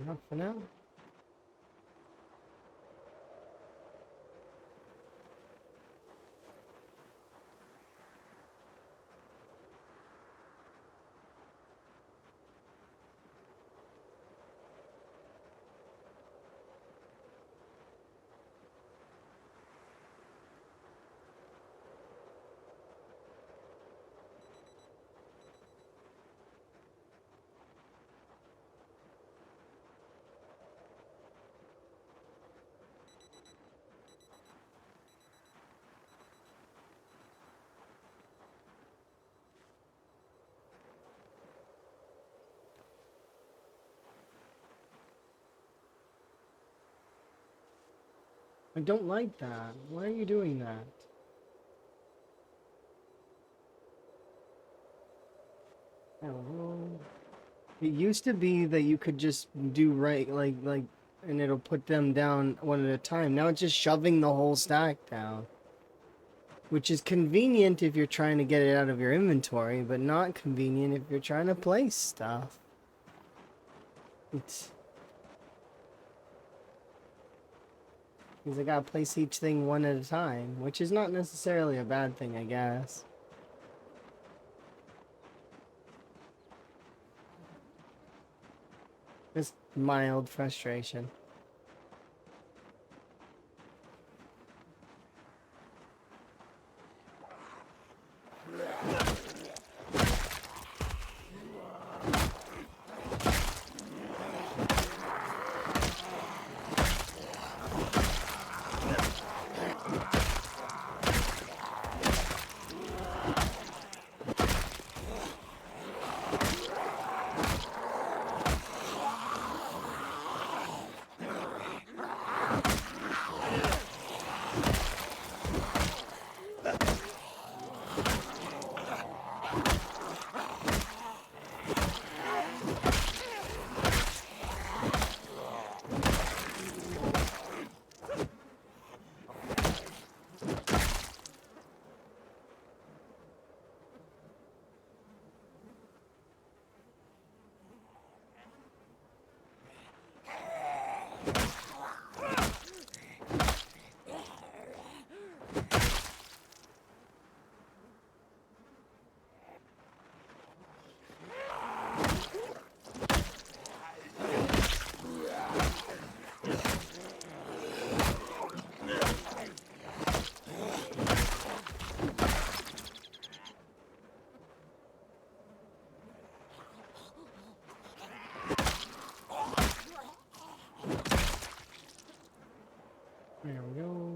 Not for now. I don't like that. Why are you doing that? I don't know. It used to be that you could just do right, and it'll put them down one at a time. Now it's just shoving the whole stack down. Which is convenient if you're trying to get it out of your inventory, but not convenient if you're trying to place stuff. It's... because I gotta place each thing one at a time, which is not necessarily a bad thing, I guess. Just mild frustration. There we go.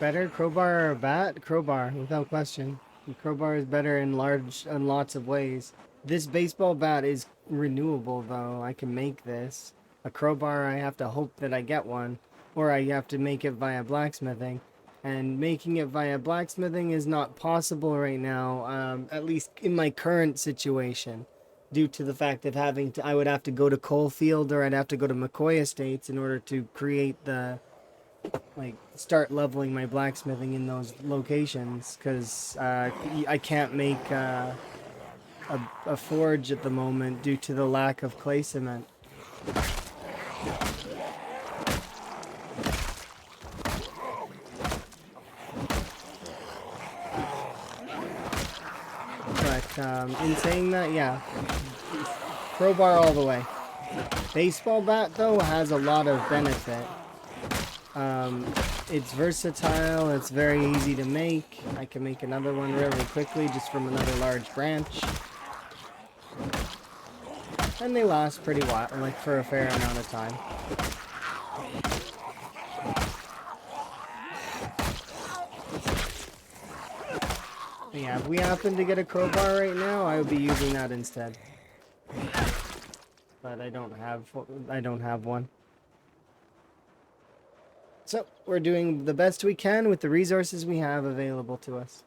better, crowbar or a bat? Crowbar, without question. The crowbar is better in lots of ways. This baseball bat is renewable, though. I can make this. A crowbar, I have to hope that I get one, or I have to make it via blacksmithing. And making it via blacksmithing is not possible right now, at least in my current situation, due to the fact of I would have to go to Coalfield or I'd have to go to McCoy Estates in order to create start leveling my blacksmithing in those locations, because I can't make a forge at the moment due to the lack of clay cement. But in saying that, yeah, crowbar all the way. Baseball bat, though, has a lot of benefit. It's versatile, it's very easy to make. I can make another one really quickly just from another large branch. And they last pretty while, like for a fair amount of time. Yeah, if we happen to get a crowbar right now, I would be using that instead. But I don't have one. So, we're doing the best we can with the resources we have available to us.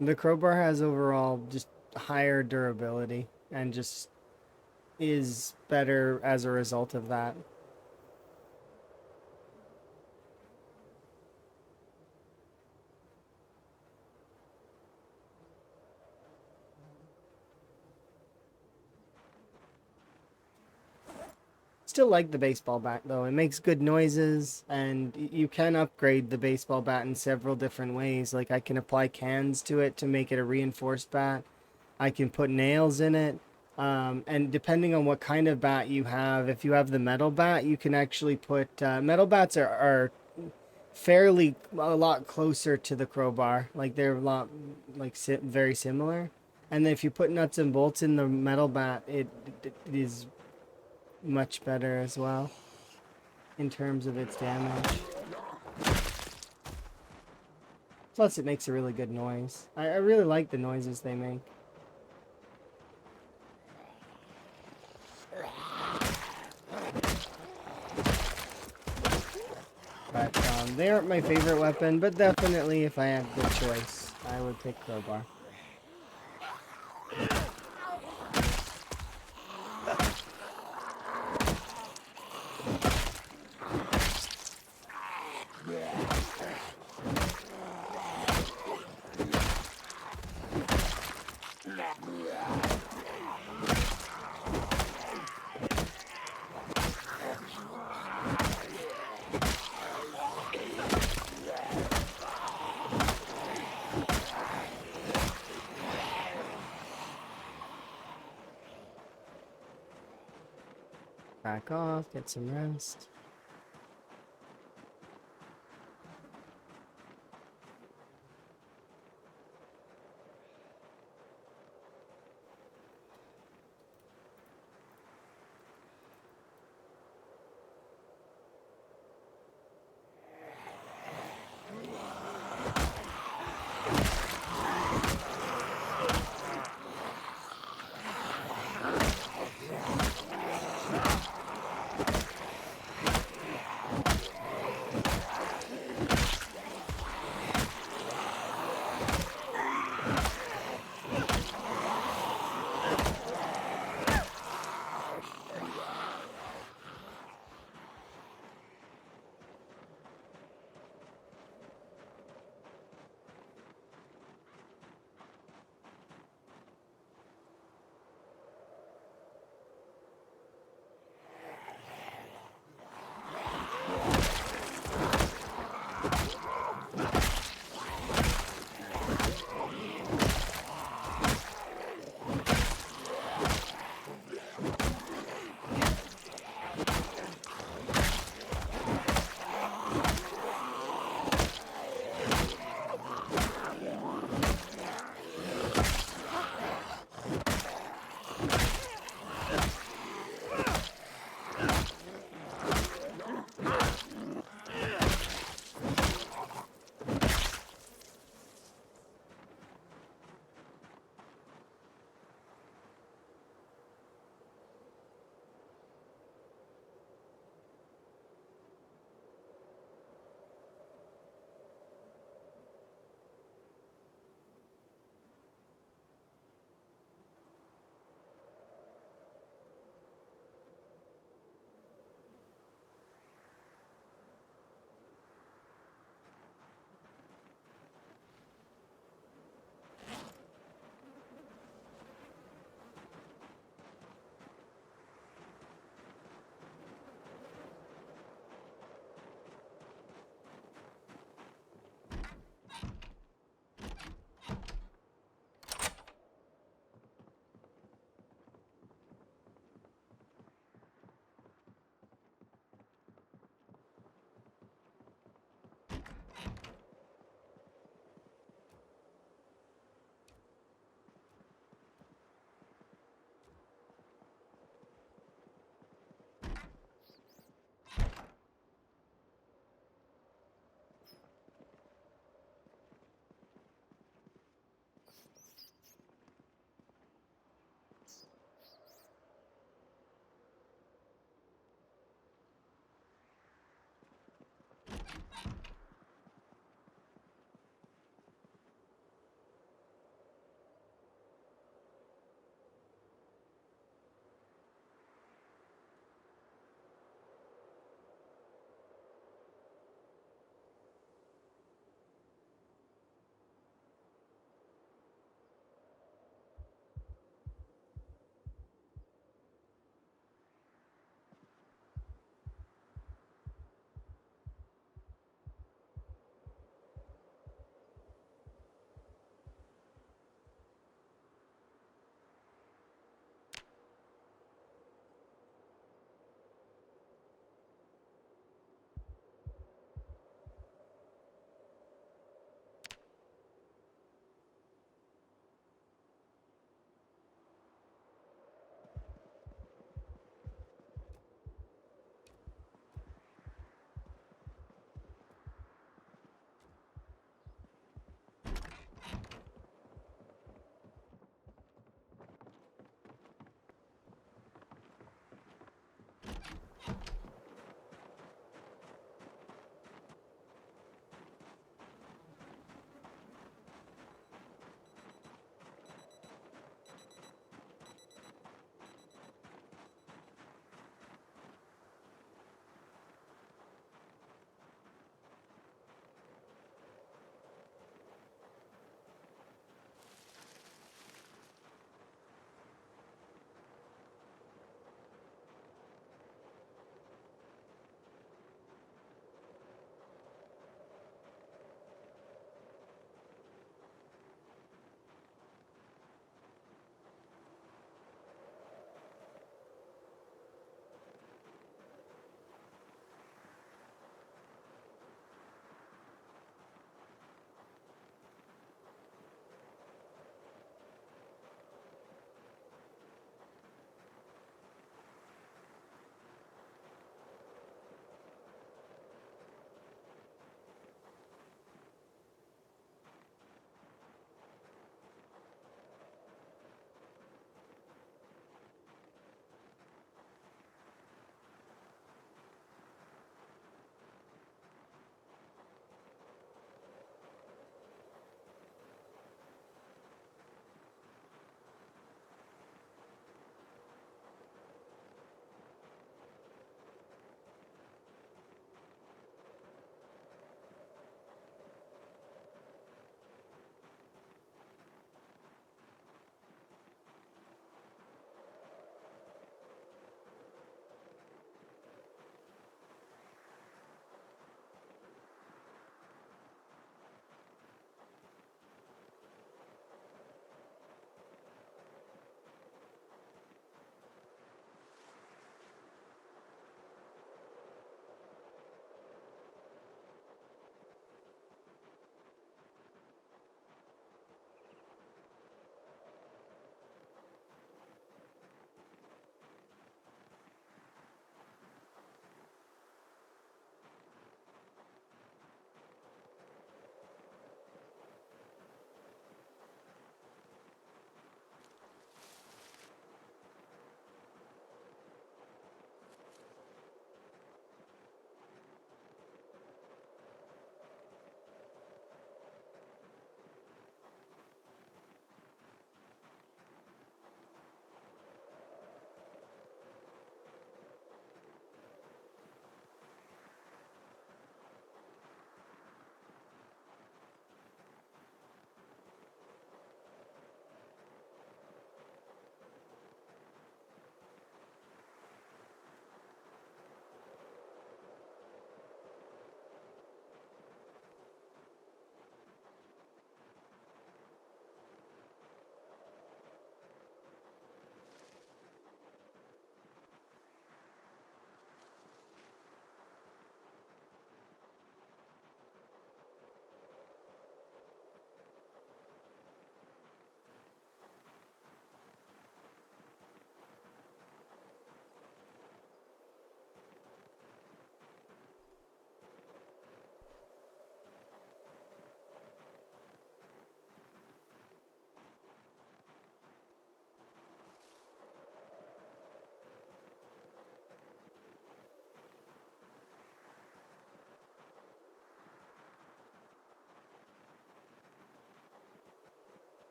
The crowbar has overall just higher durability and just is better as a result of that. Still like the baseball bat though. It makes good noises, and you can upgrade the baseball bat in several different ways. Like I can apply cans to it to make it a reinforced bat. I can put nails in it. And depending on what kind of bat you have, if you have the metal bat, you can actually put metal bats are fairly a lot closer to the crowbar. Like they're a lot very similar. And then if you put nuts and bolts in the metal bat, it is much better as well in terms of its damage. Plus it makes a really good noise. I really like the noises they make. But they aren't my favorite weapon, but definitely if I had the choice, I would pick crowbar. Back off, get some rest.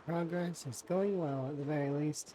Progress is going well at the very least.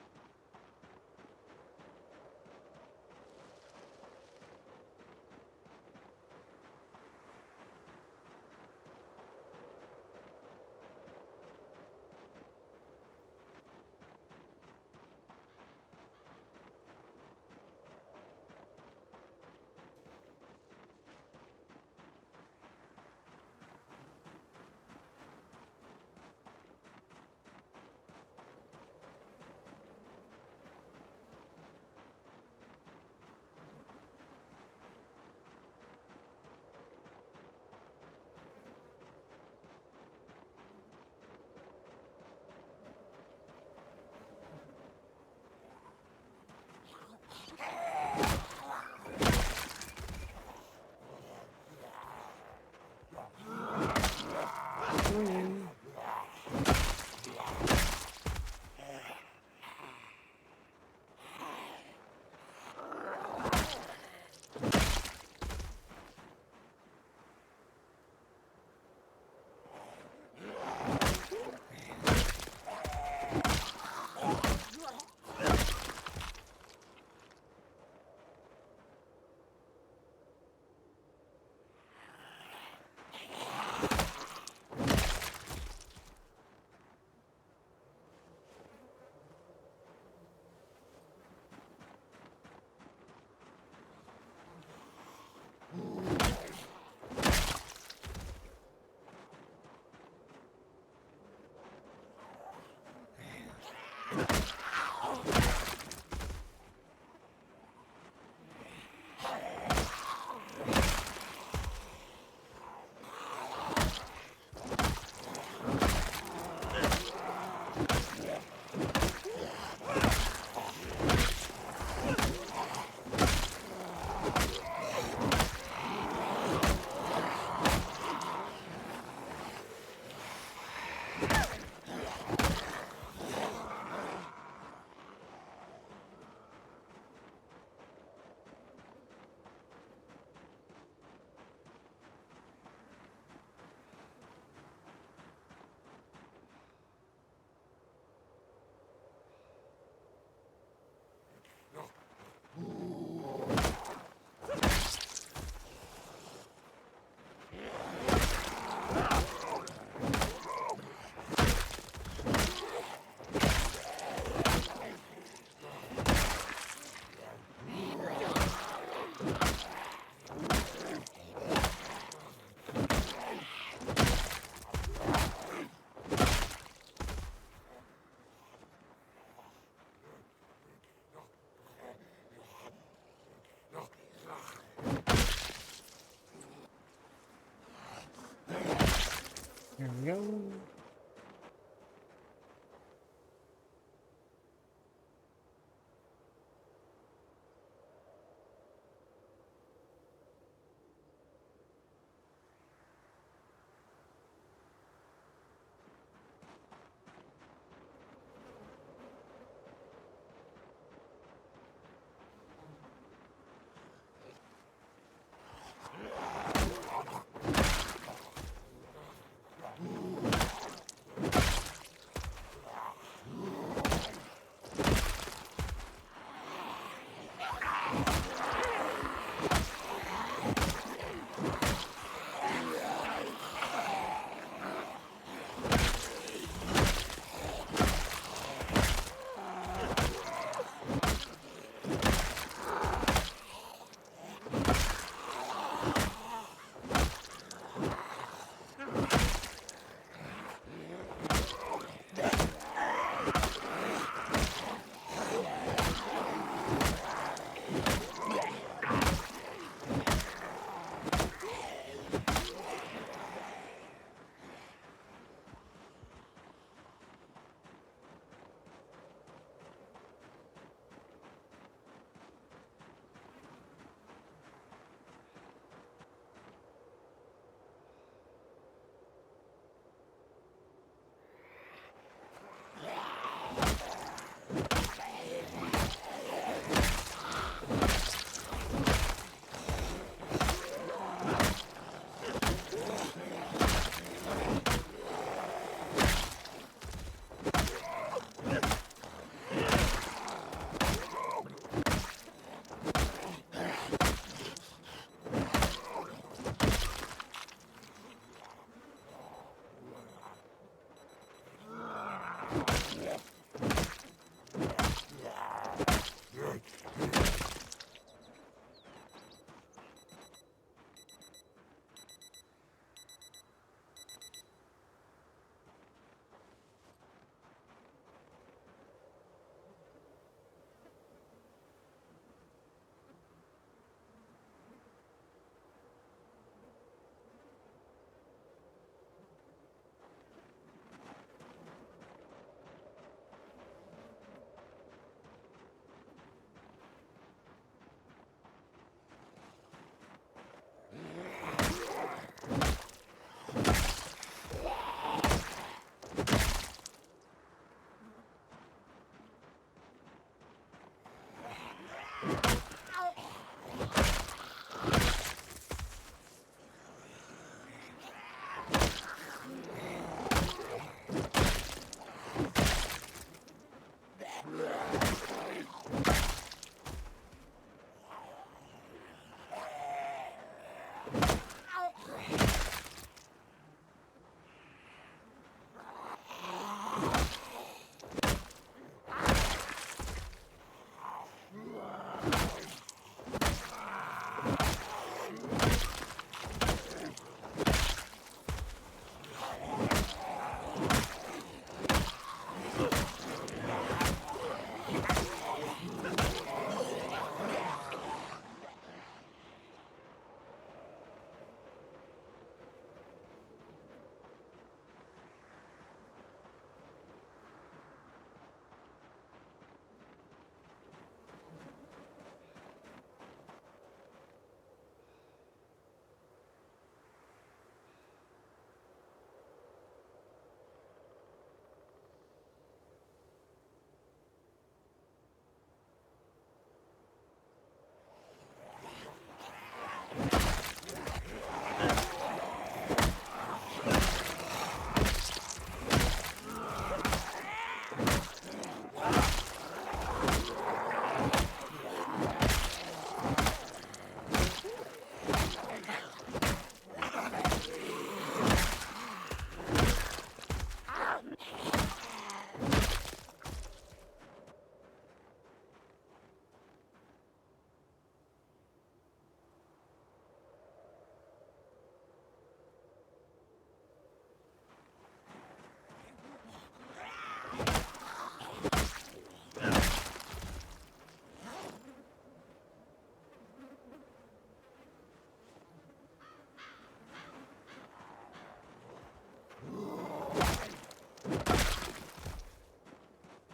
There we go.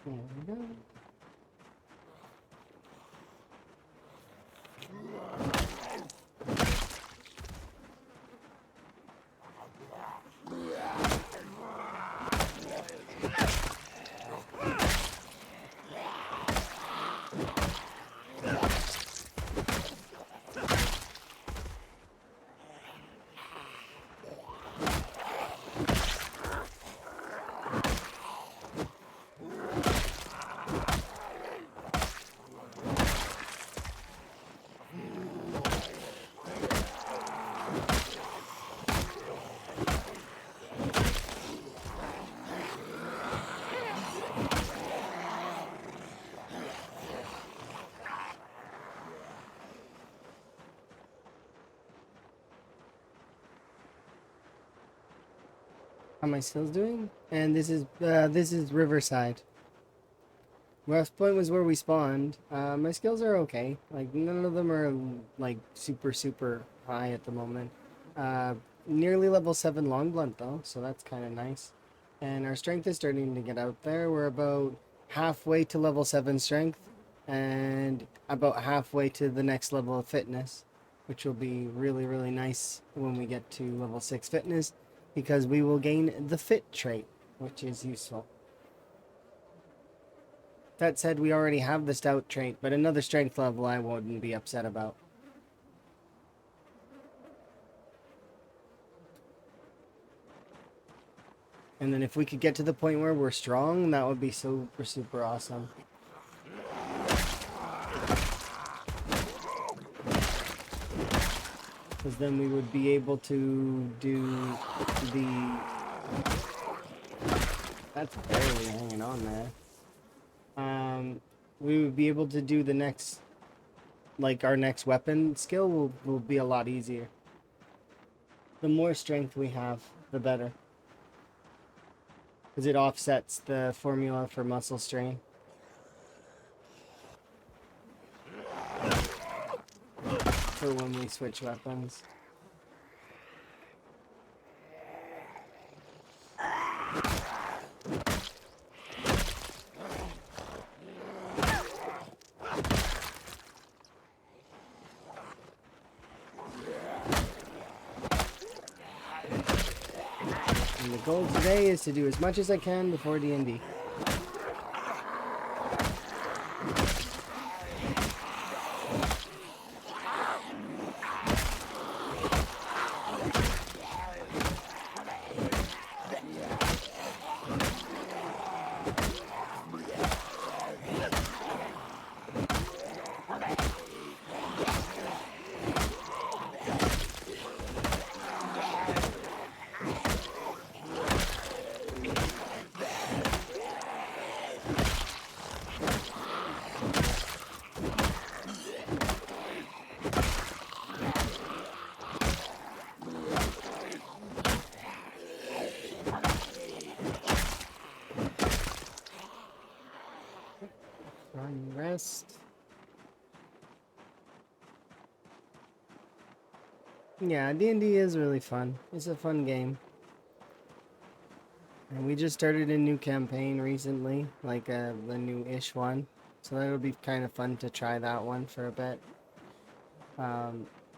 There we go. How my skills doing? And this is Riverside. West Point was where we spawned. My skills are okay. Like none of them are like super high at the moment. Nearly level 7 long blunt though, so that's kind of nice. And our strength is starting to get out there. We're about halfway to level 7 strength and about halfway to the next level of fitness, which will be really nice when we get to level 6 fitness because we will gain the fit trait, which is useful. That said, we already have the stout trait, but another strength level I wouldn't be upset about. And then if we could get to the point where we're strong, that would be super awesome. Because then we would be able to do the That's barely hanging on there. We would be able to do the next, like our next weapon skill will be a lot easier. The more strength we have, the better. Because it offsets the formula for muscle strain. For when we switch weapons. And the goal today is to do as much as I can before D&D. Run, rest. Yeah, D&D is really fun. It's a fun game. And we just started a new campaign recently, like the new-ish one. So that'll be kind of fun to try that one for a bit.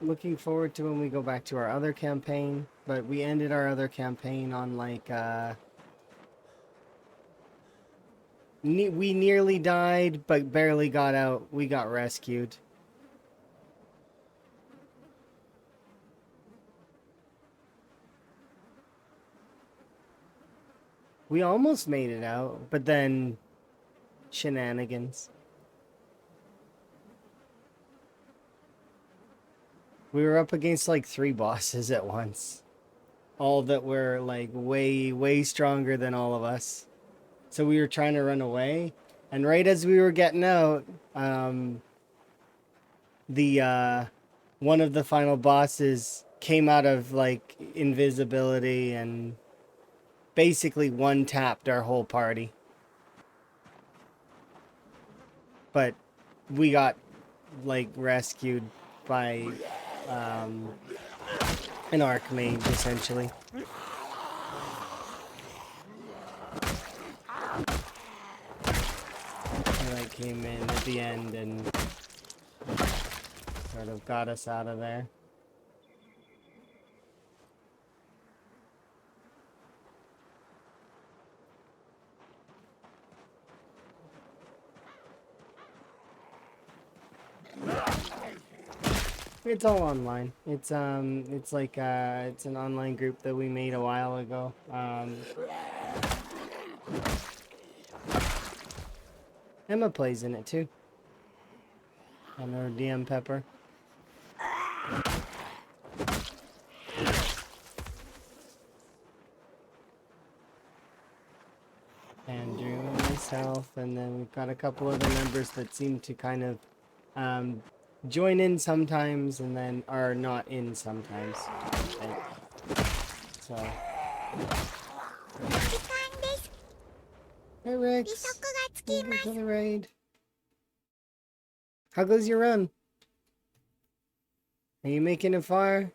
Looking forward to when we go back to our other campaign, but we ended our other campaign on like we nearly died but barely got out. We got rescued. We almost made it out, but then shenanigans. We were up against like 3 bosses at once. All that were like way stronger than all of us. So we were trying to run away, and right as we were getting out, the one of the final bosses came out of like invisibility and basically one-tapped our whole party. But we got like rescued by an archmage essentially. And I came in at the end and sort of got us out of there. It's all online. It's like it's an online group that we made a while ago. Emma plays in it too. And her DM Pepper. Andrew and myself, and then we've got a couple other members that seem to kind of join in sometimes and then are not in sometimes. So. Hey Rex, welcome to the raid. How goes your run? Are you making it far?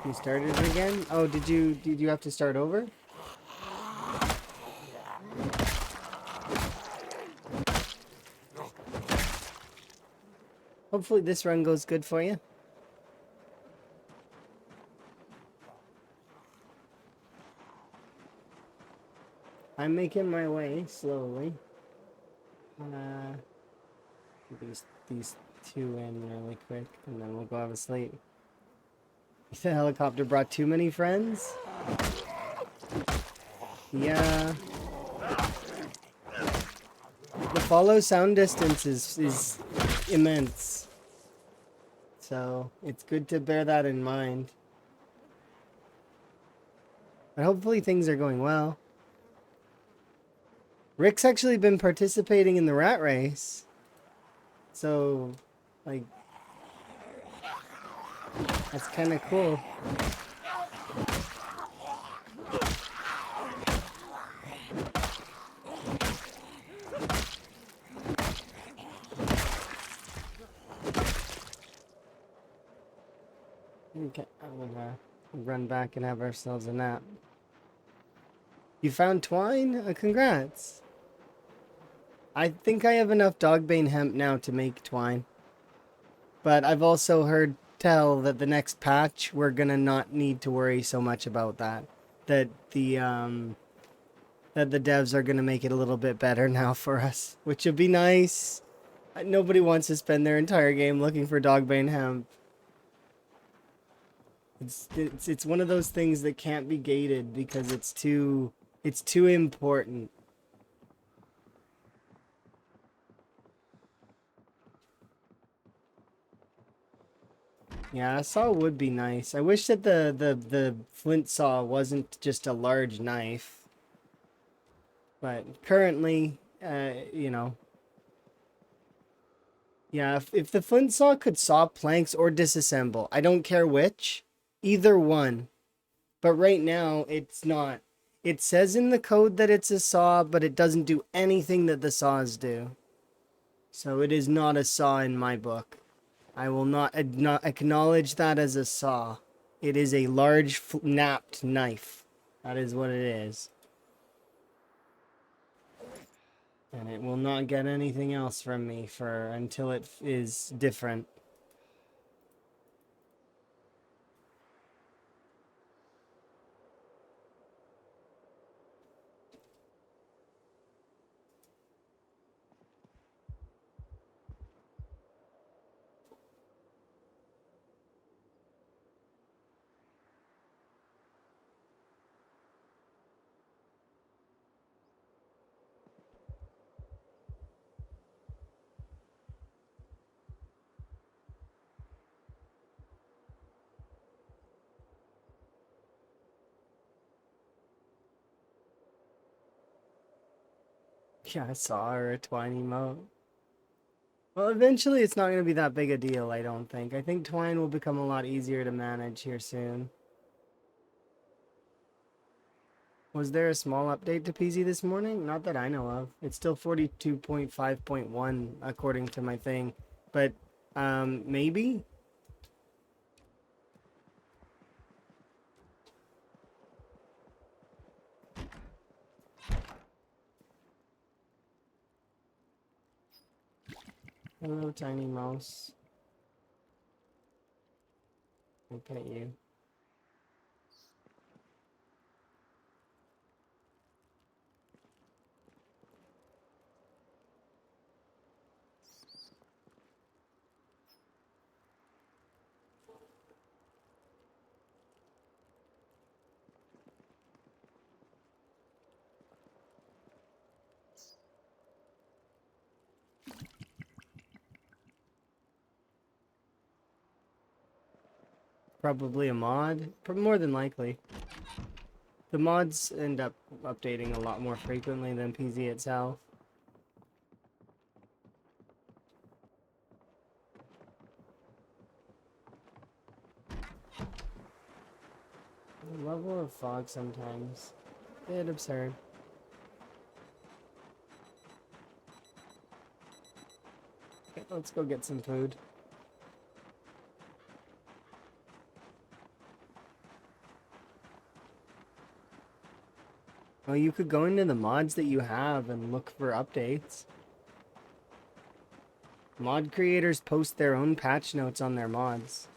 You started it again? Oh, did you have to start over? Hopefully this run goes good for you. I'm making my way slowly. These 2 in really quick, and then we'll go have a sleep. The helicopter brought too many friends? Yeah. The follow sound distance is immense. So it's good to bear that in mind. But hopefully things are going well. Rick's actually been participating in the rat race. So, like, that's kind of cool. Okay, I'm gonna run back and have ourselves a nap. You found twine? Congrats. I think I have enough dogbane hemp now to make twine. But I've also heard tell that the next patch we're gonna not need to worry so much about that. That the devs are gonna make it a little bit better now for us, which would be nice. Nobody wants to spend their entire game looking for dogbane hemp. It's one of those things that can't be gated because it's too important. Yeah, a saw would be nice. I wish that the flint saw wasn't just a large knife. But currently, you know, yeah, if the flint saw could saw planks or disassemble, I don't care which, either one. But right now, it's not. It says in the code that it's a saw, but it doesn't do anything that the saws do. So it is not a saw in my book. I will not acknowledge that as a saw. It is a large napped knife. That is what it is. And it will not get anything else from me until it is different. Yeah, a saw or a twine emote. Well, eventually it's not going to be that big a deal, I don't think. I think twine will become a lot easier to manage here soon. Was there a small update to PZ this morning? Not that I know of. It's still 42.5.1 according to my thing. But, maybe? Hello, tiny mouse. Look at you. Probably a mod? More than likely. The mods end up updating a lot more frequently than PZ itself. The level of fog sometimes. Bit absurd. Okay, let's go get some food. Oh, you could go into the mods that you have and look for updates. Mod creators post their own patch notes on their mods.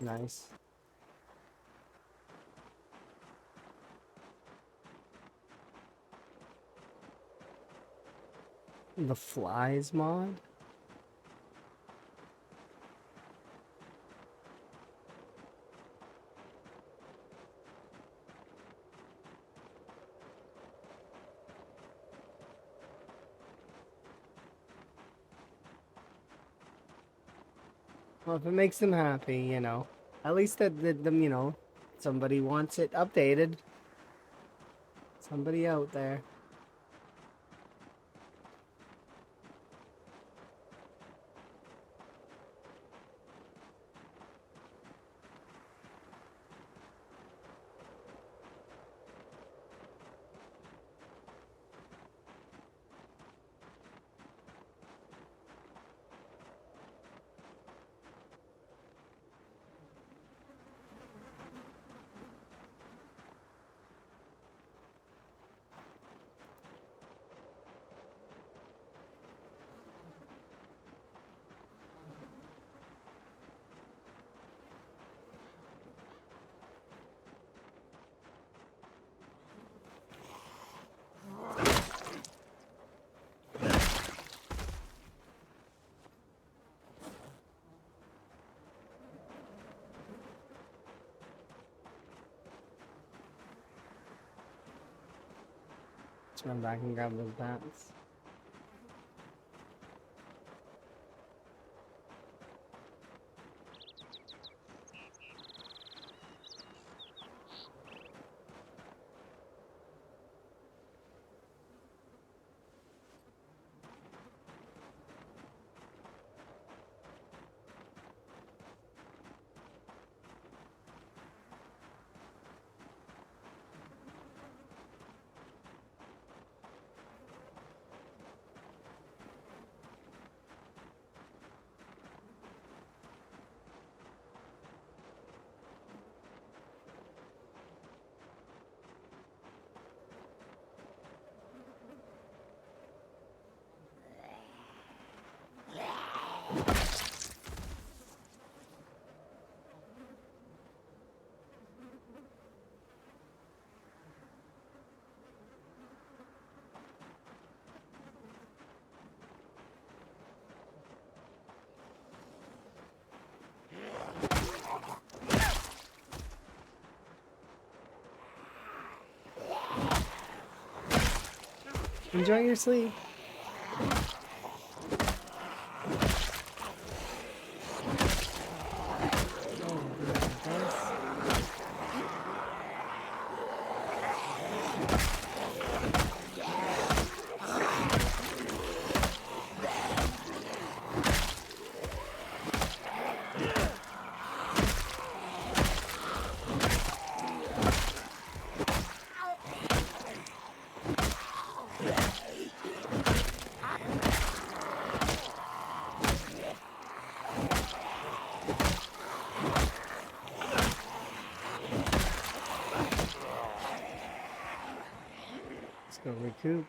Nice. The flies mod? Well, if it makes them happy, you know. At least that them, you know, somebody wants it updated. Somebody out there. Let's run back and grab those bats. Enjoy your sleep. Let's go recoup.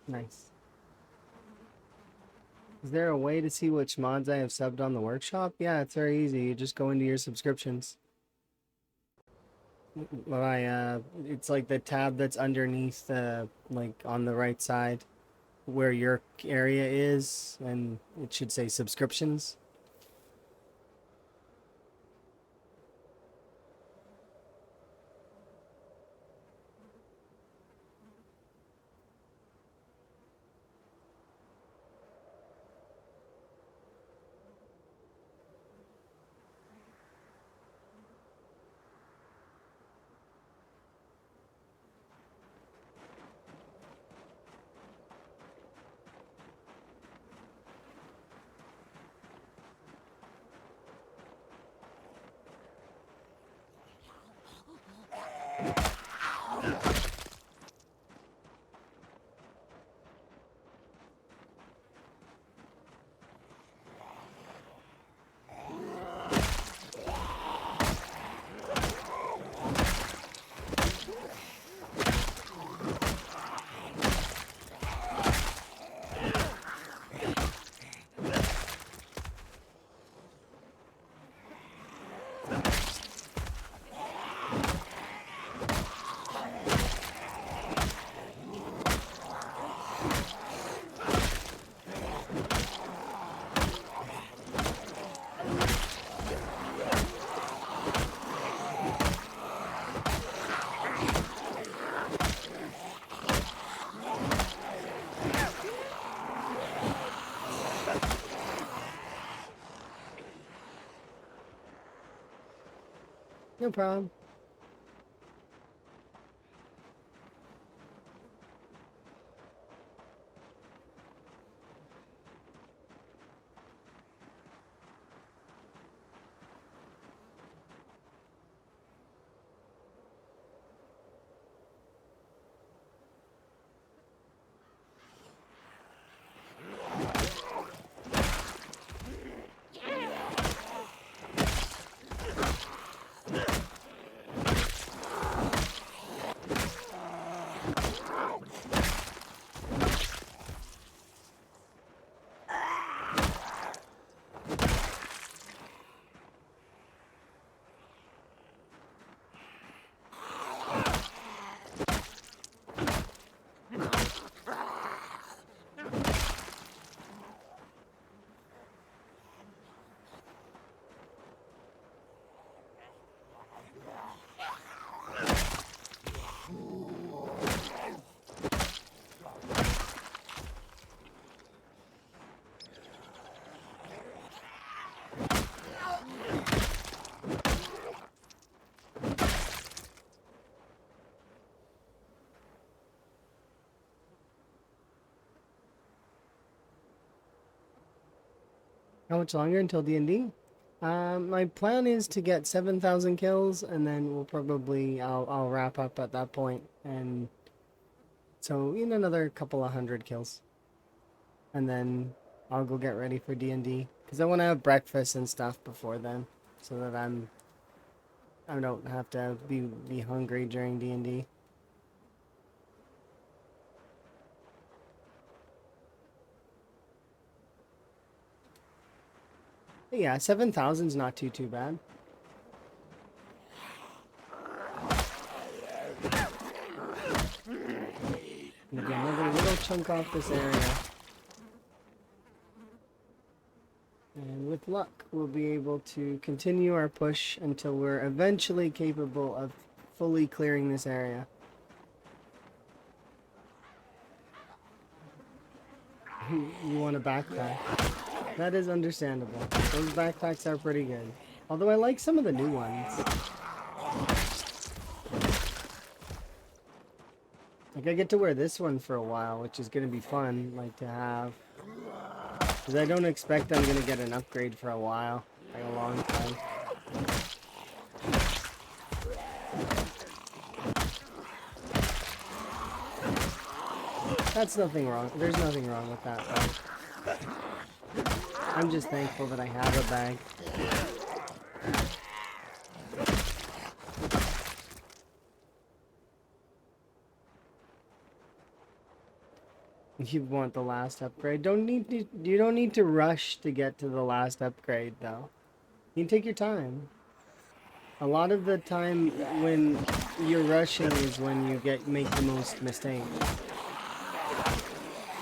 Nice. Is there a way to see which mods I have subbed on the workshop? Yeah, it's very easy. You just go into your subscriptions. It's like the tab that's underneath like on the right side where your area is, and it should say subscriptions. No problem. How much longer until D&D? My plan is to get 7,000 kills, and then I'll wrap up at that point, and so in another couple of hundred kills, and then I'll go get ready for D&D because I want to have breakfast and stuff before then, so that I don't have to be hungry during D&D. But yeah, 7,000 is not too bad. And get another little chunk off this area. And with luck, we'll be able to continue our push until we're eventually capable of fully clearing this area. You want a backpack? That is understandable. Those backpacks are pretty good. Although I like some of the new ones. Like I get to wear this one for a while, which is going to be fun, like to have. Because I don't expect I'm going to get an upgrade for a while. Like a long time. That's nothing wrong. There's nothing wrong with that, though. I'm just thankful that I have a bag. You want the last upgrade. You don't need to rush to get to the last upgrade though. You can take your time. A lot of the time when you're rushing is when you make the most mistakes.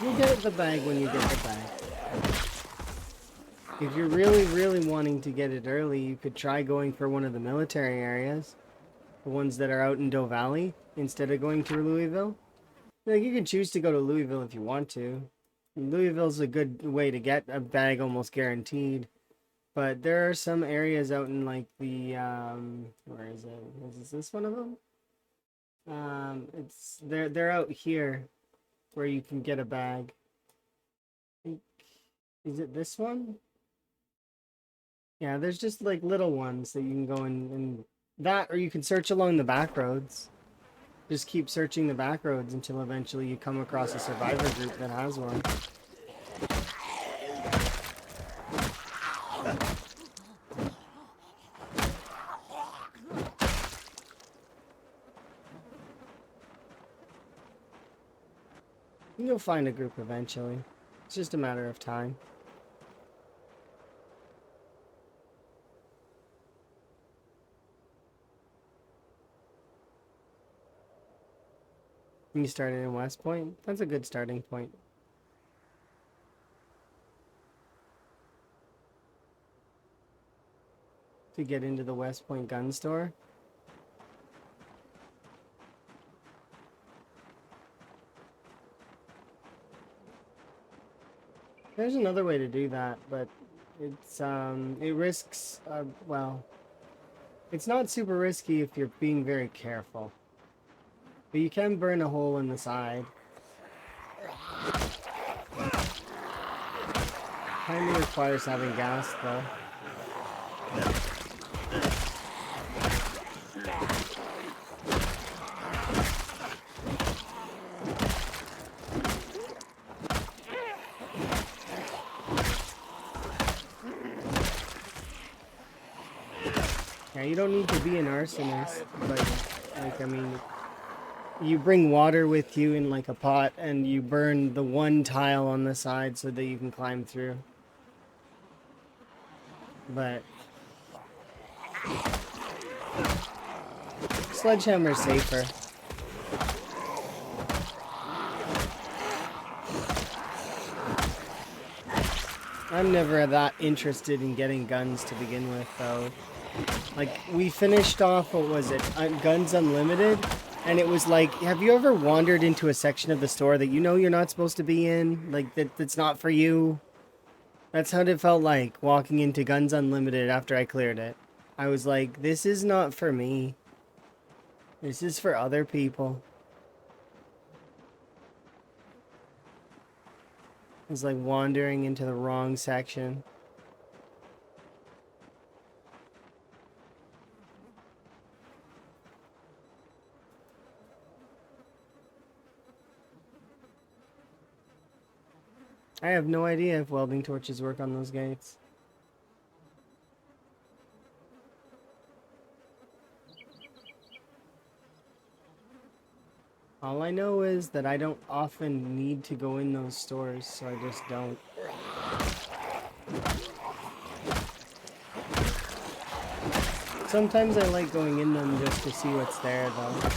You'll get the bag when you get the bag. If you're really wanting to get it early, you could try going for one of the military areas. The ones that are out in Doe Valley, instead of going to Louisville. Like, you can choose to go to Louisville if you want to. Louisville's a good way to get a bag almost guaranteed. But there are some areas out in like the where is it? Is this one of them? It's they're out here where you can get a bag. Is it this one? Yeah, there's just like little ones that you can go in and that, or you can search along the back roads. Just keep searching the back roads until eventually you come across a survivor group that has one. You'll find a group eventually. It's just a matter of time. You started in West Point? That's a good starting point. To get into the West Point gun store. There's another way to do that, but it's it risks well, it's not super risky if you're being very careful. But you can burn a hole in the side. Kinda requires having gas though. Yeah, you don't need to be an arsonist, but like I mean, you bring water with you in like a pot and you burn the one tile on the side so that you can climb through. But sledgehammer's safer. I'm never that interested in getting guns to begin with though. Like, we finished off, what was it, Guns Unlimited? And it was like, have you ever wandered into a section of the store that you know you're not supposed to be in? Like, that's not for you? That's how it felt like, walking into Guns Unlimited after I cleared it. I was like, this is not for me. This is for other people. It was like wandering into the wrong section. I have no idea if welding torches work on those gates. All I know is that I don't often need to go in those stores, so I just don't. Sometimes I like going in them just to see what's there, though.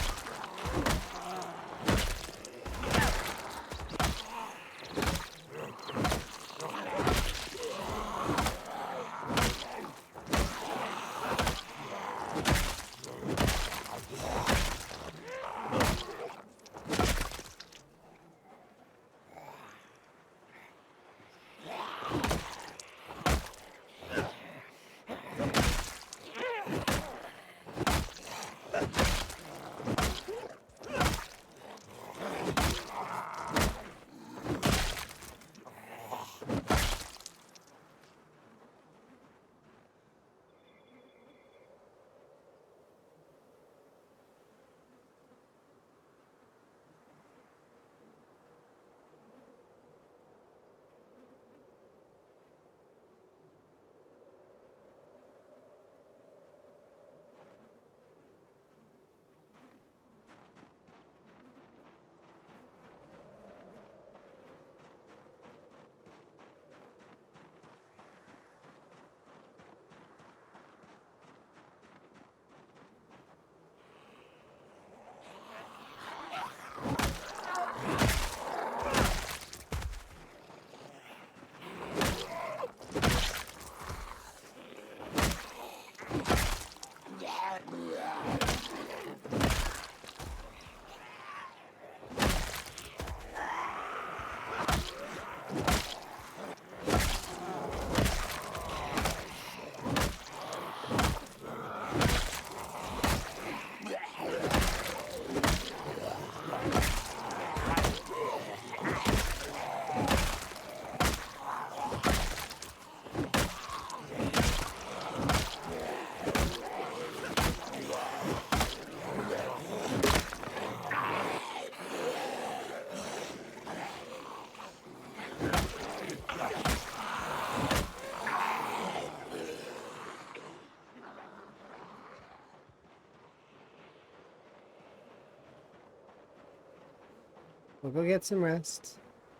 We'll go get some rest,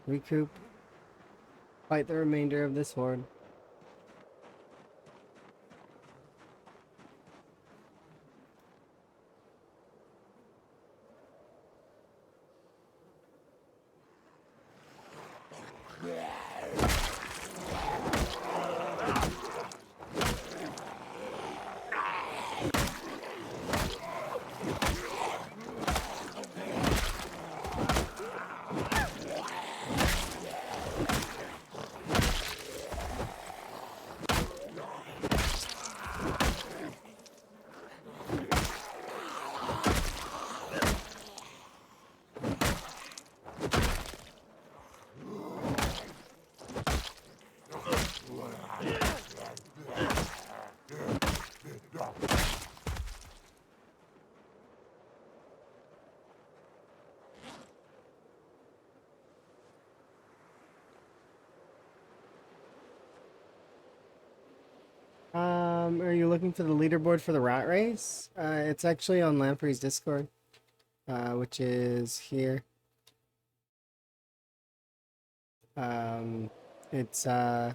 recoup, fight the remainder of this horde. Are you looking for the leaderboard for the rat race? It's actually on Lamprey's Discord, which is here. Um, it's uh,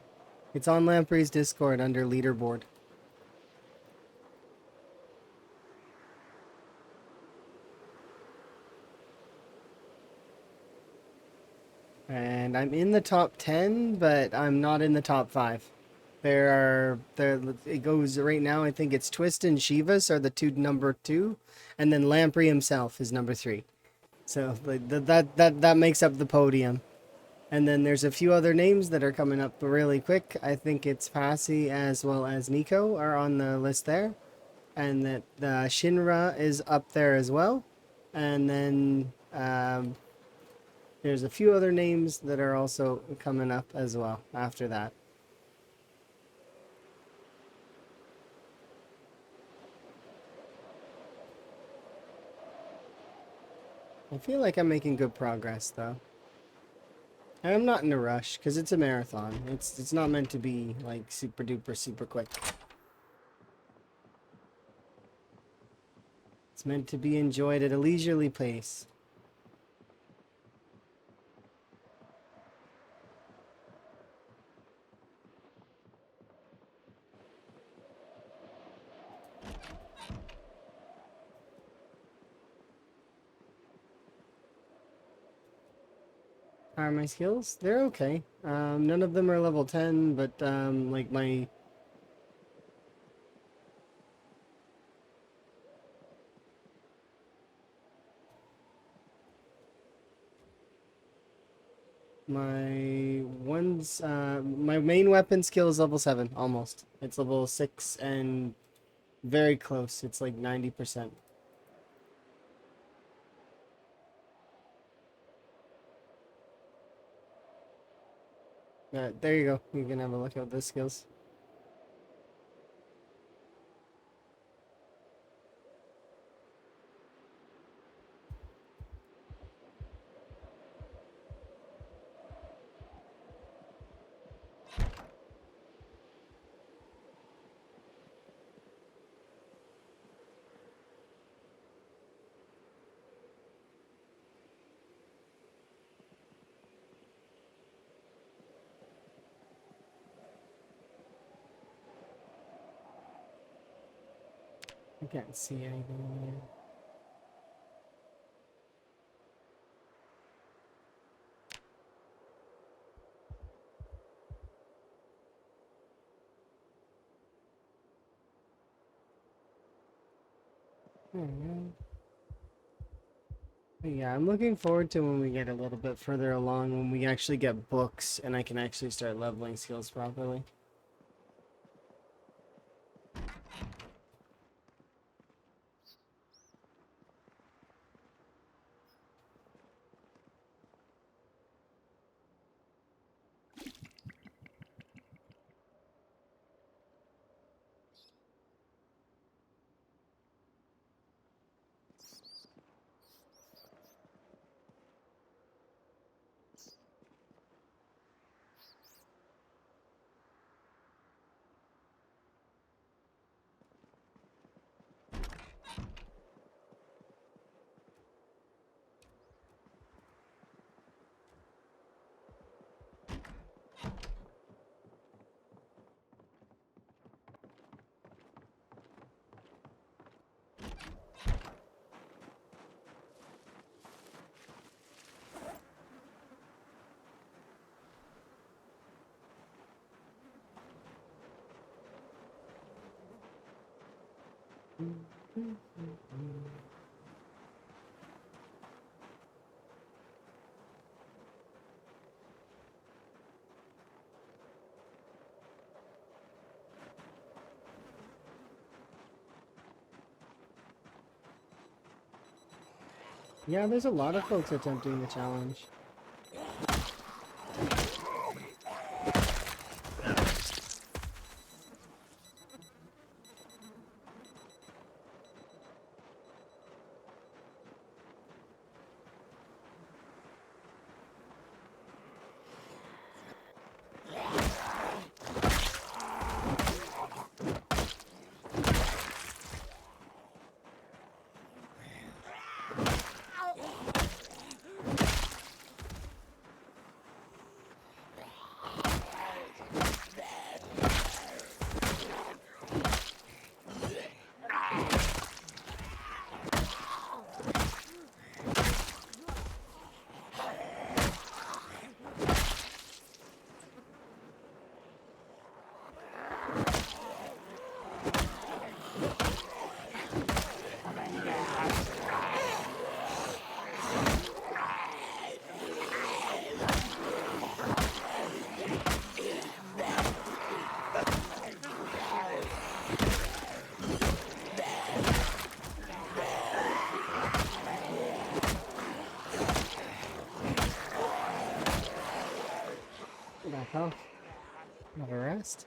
it's on Lamprey's Discord under leaderboard. And I'm in the top 10, but I'm not in the top 5. It goes right now, I think it's Twist and Shivas are the number 2, and then Lamprey himself is number 3. So like that makes up the podium. And then there's a few other names that are coming up really quick. I think it's Passy as well as Nico are on the list there. And that Shinra is up there as well. And then there's a few other names that are also coming up as well after that. I feel like I'm making good progress though. And I'm not in a rush because it's a marathon. It's not meant to be like super duper super quick. It's meant to be enjoyed at a leisurely pace. How are my skills? They're okay. None of them are level 10, but like my main weapon skill is level 7 almost. It's level 6 and very close. It's like 90%. There you go. You can have a look at the skills. I can't see anything here. Yeah, I'm looking forward to when we get a little bit further along, when we actually get books and I can actually start leveling skills properly. Yeah, there's a lot of folks attempting the challenge. Back off. Have a rest.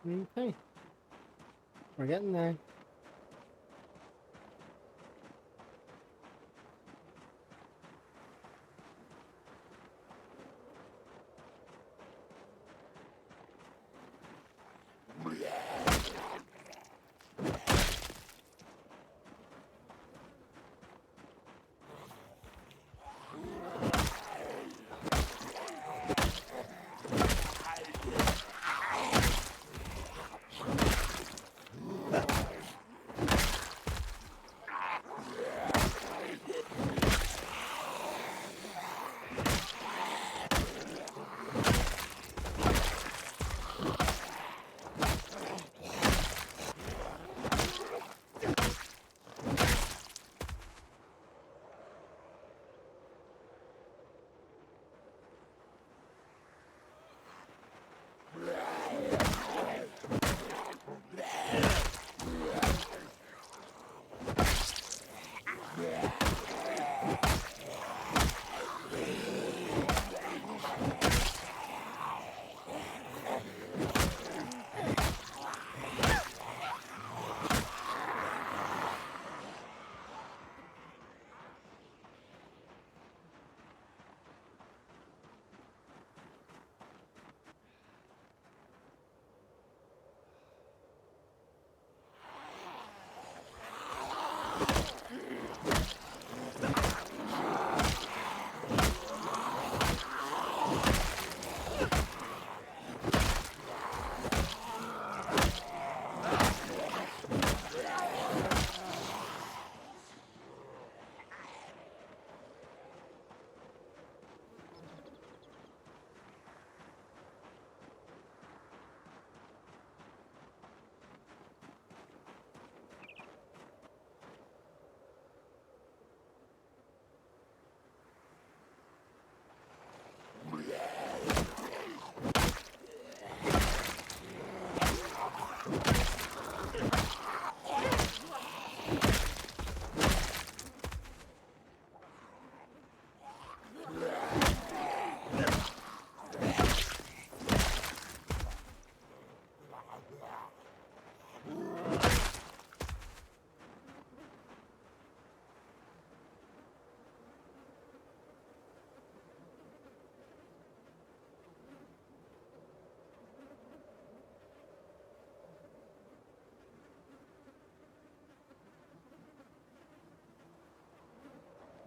Okay. We're getting there.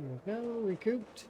There we go, recouped.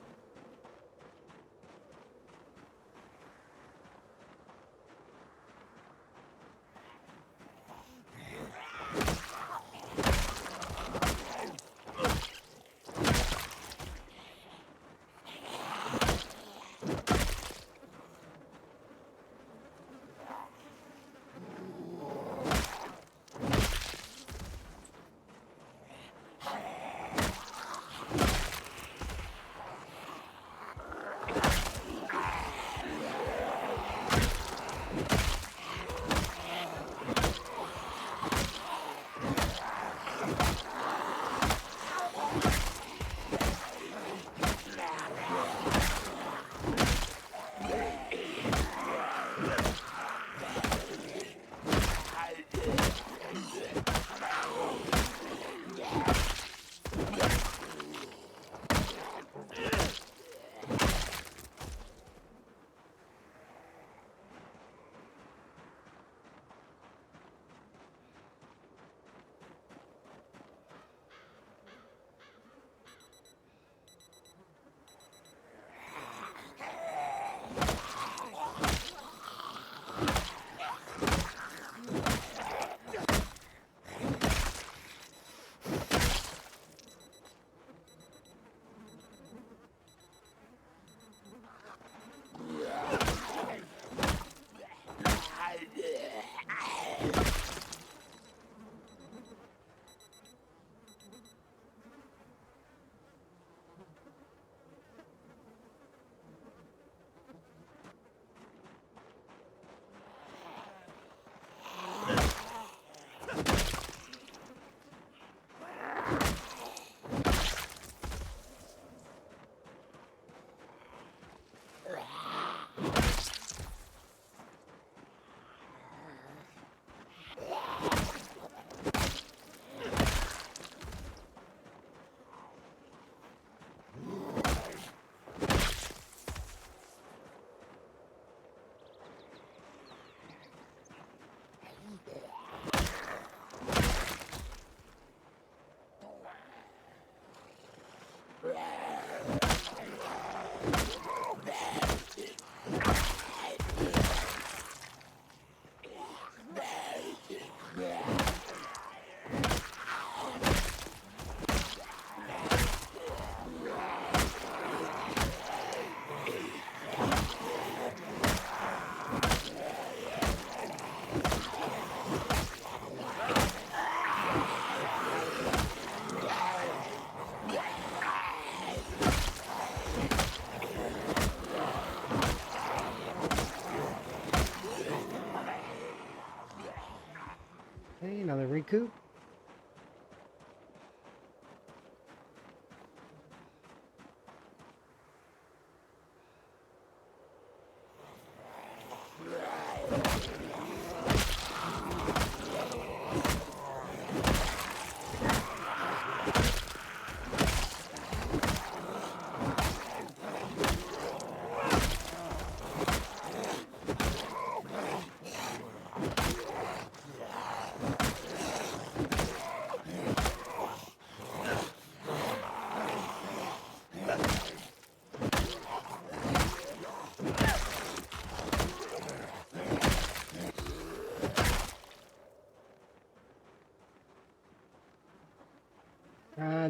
coop.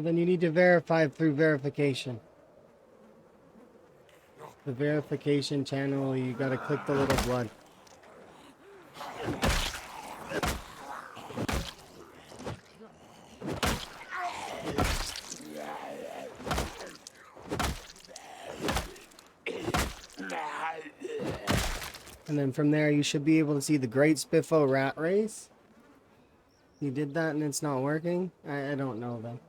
Then you need to verify through verification. The verification channel, you gotta click the little blood. And then from there, you should be able to see the Great Spiffo Rat Race. You did that and it's not working? I don't know then.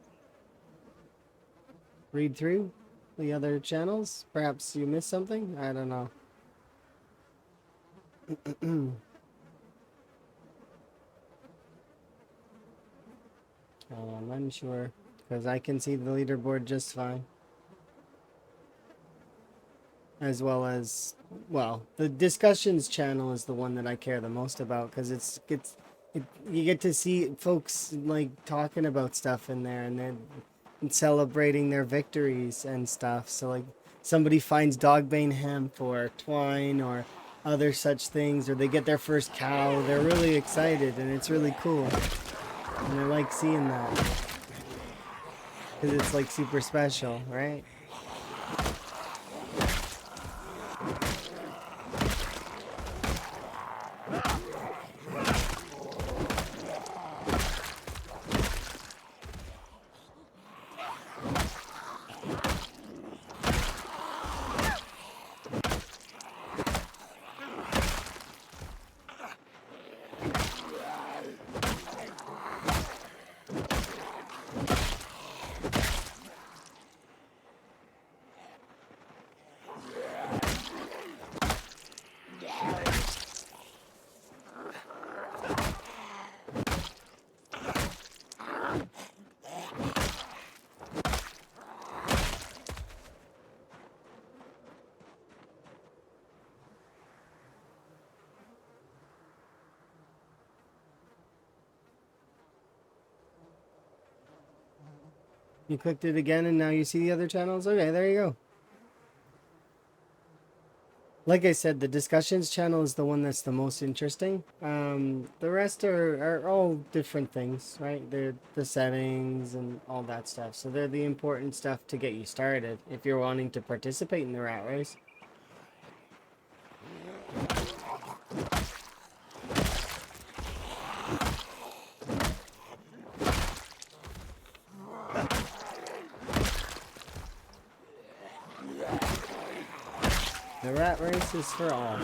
Read through the other channels? Perhaps you missed something? I don't know. I'm unsure, because I can see the leaderboard just fine. As well as, well, the discussions channel is the one that I care the most about, because you get to see folks like talking about stuff in there and then celebrating their victories and stuff. So like somebody finds dogbane hemp or twine or other such things, or they get their first cow, they're really excited and it's really cool. And I like seeing that. Because it's like super special, right? You clicked it again and now you see the other channels? Okay, there you go. Like I said, the discussions channel is the one that's the most interesting. The rest are all different things, right? They're the settings and all that stuff. So they're the important stuff to get you started if you're wanting to participate in the rat race. The rat race is for all.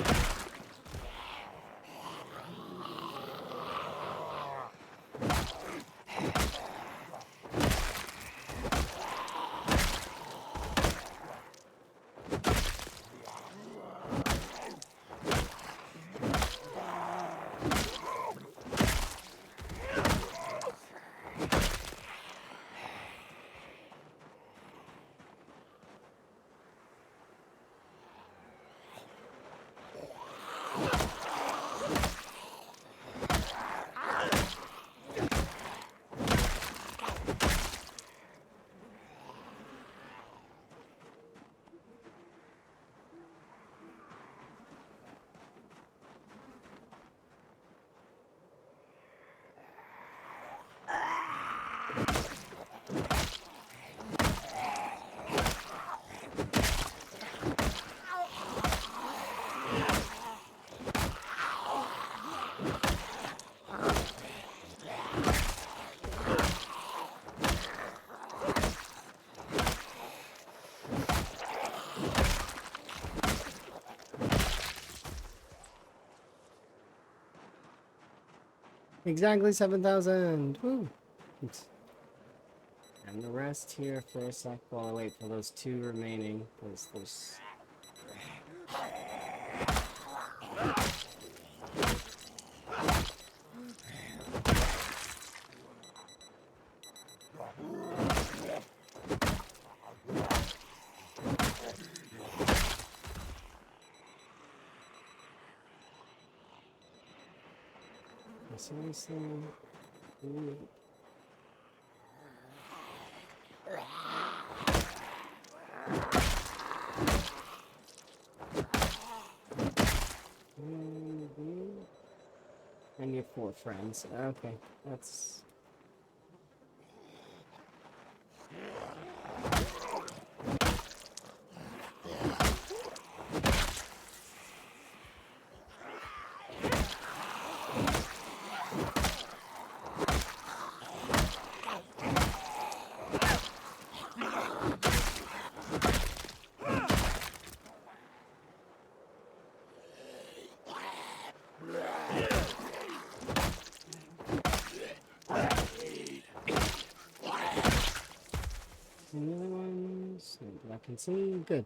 Exactly 7,000. Woo. Oops. And the rest here for a sec while I wait for those two remaining. Because there's... Seriously? Ooh. And your 4 friends. Okay, that's... Any other ones? Not that I can see. Good.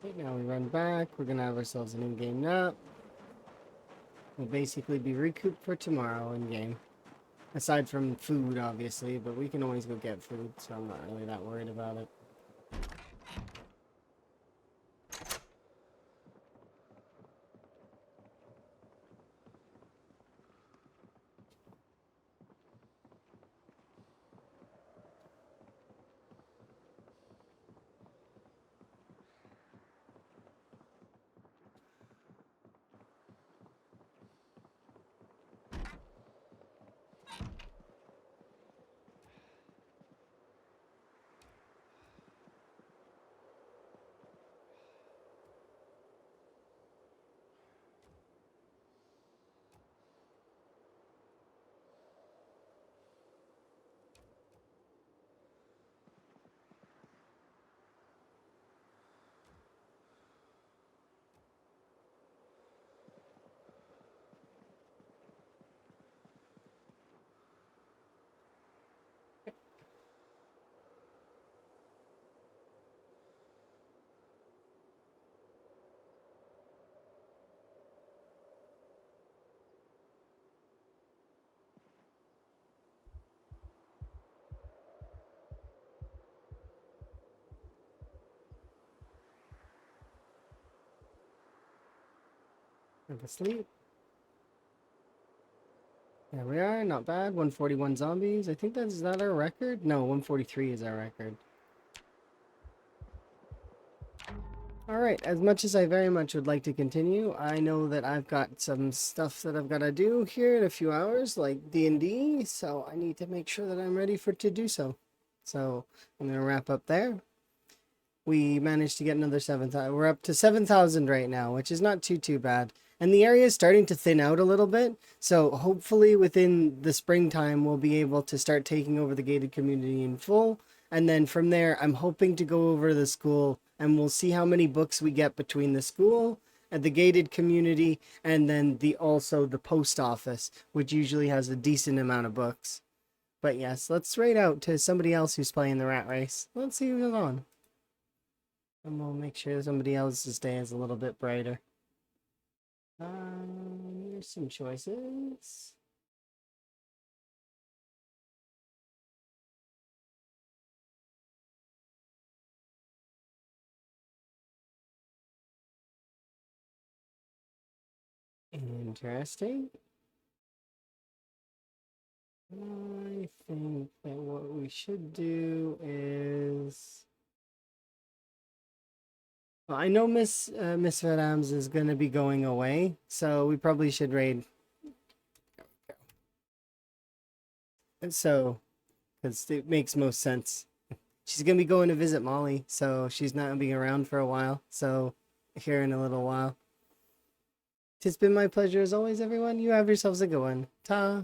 Okay, now we run back. We're gonna have ourselves an in-game nap. We'll basically be recouped for tomorrow in-game. Aside from food, obviously, but we can always go get food, so I'm not really that worried about it. Have a sleep. There we are, not bad. 141 zombies. I think that's, is that our record? No, 143 is our record. Alright, as much as I very much would like to continue, I know that I've got some stuff that I've got to do here in a few hours, like D&D, so I need to make sure that I'm ready to do so. So, I'm going to wrap up there. We managed to get another 7,000. We're up to 7,000 right now, which is not too bad. And the area is starting to thin out a little bit, so hopefully within the springtime we'll be able to start taking over the gated community in full. And then from there, I'm hoping to go over to the school, and we'll see how many books we get between the school and the gated community, and then also the post office, which usually has a decent amount of books. But yes, let's raid out to somebody else who's playing the rat race. Let's see who's on. And we'll make sure somebody else's day is a little bit brighter. Here's some choices. Interesting. I think that what we should do is... Well, I know Miss Adams is going to be going away, so we probably should raid. So, because it makes most sense. She's going to be going to visit Molly, so she's not going to be around for a while. So, here in a little while. It's been my pleasure as always, everyone. You have yourselves a good one. Ta.